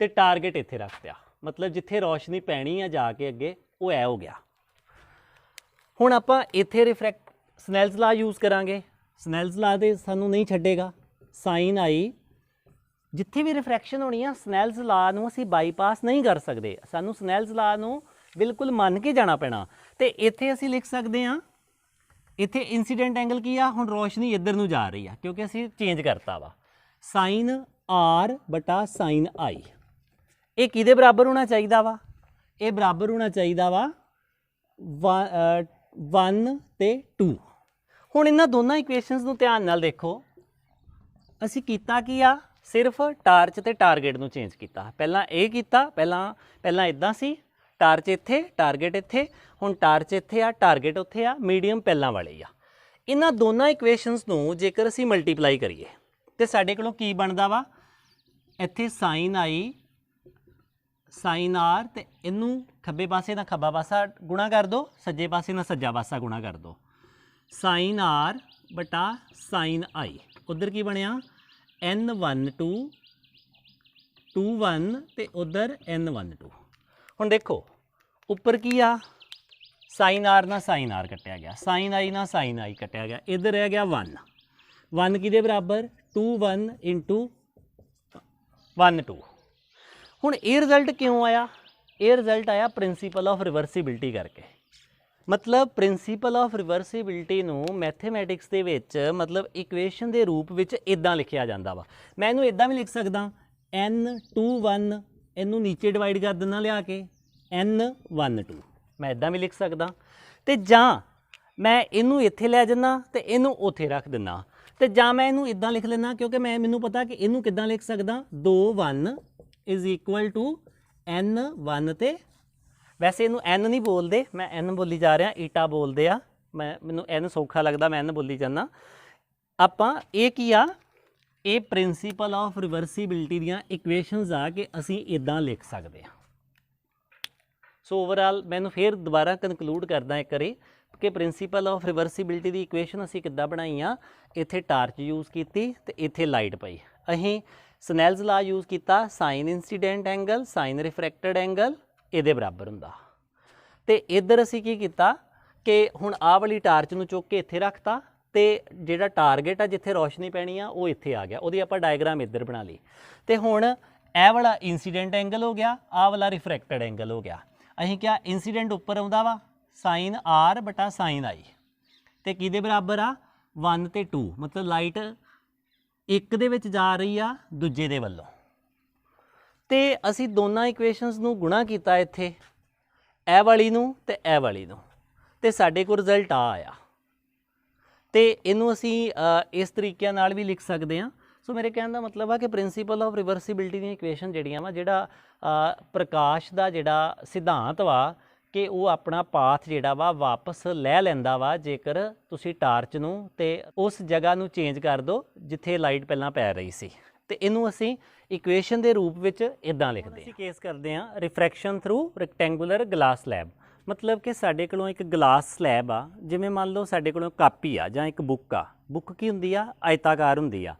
ਤੇ ਟਾਰਗੇਟ ਇੱਥੇ ਰੱਖਤਿਆ, ਮਤਲਬ ਜਿੱਥੇ ਰੌਸ਼ਨੀ ਪੈਣੀ ਆ ਜਾ ਕੇ ਅੱਗੇ ਉਹ ਐ ਹੋ ਗਿਆ। ਹੁਣ ਆਪਾਂ ਇੱਥੇ ਸਨੈਲਸ ਲਾ ਯੂਜ਼ ਕਰਾਂਗੇ। ਸਨੈਲਸ ਲਾ ਤੇ ਸਾਨੂੰ ਨਹੀਂ ਛੱਡੇਗਾ। ਸਾਈਨ ਆਈ ਜਿੱਥੇ ਵੀ ਰਿਫਰੈਕਸ਼ਨ ਹੋਣੀ ਆ ਸਨੈਲਸ ਲਾ ਨੂੰ ਅਸੀਂ ਬਾਈਪਾਸ ਨਹੀਂ ਕਰ ਸਕਦੇ, ਸਾਨੂੰ ਸਨੈਲਸ ਲਾ ਨੂੰ ਬਿਲਕੁਲ ਮੰਨ ਕੇ ਜਾਣਾ ਪੈਣਾ। ਤੇ ਇੱਥੇ ਅਸੀਂ ਲਿਖ ਸਕਦੇ ਹਾਂ, ਇੱਥੇ ਇਨਸੀਡੈਂਟ ਐਂਗਲ ਕੀ ਆ, ਹੁਣ ਰੋਸ਼ਨੀ ਇੱਧਰ ਨੂੰ ਜਾ ਰਹੀ ਆ ਕਿਉਂਕਿ ਅਸੀਂ ਚੇਂਜ ਕਰਤਾ ਵਾ। ਸਾਈਨ ਆਰ ਬਟਾ ਸਾਈਨ ਆਈ ਇਹ ਕਿਹਦੇ ਬਰਾਬਰ ਹੋਣਾ ਚਾਹੀਦਾ ਵਾ? ਇਹ ਬਰਾਬਰ ਹੋਣਾ ਚਾਹੀਦਾ ਵਾ 1 ਤੇ 2। ਹੁਣ ਇਹਨਾਂ ਦੋਨਾਂ ਇਕੁਏਸ਼ਨਸ ਨੂੰ ਧਿਆਨ ਨਾਲ ਦੇਖੋ। ਅਸੀਂ ਕੀਤਾ ਕੀ ਆ, ਸਿਰਫ ਟਾਰਚ ਤੇ ਟਾਰਗੇਟ ਨੂੰ ਚੇਂਜ ਕੀਤਾ। ਪਹਿਲਾਂ ਇਹ ਕੀਤਾ, ਪਹਿਲਾਂ ਇਦਾਂ ਸੀ, ਟਾਰਚ ਇੱਥੇ ਟਾਰਗੇਟ ਇੱਥੇ, ਹੁਣ ਟਾਰਚ ਇੱਥੇ ਆ ਟਾਰਗੇਟ ਉੱਥੇ ਆ, ਮੀਡੀਅਮ ਪਹਿਲਾਂ ਵਾਲੇ ਆ। ਇਹਨਾਂ ਦੋਨਾਂ ਇਕੁਏਸ਼ਨਸ ਨੂੰ ਜੇਕਰ ਅਸੀਂ ਮਲਟੀਪਲਾਈ ਕਰੀਏ ਤੇ ਸਾਡੇ ਕੋਲੋਂ ਕੀ ਬਣਦਾ ਵਾ, ਇੱਥੇ ਸਾਈਨ ਆਈ ਸਾਈਨ ਆਰ ਤੇ ਇਹਨੂੰ ਖੱਬੇ ਪਾਸੇ ਨਾਲ ਖੱਬਾ ਪਾਸਾ ਗੁਣਾ ਕਰ ਦਿਓ, ਸੱਜੇ ਪਾਸੇ ਨਾਲ ਸੱਜਾ ਪਾਸਾ ਗੁਣਾ ਕਰ ਦਿਓ। ਸਾਈਨ ਆਰ ਬਟਾ ਸਾਈਨ ਆਈ ਉਧਰ ਕੀ ਬਣਿਆ N12 21 ਤੇ ਉਧਰ N12। ਹੁਣ ਦੇਖੋ ਉੱਪਰ ਕੀ ਆ, ਸਾਈਨ ਆਰ ਨਾਲ ਸਾਈਨ ਆਰ ਕੱਟਿਆ ਗਿਆ, ਸਾਈਨ ਆਈ ਨਾਲ ਸਾਈਨ ਆਈ ਕੱਟਿਆ ਗਿਆ, ਇੱਧਰ ਰਹਿ ਗਿਆ 1 ਕਿਹਦੇ ਬਰਾਬਰ 21 ਇੰਟੂ 1 2। ਹੁਣ ਇਹ ਰਿਜ਼ਲਟ ਕਿਉਂ ਆਇਆ? ਇਹ ਰਿਜ਼ਲਟ ਆਇਆ ਪ੍ਰਿੰਸੀਪਲ ਆਫ ਰਿਵਰਸੀਬਿਲਿਟੀ ਕਰਕੇ। ਮਤਲਬ ਪ੍ਰਿੰਸੀਪਲ ਆਫ ਰਿਵਰਸੀਬਿਲਿਟੀ ਨੂੰ ਮੈਥਮੈਟਿਕਸ ਦੇ ਵਿੱਚ ਮਤਲਬ ਇਕੁਏਸ਼ਨ ਦੇ ਰੂਪ ਵਿੱਚ ਇਦਾਂ ਲਿਖਿਆ ਜਾਂਦਾ ਵਾ। ਮੈਂ ਇਹਨੂੰ ਇਦਾਂ ਵੀ ਲਿਖ ਸਕਦਾ N21 ਇਹਨੂੰ ਨੀਚੇ ਡਿਵਾਈਡ ਕਰ ਦਿੰਦਾ ਲਿਆ ਕੇ N12 ਮੈਂ ਇਦਾਂ ਵੀ ਲਿਖ ਸਕਦਾ, ਤੇ ਜਾਂ ਮੈਂ ਇਹਨੂੰ ਇੱਥੇ ਲੈ ਜਾਂਦਾ ਤੇ ਇਹਨੂੰ ਉੱਥੇ ਰੱਖ ਦਿੰਦਾ, ਤੇ ਜਾਂ ਮੈਂ ਇਹਨੂੰ ਇਦਾਂ ਲਿਖ ਲੈਣਾ ਕਿਉਂਕਿ ਮੈਨੂੰ ਪਤਾ ਕਿ ਇਹਨੂੰ ਕਿੱਦਾਂ ਲਿਖ ਸਕਦਾ 21 ਇਜ਼ ਇਕੁਅਲ ਟੂ N1 ਤੇ ਵੈਸੇ ਇਹਨੂੰ N ਨਹੀਂ ਬੋਲਦੇ, ਮੈਂ N ਬੋਲੀ ਜਾ ਰਿਹਾ, ਈਟਾ ਬੋਲਦੇ ਆ, ਮੈਨੂੰ N ਸੌਖਾ ਲੱਗਦਾ, ਮੈਂ N ਬੋਲੀ ਜਾਂਦਾ। ਆਪਾਂ ਇਹ ਕੀ ਆ, ਇਹ ਪ੍ਰਿੰਸੀਪਲ ਆਫ ਰਿਵਰਸੀਬਿਲਿਟੀ ਦੀਆਂ ਇਕੁਏਸ਼ਨਸ ਆ ਕਿ ਅਸੀਂ ਇਦਾਂ ਲਿਖ ਸਕਦੇ ਹਾਂ। ਸੋ ਓਵਰਆਲ ਮੈਨੂੰ ਫਿਰ ਦੁਬਾਰਾ ਕਨਕਲੂਡ ਕਰਦਾ ਇੱਕ ਵਾਰੀ ਕਿ ਪ੍ਰਿੰਸੀਪਲ ਆਫ ਰਿਵਰਸੀਬਿਲਿਟੀ ਦੀ ਇਕੁਏਸ਼ਨ ਅਸੀਂ ਕਿੱਦਾਂ ਬਣਾਈ ਆ। ਇੱਥੇ ਟਾਰਚ ਯੂਜ਼ ਕੀਤੀ ਤੇ ਇੱਥੇ ਲਾਈਟ ਪਈ। ਅਸੀਂ ਸਨੈਲਸ ਲਾ ਯੂਜ਼ ਕੀਤਾ, sine incident angle sine refracted angle ਇਹਦੇ ਬਰਾਬਰ ਹੁੰਦਾ। ਤੇ ਇੱਧਰ ਅਸੀਂ ਕੀ ਕੀਤਾ ਕਿ ਹੁਣ ਆਹ ਵਾਲੀ ਟਾਰਚ ਨੂੰ ਚੁੱਕ ਕੇ ਇੱਥੇ ਰੱਖਤਾ ਤੇ ਜਿਹੜਾ ਟਾਰਗੇਟ ਆ ਜਿੱਥੇ ਰੋਸ਼ਨੀ ਪੈਣੀ ਆ ਉਹ ਇੱਥੇ ਆ ਗਿਆ, ਉਹਦੀ ਆਪਾਂ ਡਾਇਗਰਾਮ ਇੱਧਰ ਬਣਾ ਲਈ। ਤੇ ਹੁਣ ਇਹ ਵਾਲਾ ਇਨਸੀਡੈਂਟ ਐਂਗਲ ਹੋ ਗਿਆ, ਆਹ ਵਾਲਾ ਰਿਫਰੈਕਟਡ ਐਂਗਲ ਹੋ ਗਿਆ। ਅਸੀਂ ਕਿਹਾ ਇਨਸੀਡੈਂਟ ਉੱਪਰ ਆਉਂਦਾ ਵਾ ਸਾਈਨ ਆਰ ਬਟਾ ਸਾਈਨ ਆਈ ਤੇ ਕਿਹਦੇ ਬਰਾਬਰ ਆ 1 ਤੇ 2, ਮਤਲਬ ਲਾਈਟ ਇੱਕ ਦੇ ਵਿੱਚ ਜਾ ਰਹੀ ਆ ਦੂਜੇ ਦੇ ਵੱਲੋਂ। ਤੇ ਅਸੀਂ ਦੋਨਾਂ ਇਕੁਏਸ਼ਨਸ ਨੂੰ ਗੁਣਾ ਕੀਤਾ ਇੱਥੇ, ਇਹ ਵਾਲੀ ਨੂੰ ਤੇ ਇਹ ਵਾਲੀ ਨੂੰ, ਤੇ ਸਾਡੇ ਕੋਲ ਰਿਜ਼ਲਟ ਆ ਆਇਆ। ਤੇ ਇਹਨੂੰ ਅਸੀਂ ਇਸ ਤਰੀਕੇ ਨਾਲ ਵੀ ਲਿਖ ਸਕਦੇ ਹਾਂ। ਸੋ ਮੇਰੇ ਕਹਿਣ ਦਾ ਮਤਲਬ ਆ ਕਿ ਪ੍ਰਿੰਸੀਪਲ ਆਫ ਰਿਵਰਸੀਬਿਲਿਟੀ ਦੀਆਂ ਇਕੁਏਸ਼ਨ ਜਿਹੜੀਆਂ ਵਾ, ਜਿਹੜਾ ਪ੍ਰਕਾਸ਼ ਦਾ ਜਿਹੜਾ ਸਿਧਾਂਤ ਵਾ ਕਿ ਉਹ ਆਪਣਾ ਪਾਥ ਜਿਹੜਾ ਵਾ ਵਾਪਸ ਲੈ ਲੈਂਦਾ ਵਾ ਜੇਕਰ ਤੁਸੀਂ ਟਾਰਚ ਨੂੰ ਤੇ ਉਸ ਜਗ੍ਹਾ ਨੂੰ ਚੇਂਜ ਕਰ ਦਿਓ ਜਿੱਥੇ ਲਾਈਟ ਪਹਿਲਾਂ ਪੈ ਰਹੀ ਸੀ। ਤੇ ਇਹਨੂੰ ਅਸੀਂ ਇਕੁਏਸ਼ਨ ਦੇ ਰੂਪ ਵਿੱਚ ਇਦਾਂ ਲਿਖਦੇ ਹਾਂ। ਅਸੀਂ ਕੇਸ ਕਰਦੇ ਹਾਂ ਰਿਫਰੈਕਸ਼ਨ ਥਰੂ ਰੈਕਟੈਂਗੂਲਰ ਗਲਾਸ ਸਲੈਬ। ਮਤਲਬ ਕਿ ਸਾਡੇ ਕੋਲੋਂ ਇੱਕ ਗਲਾਸ ਸਲੈਬ ਆ, ਜਿਵੇਂ ਮੰਨ ਲਓ ਸਾਡੇ ਕੋਲੋਂ ਕਾਪੀ ਆ ਜਾਂ ਇੱਕ ਬੁੱਕ ਆ। ਬੁੱਕ ਕੀ ਹੁੰਦੀ ਆ, ਆਇਤਾਕਾਰ ਹੁੰਦੀ ਆ,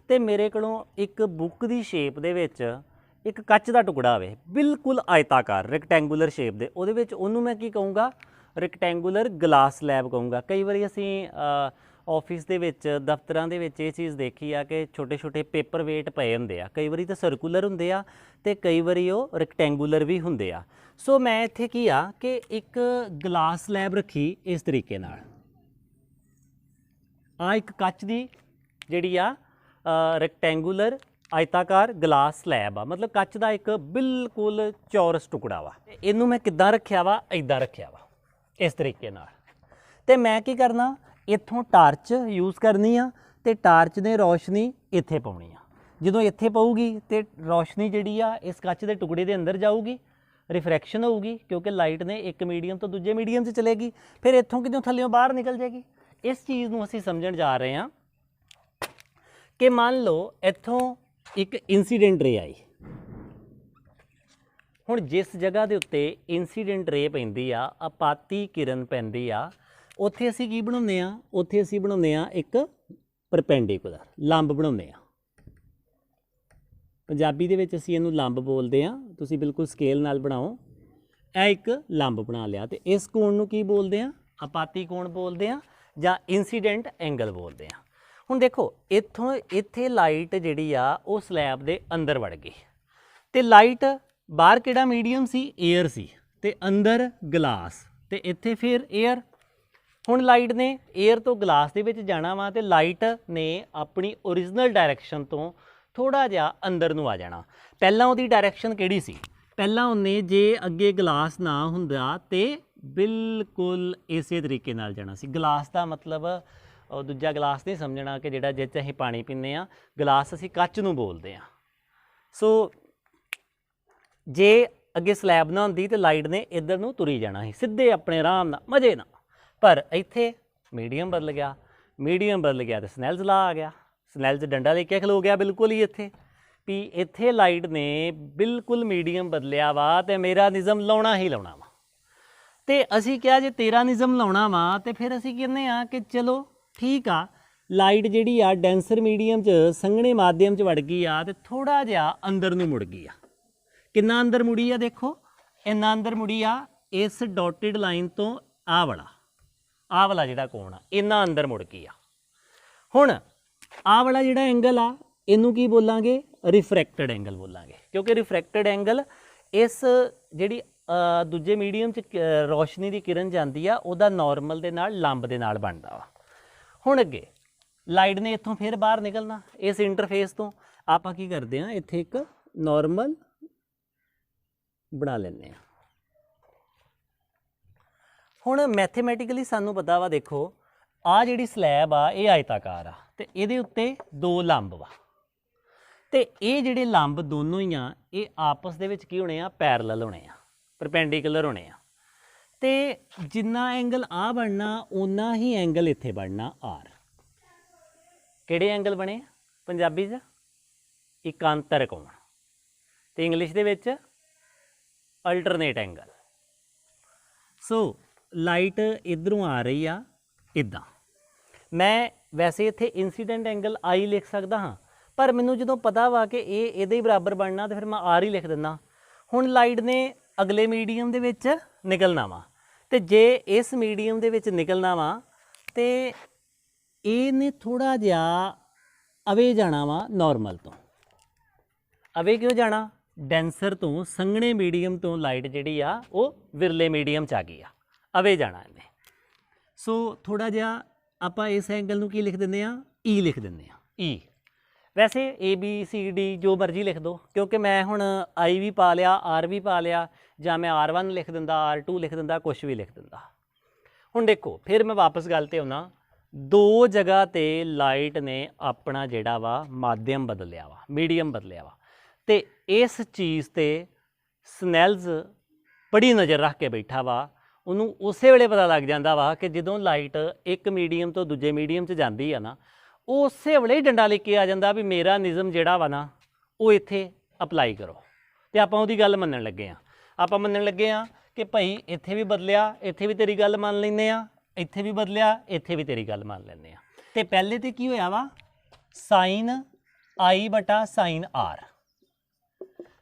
ਤੇ ਮੇਰੇ ਕੋਲੋਂ ਇੱਕ ਬੁੱਕ ਦੀ ਸ਼ੇਪ ਦੇ ਵਿੱਚ ਇੱਕ ਕੱਚ ਦਾ ਟੁਕੜਾ ਹੋਵੇ, ਬਿਲਕੁਲ ਆਇਤਾਕਾਰ ਰੈਕਟੈਂਗੂਲਰ ਸ਼ੇਪ ਦੇ, ਉਹਦੇ ਵਿੱਚ ਉਹਨੂੰ ਮੈਂ ਕੀ ਕਹੂੰਗਾ ਰੈਕਟੈਂਗੂਲਰ ਗਲਾਸ ਸਲੈਬ ਕਹੂੰਗਾ। ਕਈ ਵਾਰੀ ਅਸੀਂ ਆਫਿਸ ਦੇ ਵਿੱਚ ਦਫ਼ਤਰਾਂ ਦੇ ਵਿੱਚ ਇਹ ਚੀਜ਼ ਦੇਖੀ ਆ ਕਿ ਛੋਟੇ ਛੋਟੇ ਪੇਪਰ ਵੇਟ ਪਏ ਹੁੰਦੇ ਆ, ਕਈ ਵਾਰੀ ਤਾਂ ਸਰਕੂਲਰ ਹੁੰਦੇ ਆ ਤੇ ਕਈ ਵਾਰੀ ਉਹ ਰੈਕਟੈਂਗੂਲਰ ਵੀ ਹੁੰਦੇ ਆ। ਸੋ ਮੈਂ ਇੱਥੇ ਕੀ ਆ ਕਿ ਇੱਕ ਗਲਾਸ ਸਲੈਬ ਰੱਖੀ ਇਸ ਤਰੀਕੇ ਨਾਲ, ਆ ਇੱਕ ਕੱਚ ਦੀ ਜਿਹੜੀ ਆ ਰੈਕਟੈਂਗੂਲਰ ਆਇਤਾਕਾਰ ਗਲਾਸ ਸਲੈਬ ਆ, ਮਤਲਬ ਕੱਚ ਦਾ ਇੱਕ ਬਿਲਕੁਲ ਚੌਰਸ ਟੁਕੜਾ ਵਾ। ਇਹਨੂੰ ਮੈਂ ਕਿੱਦਾਂ ਰੱਖਿਆ ਵਾ, ਇਦਾਂ ਰੱਖਿਆ ਵਾ ਇਸ ਤਰੀਕੇ ਨਾਲ। ਤੇ ਮੈਂ ਕੀ ਕਰਨਾ, ਇੱਥੋਂ ਟਾਰਚ ਯੂਜ਼ ਕਰਨੀ ਆ ਤੇ ਟਾਰਚ ਨੇ ਰੌਸ਼ਨੀ ਇੱਥੇ ਪਾਉਣੀ ਆ। ਜਦੋਂ ਇੱਥੇ ਪਊਗੀ ਤੇ ਰੌਸ਼ਨੀ ਜਿਹੜੀ ਆ ਇਸ ਕੱਚ ਦੇ ਟੁਕੜੇ ਦੇ ਅੰਦਰ ਜਾਊਗੀ, ਰਿਫਰੈਕਸ਼ਨ ਹੋਊਗੀ ਕਿਉਂਕਿ ਲਾਈਟ ਨੇ ਇੱਕ ਮੀਡੀਅਮ ਤੋਂ ਦੂਜੇ ਮੀਡੀਅਮ 'ਚ ਚਲੇਗੀ, ਫਿਰ ਇੱਥੋਂ ਕਿਤੋਂ ਥੱਲਿਓਂ ਬਾਹਰ ਨਿਕਲ ਜਾਏਗੀ। ਇਸ ਚੀਜ਼ ਨੂੰ ਅਸੀਂ ਸਮਝਣ ਜਾ ਰਹੇ ਹਾਂ ਕਿ ਮੰਨ ਲਓ ਇੱਥੋਂ ਇੱਕ ਇਨਸੀਡੈਂਟ ਰੇ ਆਈ। ਹੁਣ ਜਿਸ ਜਗ੍ਹਾ ਦੇ ਉੱਤੇ ਇਨਸੀਡੈਂਟ ਰੇ ਪੈਂਦੀ ਆ, ਆਪਾਤੀ ਕਿਰਨ ਪੈਂਦੀ ਆ, ਉੱਥੇ ਅਸੀਂ ਕੀ ਬਣਾਉਂਦੇ ਆ, ਉੱਥੇ ਅਸੀਂ ਬਣਾਉਂਦੇ ਆ ਇੱਕ ਪਰਪੈਂਡੀਕੂਲਰ ਲੰਬ ਬਣਾਉਂਦੇ ਆ। ਪੰਜਾਬੀ ਦੇ ਵਿੱਚ ਅਸੀਂ ਇਹਨੂੰ ਲੰਬ ਬੋਲਦੇ ਆ, ਤੁਸੀਂ ਬਿਲਕੁਲ ਸਕੇਲ ਨਾਲ ਬਣਾਓ। ਇਹ ਇੱਕ ਲੰਬ ਬਣਾ ਲਿਆ ਤੇ ਇਸ ਕੋਣ ਨੂੰ ਕੀ ਬੋਲਦੇ ਆ, ਆਪਾਤੀ ਕੋਣ ਬੋਲਦੇ ਆ ਜਾਂ ਇਨਸੀਡੈਂਟ ਐਂਗਲ ਬੋਲਦੇ ਆ। ਹੁਣ ਦੇਖੋ ਇੱਥੋਂ ਇੱਥੇ ਲਾਈਟ ਜਿਹੜੀ ਆ ਉਹ ਸਲੈਬ ਦੇ ਅੰਦਰ ਵੜ ਗਈ ਤੇ ਲਾਈਟ ਬਾਹਰ ਕਿਹੜਾ ਮੀਡੀਅਮ ਸੀ, ਏਅਰ ਸੀ, ਤੇ ਅੰਦਰ ਗਲਾਸ ਤੇ ਇੱਥੇ ਫਿਰ ਏਅਰ। ਹੁਣ ਲਾਈਟ ਨੇ ਏਅਰ ਤੋਂ ਗਲਾਸ ਦੇ ਵਿੱਚ ਜਾਣਾ ਵਾ ਤੇ ਲਾਈਟ ਨੇ ਆਪਣੀ ਓਰੀਜਨਲ ਡਾਇਰੈਕਸ਼ਨ ਤੋਂ ਥੋੜਾ ਜਿਹਾ ਅੰਦਰ ਨੂੰ ਆ ਜਾਣਾ। ਪਹਿਲਾਂ ਉਹਦੀ ਡਾਇਰੈਕਸ਼ਨ ਕਿਹੜੀ ਸੀ, ਪਹਿਲਾਂ ਉਹਨੇ ਜੇ ਅੱਗੇ ਗਲਾਸ ਨਾ ਹੁੰਦਾ ਤੇ ਬਿਲਕੁਲ ਇਸੇ ਤਰੀਕੇ ਨਾਲ ਜਾਣਾ ਸੀ। ਗਲਾਸ ਦਾ ਮਤਲਬ ਦੂਜਾ ਗਲਾਸ ਨਹੀਂ ਸਮਝਣਾ ਕਿ ਜਿਹੜਾ ਜਿਹ 'ਚ ਅਸੀਂ ਪਾਣੀ ਪੀਂਦੇ ਹਾਂ, ਗਲਾਸ ਅਸੀਂ ਕੱਚ ਨੂੰ ਬੋਲਦੇ ਹਾਂ। ਸੋ ਜੇ ਅੱਗੇ ਸਲੈਬ ਨਾ ਹੁੰਦੀ ਤੇ ਲਾਈਟ ਨੇ ਇੱਧਰ ਨੂੰ ਤੁਰੀ ਜਾਣਾ ਸੀ ਸਿੱਧੇ ਆਪਣੇ ਆਰਾਮ ਨਾਲ ਮਜ਼ੇ ਨਾਲ। ਪਰ ਇੱਥੇ ਮੀਡੀਅਮ ਬਦਲ ਗਿਆ, ਮੀਡੀਅਮ ਬਦਲ ਗਿਆ ਤੇ ਸਨੈਲਜ਼ ਲਾ ਆ ਗਿਆ। ਸਨੈਲਜ਼ ਡੰਡਾ ਲੈ ਕੇ ਖਲੋ ਗਿਆ ਬਿਲਕੁਲ ਹੀ ਇੱਥੇ ਵੀ ਇੱਥੇ ਲਾਈਟ ਨੇ ਬਿਲਕੁਲ ਮੀਡੀਅਮ ਬਦਲਿਆ ਵਾ ਤੇ ਮੇਰਾ ਨਿਯਮ ਲਾਉਣਾ ਹੀ ਲਾਉਣਾ ਵਾ। ਤੇ ਅਸੀਂ ਕਿਹਾ ਜੇ ਤੇਰਾ ਨਿਯਮ ਲਾਉਣਾ ਵਾ ਤੇ ਫਿਰ ਅਸੀਂ ਕਹਿੰਦੇ ਆ ਕਿ ਚਲੋ ਠੀਕ ਆ, ਲਾਈਟ ਜਿਹੜੀ ਆ ਡੈਂਸਰ ਮੀਡੀਅਮ 'ਚ ਸੰਘਣੇ ਮਾਧਿਅਮ 'ਚ ਵੜ ਗਈ ਆ ਤੇ ਥੋੜਾ ਜਿਹਾ ਅੰਦਰ ਨੂੰ ਮੁੜ ਗਈ ਆ। ਕਿੰਨਾ ਅੰਦਰ ਮੁੜੀ ਆ, ਦੇਖੋ ਇੰਨਾ ਅੰਦਰ ਮੁੜੀ ਆ। ਇਸ ਡੋਟਡ ਲਾਈਨ ਤੋਂ ਆਹ ਵਾਲਾ ਜਿਹੜਾ ਕੋਣ ਆ ਇੰਨਾ ਅੰਦਰ ਮੁੜ ਗਈ ਆ। ਹੁਣ ਆਹ ਵਾਲਾ ਜਿਹੜਾ ਐਂਗਲ ਆ ਇਹਨੂੰ ਕੀ ਬੋਲਾਂਗੇ, ਰਿਫਰੈਕਟਡ ਐਂਗਲ ਬੋਲਾਂਗੇ, ਕਿਉਂਕਿ ਰਿਫਰੈਕਟਡ ਐਂਗਲ ਇਸ ਜਿਹੜੀ ਦੂਜੇ ਮੀਡੀਅਮ 'ਚ ਰੋਸ਼ਨੀ ਦੀ ਕਿਰਨ ਜਾਂਦੀ ਆ ਉਹਦਾ ਨਾਰਮਲ ਦੇ ਨਾਲ ਲੰਬ ਦੇ ਨਾਲ ਬਣਦਾ ਵਾ। ਹੁਣ ਅੱਗੇ ਲਾਈਟ ਨੇ ਇੱਥੋਂ ਫਿਰ ਬਾਹਰ ਨਿਕਲਣਾ ਇਸ ਇੰਟਰਫੇਸ ਤੋਂ। ਆਪਾਂ ਕੀ ਕਰਦੇ ਹਾਂ, ਇੱਥੇ ਇੱਕ ਨਾਰਮਲ ਬਣਾ ਲੈਂਦੇ ਹਾਂ। ਹੁਣ ਮੈਥਮੈਟਿਕਲੀ ਸਾਨੂੰ ਪਤਾ ਵਾ, ਦੇਖੋ ਆਹ ਜਿਹੜੀ ਸਲੈਬ ਆ ਇਹ ਆਇਤਾਕਾਰ ਆ ਤੇ ਇਹਦੇ ਉੱਤੇ ਦੋ ਲੰਬ ਵਾ ਤੇ ਇਹ ਜਿਹੜੇ ਲੰਬ ਦੋਨੋਂ ਹੀ ਆ ਇਹ ਆਪਸ ਦੇ ਵਿੱਚ ਕੀ ਹੋਣੇ ਆ, ਪੈਰਲਲ ਹੋਣੇ ਆ, ਪਰਪੈਂਡੀਕੂਲਰ ਹੋਣੇ ਆ। ਤੇ ਜਿੰਨਾ ਐਂਗਲ ਆ ਬਣਨਾ ਓਨਾ ਹੀ ਐਂਗਲ ਇੱਥੇ ਬਣਨਾ ਆਰ। ਕਿਹੜੇ ਐਂਗਲ ਬਣੇ ਪੰਜਾਬੀ 'ਚ, ਇਕਾਂਤਰ ਕੋਣ, ਤੇ ਇੰਗਲਿਸ਼ ਦੇ ਵਿੱਚ ਅਲਟਰਨੇਟ ਐਂਗਲ। ਸੋ ਲਾਈਟ ਇਧਰੋਂ ਆ ਰਹੀ ਆ ਇੱਦਾਂ। ਮੈਂ ਵੈਸੇ ਇੱਥੇ ਇਨਸੀਡੈਂਟ ਐਂਗਲ ਆਈ ਲਿਖ ਸਕਦਾ ਹਾਂ, ਪਰ ਮੈਨੂੰ ਜਦੋਂ ਪਤਾ ਵਾ ਕਿ ਇਹ ਇਹਦੇ ਹੀ ਬਰਾਬਰ ਬਣਨਾ ਤੇ ਫਿਰ ਮੈਂ ਆਰ ਹੀ ਲਿਖ ਦਿੰਦਾ। ਹੁਣ ਲਾਈਟ ਨੇ ਅਗਲੇ ਮੀਡੀਅਮ ਦੇ ਵਿੱਚ ਨਿਕਲਣਾ ਵਾ ਤੇ ਜੇ ਇਸ ਮੀਡੀਅਮ ਦੇ ਵਿੱਚ ਨਿਕਲਣਾ ਵਾ ਤੇ ਇਹਨੇ ਥੋੜਾ ਜਿਹਾ ਅਵੇ ਜਾਣਾ ਵਾ ਨਾਰਮਲ ਤੋਂ। ਅਵੇ ਕਿਉਂ ਜਾਣਾ, ਡੈਂਸਰ ਤੋਂ ਸੰਘਣੇ ਮੀਡੀਅਮ ਤੋਂ ਲਾਈਟ ਜਿਹੜੀ ਆ ਉਹ ਵਿਰਲੇ ਮੀਡੀਅਮ 'ਚ ਆ ਗਈ ਆ, ਅਵੇ ਜਾਣਾ ਇਹਨੇ। ਸੋ ਥੋੜਾ ਜਿਹਾ ਆਪਾਂ ਇਸ ਐਂਗਲ ਨੂੰ ਕੀ ਲਿਖ ਦਿੰਦੇ ਆ, ਈ ਲਿਖ ਦਿੰਦੇ ਆ, ਈ। ਵੈਸੇ ਏ ਬੀ ਸੀ ਡੀ ਜੋ ਮਰਜ਼ੀ ਲਿਖ ਦਿਓ, ਕਿਉਂਕਿ ਮੈਂ ਹੁਣ ਆਈ ਵੀ ਪਾ ਲਿਆ, ਆਰ ਵੀ ਪਾ ਲਿਆ, ਜਾਂ ਮੈਂ R1 ਲਿਖ ਦਿੰਦਾ, R2 ਲਿਖ ਦਿੰਦਾ, ਕੁਛ ਵੀ ਲਿਖ ਦਿੰਦਾ। ਹੁਣ ਦੇਖੋ ਫਿਰ ਮੈਂ ਵਾਪਸ ਗੱਲ ਤੇ ਆਉਣਾ, ਦੋ ਜਗ੍ਹਾ ਤੇ ਲਾਈਟ ਨੇ ਆਪਣਾ ਜਿਹੜਾ ਵਾ ਮਾਧਿਅਮ ਬਦਲਿਆ ਵਾ, ਮੀਡੀਅਮ ਬਦਲਿਆ ਵਾ, ਤੇ ਇਸ ਚੀਜ਼ ਤੇ ਸਨੈਲਜ਼ ਬੜੀ ਨਜ਼ਰ ਰੱਖ ਕੇ ਬੈਠਾ ਵਾ। ਉਹਨੂੰ ਉਸੇ ਵੇਲੇ ਪਤਾ ਲੱਗ ਜਾਂਦਾ ਵਾ ਕਿ ਜਦੋਂ ਲਾਈਟ ਇੱਕ ਮੀਡੀਅਮ ਤੋਂ ਦੂਜੇ ਮੀਡੀਅਮ 'ਚ ਜਾਂਦੀ ਆ ਨਾ, ਉਹ ਉਸੇ ਵੇਲੇ ਹੀ ਡੰਡਾ ਲੈ ਕੇ ਆ ਜਾਂਦਾ ਵੀ ਮੇਰਾ ਨਿਯਮ ਜਿਹੜਾ ਵਾ ਨਾ ਉਹ ਇੱਥੇ ਅਪਲਾਈ ਕਰੋ। ਤੇ ਆਪਾਂ ਉਹਦੀ ਗੱਲ ਮੰਨਣ ਲੱਗੇ ਆ। ਆਪਾਂ ਮੰਨਣ ਲੱਗੇ ਆ ਕਿ ਭਾਈ ਇੱਥੇ ਵੀ ਬਦਲਿਆ, ਇੱਥੇ ਵੀ ਤੇਰੀ ਗੱਲ ਮੰਨ ਲੈਂਦੇ ਆ, ਇੱਥੇ ਵੀ ਬਦਲਿਆ, ਇੱਥੇ ਵੀ ਤੇਰੀ ਗੱਲ ਮੰਨ ਲੈਂਦੇ ਆ। ਤੇ ਪਹਿਲੇ ਤੇ ਕੀ ਹੋਇਆ ਵਾ, ਸਾਈਨ ਆਈ ਬਟਾ ਸਾਈਨ ਆਰ।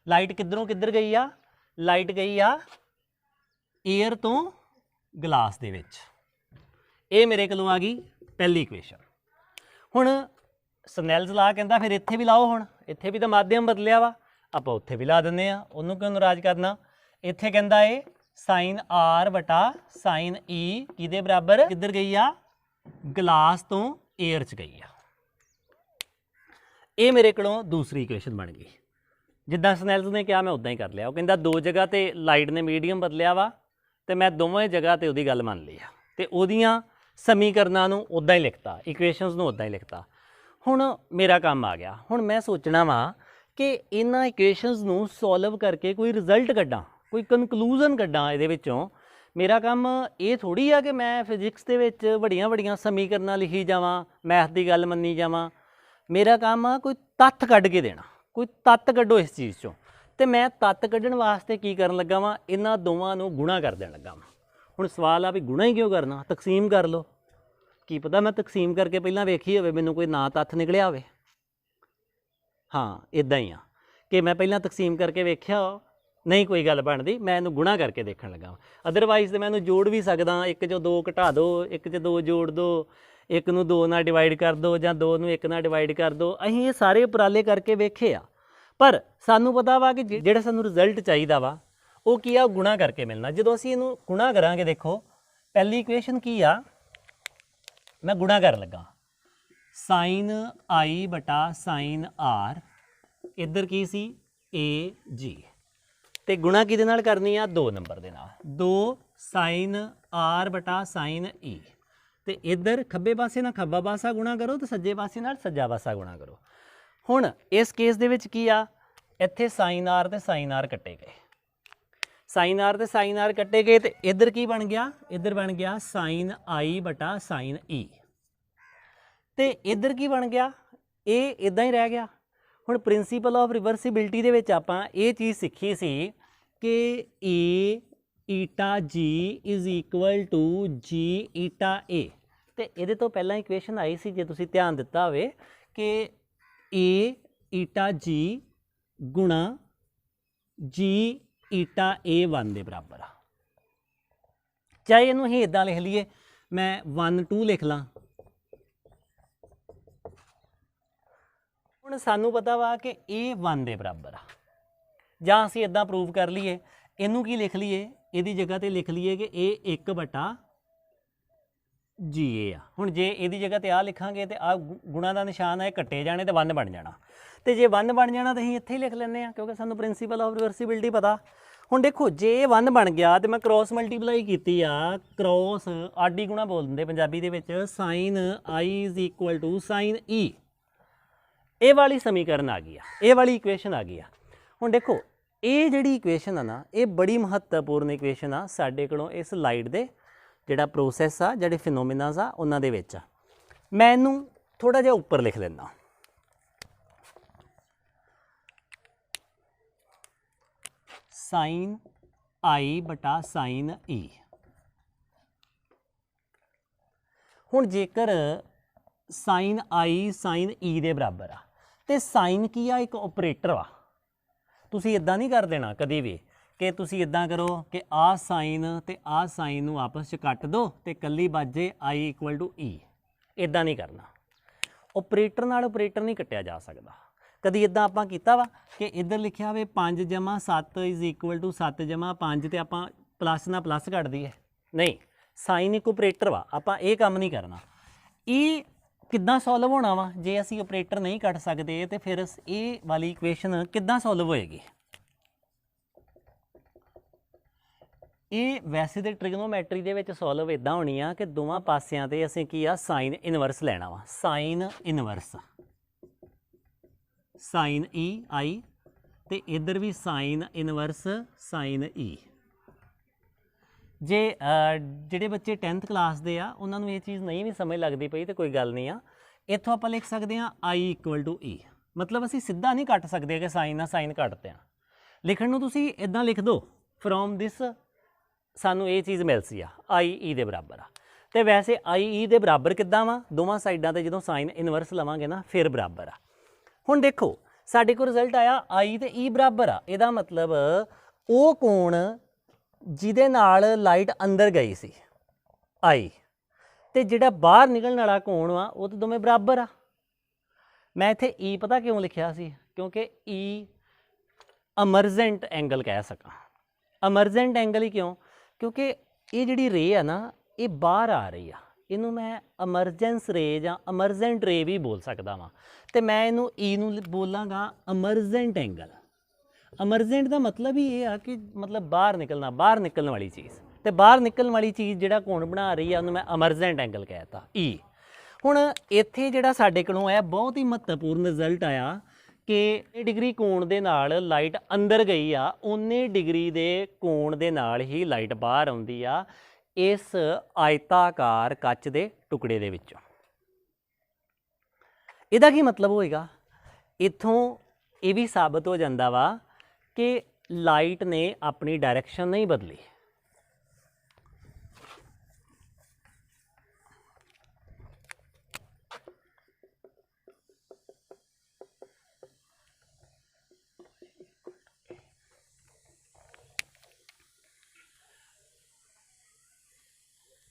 ਲਾਈਟ ਕਿੱਧਰੋਂ ਕਿੱਧਰ ਗਈ ਆ, ਲਾਈਟ ਗਈ ਆ ਏਅਰ ਤੋਂ ਗਲਾਸ ਦੇ ਵਿੱਚ। ਇਹ ਮੇਰੇ ਕੋਲੋਂ ਆ ਗਈ ਪਹਿਲੀ ਇਕੁਏਸ਼ਨ। ਹੁਣ ਸਨੈਲਜ਼ ਲਾ ਕਹਿੰਦਾ ਫਿਰ ਇੱਥੇ ਵੀ ਲਾਓ, ਹੁਣ ਇੱਥੇ ਵੀ ਤਾਂ ਮਾਧਿਅਮ ਬਦਲਿਆ ਵਾ, ਆਪਾਂ ਉੱਥੇ ਵੀ ਲਾ ਦਿੰਦੇ ਆ, ਉਹਨੂੰ ਕਿਉਂ ਨਾਰਾਜ਼ ਕਰਨਾ। ਇੱਥੇ ਕਹਿੰਦਾ ਏ ਸਾਈਨ ਆਰ ਬਟਾ ਸਾਈਨ ਈ ਕਿਹਦੇ ਬਰਾਬਰ, ਕਿੱਧਰ ਗਈ ਆ, ਗਲਾਸ ਤੋਂ ਏਅਰ 'ਚ ਗਈ ਆ। ਇਹ ਮੇਰੇ ਕੋਲੋਂ ਦੂਸਰੀ ਇਕੁਏਸ਼ਨ ਬਣ ਗਈ। ਜਿੱਦਾਂ ਸਨੈਲਸ ਨੇ ਕਿਹਾ ਮੈਂ ਉਦਾਂ ਹੀ ਕਰ ਲਿਆ। ਉਹ ਕਹਿੰਦਾ ਦੋ ਜਗ੍ਹਾ ਤੇ ਲਾਈਟ ਨੇ ਮੀਡੀਅਮ ਬਦਲਿਆ ਵਾ ਤੇ ਮੈਂ ਦੋਵੇਂ ਜਗ੍ਹਾ ਤੇ ਉਹਦੀ ਗੱਲ ਮੰਨ ਲਈ ਆ ਤੇ ਉਹਦੀਆਂ ਸਮੀਕਰਨਾਂ ਨੂੰ ਉਦਾਂ ਹੀ ਲਿਖਤਾ, ਇਕੁਏਸ਼ਨਸ ਨੂੰ ਉਦਾਂ ਹੀ ਲਿਖਤਾ। ਹੁਣ ਮੇਰਾ ਕੰਮ ਆ ਗਿਆ। ਹੁਣ ਮੈਂ ਸੋਚਣਾ ਵਾ ਕਿ ਇਹਨਾਂ ਇਕੁਏਸ਼ਨਸ ਨੂੰ ਸੋਲਵ ਕਰਕੇ ਕੋਈ ਰਿਜ਼ਲਟ ਕੱਢਾਂ, ਕੋਈ ਕਨਕਲੂਜ਼ਨ ਕੱਢਾਂ ਇਹਦੇ ਵਿੱਚੋਂ। ਮੇਰਾ ਕੰਮ ਇਹ ਥੋੜ੍ਹੀ ਆ ਕਿ ਮੈਂ ਫਿਜ਼ਿਕਸ ਦੇ ਵਿੱਚ ਵੱਡੀਆਂ ਵੱਡੀਆਂ ਸਮੀਕਰਨਾਂ ਲਿਖੀ ਜਾਵਾਂ, ਮੈਥ ਦੀ ਗੱਲ ਮੰਨੀ ਜਾਵਾਂ। ਮੇਰਾ ਕੰਮ ਆ ਕੋਈ ਤੱਥ ਕੱਢ ਕੇ ਦੇਣਾ, ਕੋਈ ਤੱਤ ਕੱਢੋ ਇਸ ਚੀਜ਼ 'ਚੋਂ। ਤੇ ਮੈਂ ਤੱਤ ਕੱਢਣ ਵਾਸਤੇ ਕੀ ਕਰਨ ਲੱਗਾ ਵਾਂ, ਇਹਨਾਂ ਦੋਵਾਂ ਨੂੰ ਗੁਣਾ ਕਰ ਦੇਣ ਲੱਗਾ ਵਾਂ। ਹੁਣ ਸਵਾਲ ਆ ਵੀ ਗੁਣਾ ਹੀ ਕਿਉਂ ਕਰਨਾ, ਤਕਸੀਮ ਕਰ ਲਓ। ਕੀ ਪਤਾ ਮੈਂ ਤਕਸੀਮ ਕਰਕੇ ਪਹਿਲਾਂ ਵੇਖੀ ਹੋਵੇ, ਮੈਨੂੰ ਕੋਈ ਨਾ ਤੱਥ ਨਿਕਲਿਆ ਹੋਵੇ। ਹਾਂ ਇੱਦਾਂ ਹੀ ਆ ਕਿ ਮੈਂ ਪਹਿਲਾਂ ਤਕਸੀਮ ਕਰਕੇ ਵੇਖਿਆ, ਨਹੀਂ ਕੋਈ ਗੱਲ ਬਣਦੀ, ਮੈਂ ਇਹਨੂੰ ਗੁਣਾ ਕਰਕੇ ਦੇਖਣ ਲੱਗਾ। ਅਦਰਵਾਈਜ਼ ਤਾਂ ਮੈਂ ਇਹਨੂੰ ਜੋੜ ਵੀ ਸਕਦਾ, 1 'ਚੋਂ 2 ਘਟਾ ਦਿਓ, 1 'ਚ 2 ਜੋੜ ਦਿਓ, 1 ਨੂੰ 2 ਨਾਲ ਡਿਵਾਈਡ ਕਰ ਦਿਓ ਜਾਂ 2 ਨੂੰ 1 ਨਾਲ ਡਿਵਾਈਡ ਕਰ ਦਿਓ। ਅਸੀਂ ਇਹ ਸਾਰੇ ਉਪਰਾਲੇ ਕਰਕੇ ਵੇਖੇ ਆ, ਪਰ ਸਾਨੂੰ ਪਤਾ ਵਾ ਕਿ ਜਿਹੜਾ ਸਾਨੂੰ ਰਿਜ਼ਲਟ ਚਾਹੀਦਾ ਵਾ ਉਹ ਕੀ ਆ, ਉਹ ਗੁਣਾ ਕਰਕੇ ਮਿਲਣਾ। ਜਦੋਂ ਅਸੀਂ ਇਹਨੂੰ ਗੁਣਾ ਕਰਾਂਗੇ, ਦੇਖੋ ਪਹਿਲੀ ਇਕੁਏਸ਼ਨ ਕੀ ਆ, ਮੈਂ ਗੁਣਾ ਕਰਨ ਲੱਗਾ ਸਾਈਨ ਆਈ ਬਟਾ ਸਾਈਨ ਆਰ, ਇੱਧਰ ਕੀ ਸੀ ਏ ਜੀ, ਤੇ ਗੁਣਾ ਕਿਹਦੇ ਨਾਲ ਕਰਨੀ ਆ, 2 ਨੰਬਰ ਦੇ ਨਾਲ। 2 ਸਾਈਨ ਆਰ ਬਟਾ ਸਾਈਨ ਈ, ਤੇ ਇੱਧਰ ਖੱਬੇ ਪਾਸੇ ਨਾਲ ਖੱਬਾ ਪਾਸਾ ਗੁਣਾ ਕਰੋ ਤੇ ਸੱਜੇ ਪਾਸੇ ਨਾਲ ਸੱਜਾ ਪਾਸਾ ਗੁਣਾ ਕਰੋ। ਹੁਣ ਇਸ ਕੇਸ ਦੇ ਵਿੱਚ ਕੀ ਆ, ਇੱਥੇ ਸਾਈਨ ਆਰ ਤੇ ਸਾਈਨ ਆਰ ਕੱਟੇ ਗਏ, ਸਾਈਨ ਆਰ ਤੇ ਸਾਈਨ ਆਰ ਕੱਟੇ ਗਏ, ਤੇ ਇੱਧਰ ਕੀ ਬਣ ਗਿਆ, ਇੱਧਰ ਬਣ ਗਿਆ ਸਾਈਨ ਆਈ ਬਟਾ ਸਾਈਨ ਈ, ਤੇ ਇੱਧਰ ਕੀ ਬਣ ਗਿਆ, ਇਹ ਇਦਾਂ ਹੀ ਰਹਿ ਗਿਆ। ਹੁਣ ਪ੍ਰਿੰਸੀਪਲ ਆਫ ਰਿਵਰਸੀਬਿਲਟੀ ਦੇ ਵਿੱਚ ਆਪਾਂ ਇਹ ਚੀਜ਼ ਸਿੱਖੀ ਸੀ ਕਿ ਏ ਈਟਾ ਜੀ ਇਜ਼ ਇਕੁਅਲ ਟੂ ਜੀ ਈਟਾ ਏ, ਤੇ ਇਹਦੇ ਤੋਂ ਪਹਿਲਾਂ ਇਕੁਏਸ਼ਨ ਆਈ ਸੀ, ਜੇ ਤੁਸੀਂ ਧਿਆਨ ਦਿੱਤਾ ਹੋਵੇ, ਕਿ ਏ ਈਟਾ ਜੀ ਗੁਣਾ ਜੀ ਈਟਾ ਏ 1 ਦੇ ਬਰਾਬਰ ਆ। ਚਾਹੇ ਇਹਨੂੰ ਅਸੀਂ ਇੱਦਾਂ ਲਿਖ ਲਈਏ, ਮੈਂ 1 2 ਲਿਖ ਲਾਂ। ਹੁਣ ਸਾਨੂੰ ਪਤਾ ਵਾ ਕਿ ਇਹ 1 ਦੇ ਬਰਾਬਰ ਆ, ਜਾਂ ਅਸੀਂ ਇੱਦਾਂ ਪ੍ਰੂਵ ਕਰ ਲਈਏ, ਇਹਨੂੰ ਕੀ ਲਿਖ ਲਈਏ, ਇਹਦੀ ਜਗ੍ਹਾ ਤੇ ਲਿਖ ਲਈਏ ਕਿ ਇਹ 1 ਬਟਾ ਜੀ ਏ ਆ। ਹੁਣ ਜੇ ਇਹਦੀ ਜਗ੍ਹਾ ਤੇ ਆ ਲਿਖਾਂਗੇ ਤੇ ਆ ਗੁਣਾ ਦਾ ਨਿਸ਼ਾਨ ਹੈ, ਕੱਟੇ ਜਾਣੇ ਤੇ 1 ਬਣ ਜਾਣਾ, ਤੇ ਜੇ 1 ਬਣ ਜਾਣਾ ਤਾਂ ਅਸੀਂ ਇੱਥੇ ਹੀ ਲਿਖ ਲੈਂਦੇ ਆ, ਕਿਉਂਕਿ ਸਾਨੂੰ ਪ੍ਰਿੰਸੀਪਲ ਆਫ ਰਿਵਰਸੀਬਿਲਟੀ ਪਤਾ। ਹੁਣ ਦੇਖੋ ਜੇ ਇਹ 1 ਬਣ ਗਿਆ ਤੇ ਮੈਂ ਕ੍ਰੋਸ ਮਲਟੀਪਲਾਈ ਕੀਤੀ ਆ, ਕ੍ਰੋਸ ਆਡੀ ਗੁਣਾ ਬੋਲ ਦਿੰਦੇ ਪੰਜਾਬੀ ਦੇ ਵਿੱਚ, sine I is equal to sine E, ਇਹ ਵਾਲੀ ਸਮੀਕਰਨ ਆ ਗਈ ਆ, ਇਹ ਵਾਲੀ ਇਕੁਏਸ਼ਨ ਆ ਗਈ ਆ। ਹੁਣ ਦੇਖੋ ਇਹ ਜਿਹੜੀ ਇਕੁਏਸ਼ਨ ਆ ਨਾ, ਇਹ ਬੜੀ ਮਹੱਤਵਪੂਰਨ ਇਕੁਏਸ਼ਨ ਆ ਸਾਡੇ ਕੋਲੋਂ ਇਸ ਲਾਈਟ ਦੇ ਜਿਹੜਾ ਪ੍ਰੋਸੈਸ ਆ, ਜਿਹੜੇ ਫਿਨੋਮੀਨਾਸ ਆ ਉਹਨਾਂ ਦੇ ਵਿੱਚ ਆ। ਮੈਂ ਇਹਨੂੰ ਥੋੜਾ ਜਿਹਾ ਉੱਪਰ ਲਿਖ ਲੈਂਦਾ, ਸਾਈਨ ਆਈ ਬਟਾ ਸਾਈਨ ਈ। ਹੁਣ ਜੇਕਰ ਸਾਈਨ ਆਈ ਸਾਈਨ ਈ ਦੇ ਬਰਾਬਰ ਆ, ਤੇ ਸਾਈਨ ਕੀ ਆ, ਇੱਕ ਆਪਰੇਟਰ ਆ। ਤੁਸੀਂ ਇਦਾਂ ਨਹੀਂ ਕਰ ਦੇਣਾ ਕਦੀ ਵੀ ਕਿ ਤੁਸੀਂ ਇਦਾਂ ਕਰੋ ਕਿ ਆਹ ਸਾਈਨ ਤੇ ਆਹ ਸਾਈਨ ਨੂੰ ਆਪਸ 'ਚ ਕੱਟ ਦਿਓ ਤੇ ਕੱਲੀ ਬਾਜੇ ਆਈ ਇਕੁਅਲ ਟੂ ਈ, ਇਦਾਂ ਨਹੀਂ ਕਰਨਾ। ਆਪਰੇਟਰ ਨਾਲ ਆਪਰੇਟਰ ਨਹੀਂ ਕੱਟਿਆ ਜਾ ਸਕਦਾ। ਕਦੀ ਇਦਾਂ ਆਪਾਂ ਕੀਤਾ ਵਾ ਕਿ ਇੱਧਰ ਲਿਖਿਆ ਹੋਵੇ 5 ਜਮਾ 7 ਇਜ਼ ਇਕੁਅਲ ਟੂ 7 ਜਮਾ 5 ਤੇ ਆਪਾਂ ਪਲੱਸ ਨਾਲ ਪਲੱਸ ਕੱਢ ਦਈਏ, ਨਹੀਂ, ਸਾਈਨ ਇੱਕ ਆਪਰੇਟਰ ਵਾ, ਆਪਾਂ ਇਹ ਕੰਮ ਨਹੀਂ ਕਰਨਾ। ਇਹ ਕਿੱਦਾਂ ਸੋਲਵ ਹੋਣਾ ਵਾ, ਜੇ ਅਸੀਂ ਆਪਰੇਟਰ ਨਹੀਂ ਕੱਢ ਸਕਦੇ ਤੇ ਫਿਰ ਇਹ ਵਾਲੀ ਇਕੁਏਸ਼ਨ ਕਿੱਦਾਂ ਸੋਲਵ ਹੋਏਗੀ। ਇਹ ਵੈਸੇ ਤੇ ਟ੍ਰਿਗਨੋਮੈਟਰੀ ਦੇ ਵਿੱਚ ਸੋਲਵ ਇਦਾਂ ਹੋਣੀ ਆ ਕਿ ਦੋਵਾਂ ਪਾਸਿਆਂ ਤੇ ਅਸੀਂ ਕੀ ਆ, ਸਾਈਨ ਇਨਵਰਸ ਲੈਣਾ ਵਾ, ਸਾਈਨ ਇਨਵਰਸ, ਸਾਈਨ ਈ ਆਈ, ਤੇ ਇੱਧਰ ਵੀ ਸਾਈਨ ਇਨਵਰਸ ਸਾਈਨ ਈ। ਜੇ ਜਿਹੜੇ ਬੱਚੇ 10th ਕਲਾਸ ਦੇ ਆ ਉਹਨਾਂ ਨੂੰ ਇਹ ਚੀਜ਼ ਨਹੀਂ ਵੀ ਸਮਝ ਲੱਗਦੀ ਪਈ ਤੇ ਕੋਈ ਗੱਲ ਨਹੀਂ ਆ, ਇੱਥੋਂ ਆਪਾਂ ਲਿਖ ਸਕਦੇ ਹਾਂ ਆਈ ਇਕੁਅਲ ਟੂ ਈ। ਮਤਲਬ ਅਸੀਂ ਸਿੱਧਾ ਨਹੀਂ ਕੱਟ ਸਕਦੇ ਕਿ ਸਾਈਨ ਨਾਲ ਸਾਈਨ ਕੱਟਦੇ ਆ, ਲਿਖਣ ਨੂੰ ਤੁਸੀਂ ਇੱਦਾਂ ਲਿਖ ਦਿਓ, ਫਰੋਮ ਦਿਸ ਸਾਨੂੰ ਇਹ ਚੀਜ਼ ਮਿਲ ਸੀ ਆ, ਆਈ ਈ ਦੇ ਬਰਾਬਰ ਆ। ਤੇ ਵੈਸੇ ਆਈ ਈ ਦੇ ਬਰਾਬਰ ਕਿੱਦਾਂ ਵਾ, ਦੋਵਾਂ ਸਾਈਡਾਂ ਤੇ ਜਦੋਂ ਸਾਈਨ ਇਨਵਰਸ ਲਵਾਂਗੇ ਨਾ ਫਿਰ ਬਰਾਬਰ ਆ। ਹੁਣ ਦੇਖੋ ਸਾਡੇ ਕੋਲ ਰਿਜ਼ਲਟ ਆਇਆ ਆਈ ਤੇ ਈ ਬਰਾਬਰ ਆ, ਇਹਦਾ ਮਤਲਬ ਉਹ ਕੋਣ ਜਿਹਦੇ ਨਾਲ ਲਾਈਟ ਅੰਦਰ ਗਈ ਸੀ ਆਈ, ਤੇ ਜਿਹੜਾ ਬਾਹਰ ਨਿਕਲਣ ਵਾਲਾ ਕੋਣ ਵਾ ਉਹ ਤਾਂ ਦੋਵੇਂ ਬਰਾਬਰ ਆ। ਮੈਂ ਇੱਥੇ ਈ ਪਤਾ ਕਿਉਂ ਲਿਖਿਆ ਸੀ, ਕਿਉਂਕਿ ਈ ਅਮਰਜੈਂਟ ਐਂਗਲ ਕਹਿ ਸਕਾਂ। ਅਮਰਜੈਂਟ ਐਂਗਲ ਹੀ ਕਿਉਂ, ਕਿਉਂਕਿ ਇਹ ਜਿਹੜੀ ਰੇ ਆ ਨਾ ਇਹ ਬਾਹਰ ਆ ਰਹੀ ਆ, ਇਹਨੂੰ ਮੈਂ ਅਮਰਜੈਂਸ ਰੇ ਜਾਂ ਅਮਰਜੈਂਟ ਰੇ ਵੀ ਬੋਲ ਸਕਦਾ ਵਾਂ ਤੇ ਮੈਂ ਇਹਨੂੰ ਈ ਨੂੰ ਬੋਲਾਂਗਾ ਅਮਰਜੈਂਟ ਐਂਗਲ। ਅਮਰਜੈਂਟ ਦਾ ਮਤਲਬ ਹੀ ਇਹ ਆ ਕਿ ਮਤਲਬ ਬਾਹਰ ਨਿਕਲਣਾ, ਬਾਹਰ ਨਿਕਲਣ ਵਾਲੀ ਚੀਜ਼, ਤੇ ਬਾਹਰ ਨਿਕਲਣ ਵਾਲੀ ਚੀਜ਼ ਜਿਹੜਾ ਕੋਣ ਬਣਾ ਰਹੀ ਆ ਉਹਨੂੰ ਮੈਂ ਅਮਰਜੈਂਟ ਐਂਗਲ ਕਹਿਤਾ ਈ। ਹੁਣ ਇੱਥੇ ਜਿਹੜਾ ਸਾਡੇ ਕੋਲੋਂ ਆਇਆ ਬਹੁਤ ਹੀ ਮਹੱਤਵਪੂਰਨ ਰਿਜ਼ਲਟ ਆਇਆ ਕਿ ਡਿਗਰੀ ਕੋਣ ਦੇ ਨਾਲ ਲਾਈਟ ਅੰਦਰ ਗਈ ਆ, ਉਨੇ ਡਿਗਰੀ ਦੇ ਕੋਣ ਦੇ ਨਾਲ ਹੀ ਲਾਈਟ ਬਾਹਰ ਆਉਂਦੀ ਆ ਇਸ ਆਇਤਾਕਾਰ ਕੱਚ ਦੇ ਟੁਕੜੇ ਦੇ ਵਿੱਚੋਂ। ਇਹਦਾ ਕੀ ਮਤਲਬ ਹੋਏਗਾ? ਇੱਥੋਂ ਇਹ ਵੀ ਸਾਬਤ ਹੋ ਜਾਂਦਾ ਵਾ ਕਿ ਲਾਈਟ ਨੇ ਆਪਣੀ ਡਾਇਰੈਕਸ਼ਨ ਨਹੀਂ ਬਦਲੀ।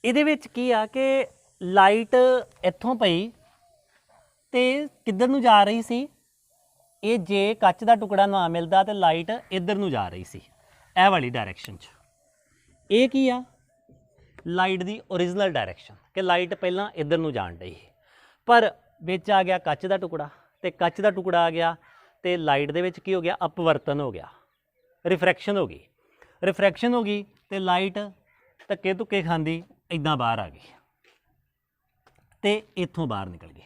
ਇਹਦੇ ਵਿੱਚ ਕੀ ਆ ਕਿ ਲਾਈਟ ਇੱਥੋਂ ਪਈ ਤੇ ਕਿੱਧਰ ਨੂੰ ਜਾ ਰਹੀ ਸੀ? ਇਹ ਜੇ ਕੱਚ ਦਾ ਟੁਕੜਾ ਨਾ ਮਿਲਦਾ ਤੇ ਲਾਈਟ ਇੱਧਰ ਨੂੰ ਜਾ ਰਹੀ ਸੀ, ਇਹ ਵਾਲੀ ਡਾਇਰੈਕਸ਼ਨ 'ਚ। ਇਹ ਕੀ ਆ? ਲਾਈਟ ਦੀ ਓਰੀਜਨਲ ਡਾਇਰੈਕਸ਼ਨ, ਕਿ ਲਾਈਟ ਪਹਿਲਾਂ ਇੱਧਰ ਨੂੰ ਜਾਣ ਡਈ, ਪਰ ਵਿੱਚ ਆ ਗਿਆ ਕੱਚ ਦਾ ਟੁਕੜਾ, ਤੇ ਕੱਚ ਦਾ ਟੁਕੜਾ ਆ ਗਿਆ ਤੇ ਲਾਈਟ ਦੇ ਵਿੱਚ ਕੀ ਹੋ ਗਿਆ? ਅਪਵਰਤਨ ਹੋ ਗਿਆ, ਰਿਫਰੈਕਸ਼ਨ ਹੋ ਗਈ। ਰਿਫਰੈਕਸ਼ਨ ਹੋ ਗਈ ਤੇ ਲਾਈਟ ਧੱਕੇ ਧੁੱਕੇ ਖਾਂਦੀ ਇੱਦਾਂ ਬਾਹਰ ਆ ਗਈ ਤੇ ਇੱਥੋਂ ਬਾਹਰ ਨਿਕਲ ਗਈ।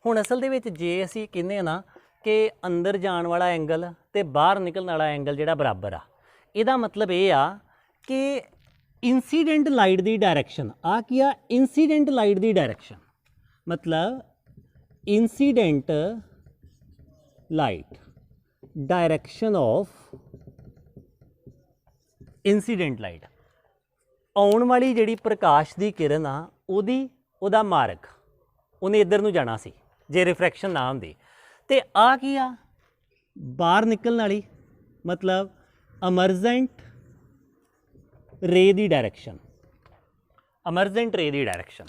ਹੁਣ ਅਸਲ ਦੇ ਵਿੱਚ ਜੇ ਅਸੀਂ ਕਹਿੰਦੇ ਹਾਂ ਨਾ ਕਿ ਅੰਦਰ ਜਾਣ ਵਾਲਾ ਐਂਗਲ ਤੇ ਬਾਹਰ ਨਿਕਲਣ ਵਾਲਾ ਐਂਗਲ ਜਿਹੜਾ ਬਰਾਬਰ ਆ, ਇਹਦਾ ਮਤਲਬ ਇਹ ਆ ਕਿ ਇੰਸੀਡੈਂਟ ਲਾਈਟ ਦੀ ਡਾਇਰੈਕਸ਼ਨ, ਆ ਕੀ ਆ? ਇੰਸੀਡੈਂਟ ਲਾਈਟ ਦੀ ਡਾਇਰੈਕਸ਼ਨ, ਮਤਲਬ incident light, direction of incident light, ਆਉਣ ਵਾਲੀ ਜਿਹੜੀ ਪ੍ਰਕਾਸ਼ ਦੀ ਕਿਰਨ ਆ ਉਹਦਾ ਮਾਰਗ ਉਹਨੇ ਇੱਧਰ ਨੂੰ ਜਾਣਾ ਸੀ ਜੇ ਰਿਫਰੈਕਸ਼ਨ ਨਾ ਹੁੰਦੀ। ਤੇ ਆ ਕੀ ਆ? ਬਾਹਰ ਨਿਕਲਣ ਵਾਲੀ, ਮਤਲਬ ਅਮਰਜੈਂਟ ਰੇ ਦੀ ਡਾਇਰੈਕਸ਼ਨ, ਅਮਰਜੈਂਟ ਰੇ ਦੀ ਡਾਇਰੈਕਸ਼ਨ।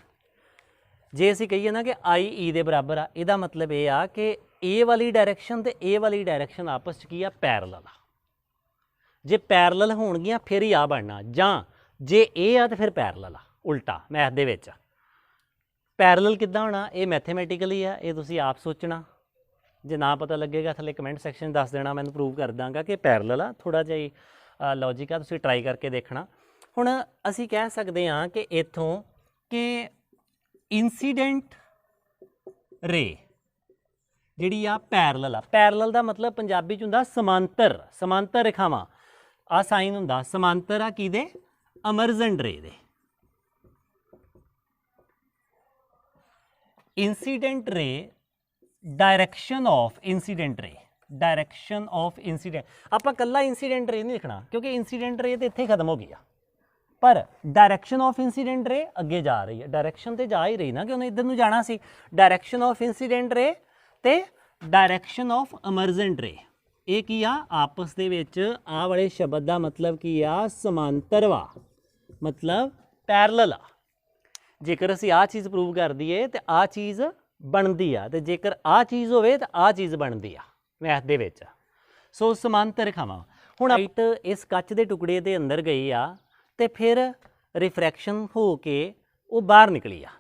ਜੇ ਅਸੀਂ ਕਹੀਏ ਨਾ ਕਿ ਆਈ ਈ ਦੇ ਬਰਾਬਰ ਆ, ਇਹਦਾ ਮਤਲਬ ਇਹ ਆ ਕਿ ਇਹ ਵਾਲੀ ਡਾਇਰੈਕਸ਼ਨ ਤੇ ਇਹ ਵਾਲੀ ਡਾਇਰੈਕਸ਼ਨ ਆਪਸ 'ਚ ਕੀ ਆ? ਪੈਰਲਲ ਆ। ਜੇ ਪੈਰਲਲ ਹੋਣਗੀਆਂ ਫਿਰ ਹੀ ਆ ਬਣਨਾ, ਜਾਂ ਜੇ ਇਹ ਆ ਤਾਂ ਫਿਰ ਪੈਰਲਲ ਆ, ਉਲਟਾ ਮੈਥ ਦੇ ਵਿੱਚ। ਪੈਰਲਲ ਕਿੱਦਾਂ ਹੋਣਾ? ਇਹ ਮੈਥੇਮੈਟੀਕਲੀ ਆ, ਇਹ ਤੁਸੀਂ ਆਪ ਸੋਚਣਾ। ਜੇ ਨਾ ਪਤਾ ਲੱਗੇਗਾ ਥੱਲੇ ਕਮੈਂਟ ਸੈਕਸ਼ਨ ਦੱਸ ਦੇਣਾ, ਮੈਨੂੰ ਪ੍ਰੂਵ ਕਰ ਦਾਂਗਾ ਕਿ ਪੈਰਲਲ ਆ। ਥੋੜ੍ਹਾ ਜਿਹਾ ਲੌਜਿਕ ਆ, ਤੁਸੀਂ ਟਰਾਈ ਕਰਕੇ ਦੇਖਣਾ। ਹੁਣ ਅਸੀਂ ਕਹਿ ਸਕਦੇ ਹਾਂ ਕਿ ਇੱਥੋਂ ਕਿ ਇੰਸੀਡੈਂਟ ਰੇ ਜਿਹੜੀ ਆ ਪੈਰਲਲ ਆ। ਪੈਰਲਲ ਦਾ ਮਤਲਬ ਪੰਜਾਬੀ 'ਚ ਹੁੰਦਾ ਸਮਾਂਤਰ, ਸਮਾਂਤਰ ਰੇਖਾਵਾਂ। ਆ ਸਾਈਨ ਹੁੰਦਾ ਸਮਾਂਤਰ ਆ ਕਿਹਦੇ? ਅਮਰਜੈਂਟ ਰੇ ਦੇ। ਇੰਸੀਡੈਂਟ ਰੇ, ਡਾਇਰੈਕਸ਼ਨ ਆਫ ਇੰਸੀਡੈਂਟ ਰੇ, ਡਾਇਰੈਕਸ਼ਨ ਆਫ ਇੰਸੀਡੈਂਟ। ਆਪਾਂ ਕੱਲਾ ਇੰਸੀਡੈਂਟ ਰੇ ਨਹੀਂ ਲਿਖਣਾ ਕਿਉਂਕਿ ਇੰਸੀਡੈਂਟ ਰੇ ਤੇ ਇੱਥੇ ਖਤਮ ਹੋ ਗਈ ਆ, ਪਰ ਡਾਇਰੈਕਸ਼ਨ ਆਫ ਇੰਸੀਡੈਂਟ ਰੇ ਅੱਗੇ ਜਾ ਰਹੀ ਹੈ। ਡਾਇਰੈਕਸ਼ਨ ਤੇ ਜਾ ਹੀ ਰਹੀ ਨਾ, ਕਿ ਉਹਨੇ ਇੱਧਰ ਨੂੰ ਜਾਣਾ ਸੀ। ਡਾਇਰੈਕਸ਼ਨ ਆਫ ਇੰਸੀਡੈਂਟ ਰੇ ਤੇ ਡਾਇਰੈਕਸ਼ਨ ਆਫ ਅਮਰਜੈਂਟ ਰੇ, ਇਹ ਕੀ ਆ? ਆਪਸ ਦੇ ਵਿੱਚ ਆਹ ਵਾਲੇ ਸ਼ਬਦ ਦਾ ਮਤਲਬ ਕੀ ਆ? ਸਮਾਂਤਰ ਵਾ, ਮਤਲਬ ਪੈਰਲਲ ਆ। ਜੇਕਰ ਅਸੀਂ ਆਹ ਚੀਜ਼ ਪ੍ਰੂਵ ਕਰ ਦਈਏ ਤੇ ਆਹ ਚੀਜ਼ ਬਣਦੀ ਆ, ਤੇ ਜੇਕਰ ਆਹ ਚੀਜ਼ ਹੋਵੇ ਤਾਂ ਆਹ ਚੀਜ਼ ਬਣਦੀ ਆ ਮੈਥ ਦੇ ਵਿੱਚ। ਸੋ ਸਮਾਂਤਰ ਰੇਖਾਵਾਂ। ਹੁਣ ਲਾਈਟ ਇਸ ਕੱਚ ਦੇ ਟੁਕੜੇ ਦੇ ਅੰਦਰ ਗਈ ਆ ਤੇ ਫਿਰ ਰਿਫਰੈਕਸ਼ਨ ਹੋ ਕੇ ਉਹ ਬਾਹਰ ਨਿਕਲੀ ਆ,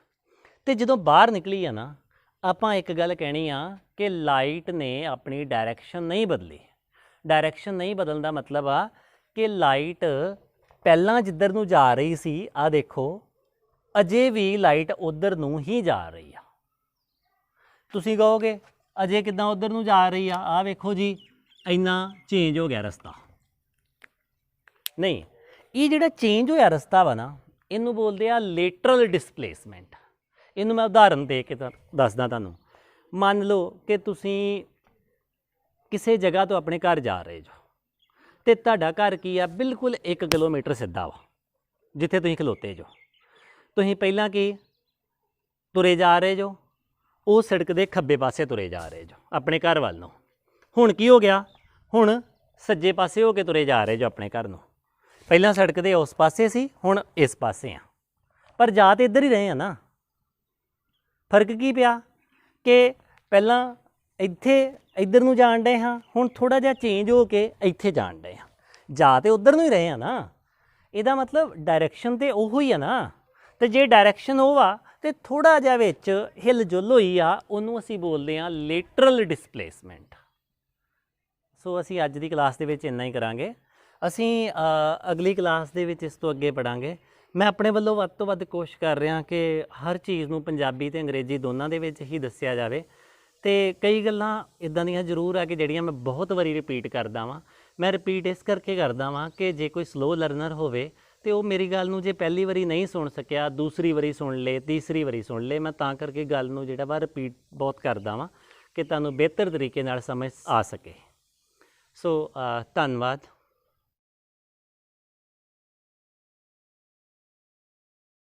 ਤੇ ਜਦੋਂ ਬਾਹਰ ਨਿਕਲੀ ਆ ਨਾ, ਆਪਾਂ ਇੱਕ ਗੱਲ ਕਹਿਣੀ ਆ ਕਿ ਲਾਈਟ ਨੇ ਆਪਣੀ ਡਾਇਰੈਕਸ਼ਨ ਨਹੀਂ ਬਦਲੀ। ਡਾਇਰੈਕਸ਼ਨ ਨਹੀਂ ਬਦਲਣ ਦਾ ਮਤਲਬ ਆ ਕਿ ਲਾਈਟ ਪਹਿਲਾਂ ਜਿੱਧਰ ਨੂੰ ਜਾ ਰਹੀ ਸੀ, ਆ ਦੇਖੋ ਅਜੇ ਵੀ ਲਾਈਟ ਉਧਰ ਨੂੰ ਹੀ ਜਾ ਰਹੀ ਆ। ਤੁਸੀਂ ਕਹੋਗੇ ਅਜੇ ਕਿੱਦਾਂ ਉਧਰ ਨੂੰ ਜਾ ਰਹੀ ਆ? ਆਹ ਵੇਖੋ ਜੀ, ਇੰਨਾ ਚੇਂਜ ਹੋ ਗਿਆ ਰਸਤਾ। ਨਹੀਂ, ਇਹ ਜਿਹੜਾ ਚੇਂਜ ਹੋਇਆ ਰਸਤਾ ਵਾ ਨਾ, ਇਹਨੂੰ ਬੋਲਦੇ ਆ ਲੇਟਰਲ ਡਿਸਪਲੇਸਮੈਂਟ। ਇਹਨੂੰ ਮੈਂ ਉਦਾਹਰਨ ਦੇ ਕੇ ਦੱਸਦਾ ਤੁਹਾਨੂੰ। ਮੰਨ ਲਓ ਕਿ ਤੁਸੀਂ ਕਿਸੇ ਜਗ੍ਹਾ ਤੋਂ ਆਪਣੇ ਘਰ ਜਾ ਰਹੇ ਜੋ, ਤੇ ਤੁਹਾਡਾ ਘਰ ਕੀ ਆ? ਬਿਲਕੁਲ 1 ਕਿਲੋਮੀਟਰ ਸਿੱਧਾ ਵਾ ਜਿੱਥੇ ਤੁਸੀਂ ਖਲੋਤੇ ਜੋ। ਤੁਸੀਂ ਪਹਿਲਾਂ ਕੀ ਤੁਰੇ ਜਾ ਰਹੇ ਜੋ, ਉਹ ਸੜਕ ਦੇ ਖੱਬੇ ਪਾਸੇ ਤੁਰੇ ਜਾ ਰਹੇ ਜੋ ਆਪਣੇ ਘਰ ਵੱਲ ਨੂੰ। ਹੁਣ ਕੀ ਹੋ ਗਿਆ? ਹੁਣ ਸੱਜੇ ਪਾਸੇ ਹੋ ਕੇ ਤੁਰੇ ਜਾ ਰਹੇ ਜੋ ਆਪਣੇ ਘਰ ਨੂੰ। ਪਹਿਲਾਂ ਸੜਕ ਦੇ ਉਸ ਪਾਸੇ ਸੀ, ਹੁਣ ਇਸ ਪਾਸੇ ਆ, ਪਰ ਜਾ ਤੇ ਇੱਧਰ ਹੀ ਰਹੇ ਆ ਨਾ। ਫਰਕ ਕੀ ਪਿਆ ਕਿ ਪਹਿਲਾਂ ਇੱਧਰ ਨੂੰ ਜਾਣ ਡਏ ਹਾਂ, ਹੁਣ ਥੋੜ੍ਹਾ ਜਿਹਾ ਚੇਂਜ ਹੋ ਕੇ ਇੱਥੇ ਜਾਣ ਡਏ ਹਾਂ। ਜਾ ਤੇ ਉੱਧਰ ਨੂੰ ਹੀ ਰਹੇ ਆ ਨਾ। ਇਹਦਾ ਮਤਲਬ ਡਾਇਰੈਕਸ਼ਨ ਤੇ ਉਹੋ ਹੀ ਆ ਨਾ। ਤੇ ਜੇ ਡਾਇਰੈਕਸ਼ਨ ਉਹ ਆ ਤੇ ਥੋੜਾ ਜਿਹਾ ਵਿੱਚ ਹਿਲ ਜੁਲ ਹੋਈ ਆ, ਉਹਨੂੰ ਅਸੀਂ ਬੋਲਦੇ ਆ ਲੇਟਰਲ ਡਿਸਪਲੇਸਮੈਂਟ। ਸੋ ਅਸੀਂ ਅੱਜ ਦੀ ਕਲਾਸ ਦੇ ਵਿੱਚ ਇੰਨਾ ਹੀ ਕਰਾਂਗੇ। ਅਸੀਂ ਅਗਲੀ ਕਲਾਸ ਦੇ ਵਿੱਚ ਇਸ ਤੋਂ ਅੱਗੇ ਪੜਾਂਗੇ। ਮੈਂ ਆਪਣੇ ਵੱਲੋਂ ਵੱਧ ਤੋਂ ਵੱਧ ਕੋਸ਼ਿਸ਼ ਕਰ ਰਿਹਾ ਕਿ ਹਰ ਚੀਜ਼ ਨੂੰ ਪੰਜਾਬੀ ਤੇ ਅੰਗਰੇਜ਼ੀ ਦੋਨਾਂ ਦੇ ਵਿੱਚ ਹੀ ਦੱਸਿਆ ਜਾਵੇ। ਤੇ ਕਈ ਗੱਲਾਂ ਇਦਾਂ ਦੀਆਂ ਜ਼ਰੂਰ ਆ ਕਿ ਜਿਹੜੀਆਂ ਮੈਂ ਬਹੁਤ ਵਾਰੀ ਰਿਪੀਟ ਕਰਦਾ ਵਾਂ। ਮੈਂ ਰਿਪੀਟ ਇਸ ਕਰਕੇ ਕਰਦਾ ਵਾਂ ਕਿ ਜੇ ਕੋਈ ਸਲੋ ਲਰਨਰ ਹੋਵੇ ਤੇ ਉਹ ਮੇਰੀ ਗੱਲ ਨੂੰ ਜੇ ਪਹਿਲੀ ਵਾਰੀ ਨਹੀਂ ਸੁਣ ਸਕਿਆ, ਦੂਸਰੀ ਵਾਰੀ ਸੁਣ ਲੇ, ਤੀਸਰੀ ਵਾਰੀ ਸੁਣ ਲੇ। ਮੈਂ ਤਾਂ ਕਰਕੇ ਗੱਲ ਨੂੰ ਜਿਹੜਾ ਵਾ ਰਿਪੀਟ ਬਹੁਤ ਕਰਦਾ ਵਾਂ ਕਿ ਤੁਹਾਨੂੰ ਬਿਹਤਰ ਤਰੀਕੇ ਨਾਲ ਸਮਝ ਆ ਸਕੇ। ਸੋ ਧੰਨਵਾਦ।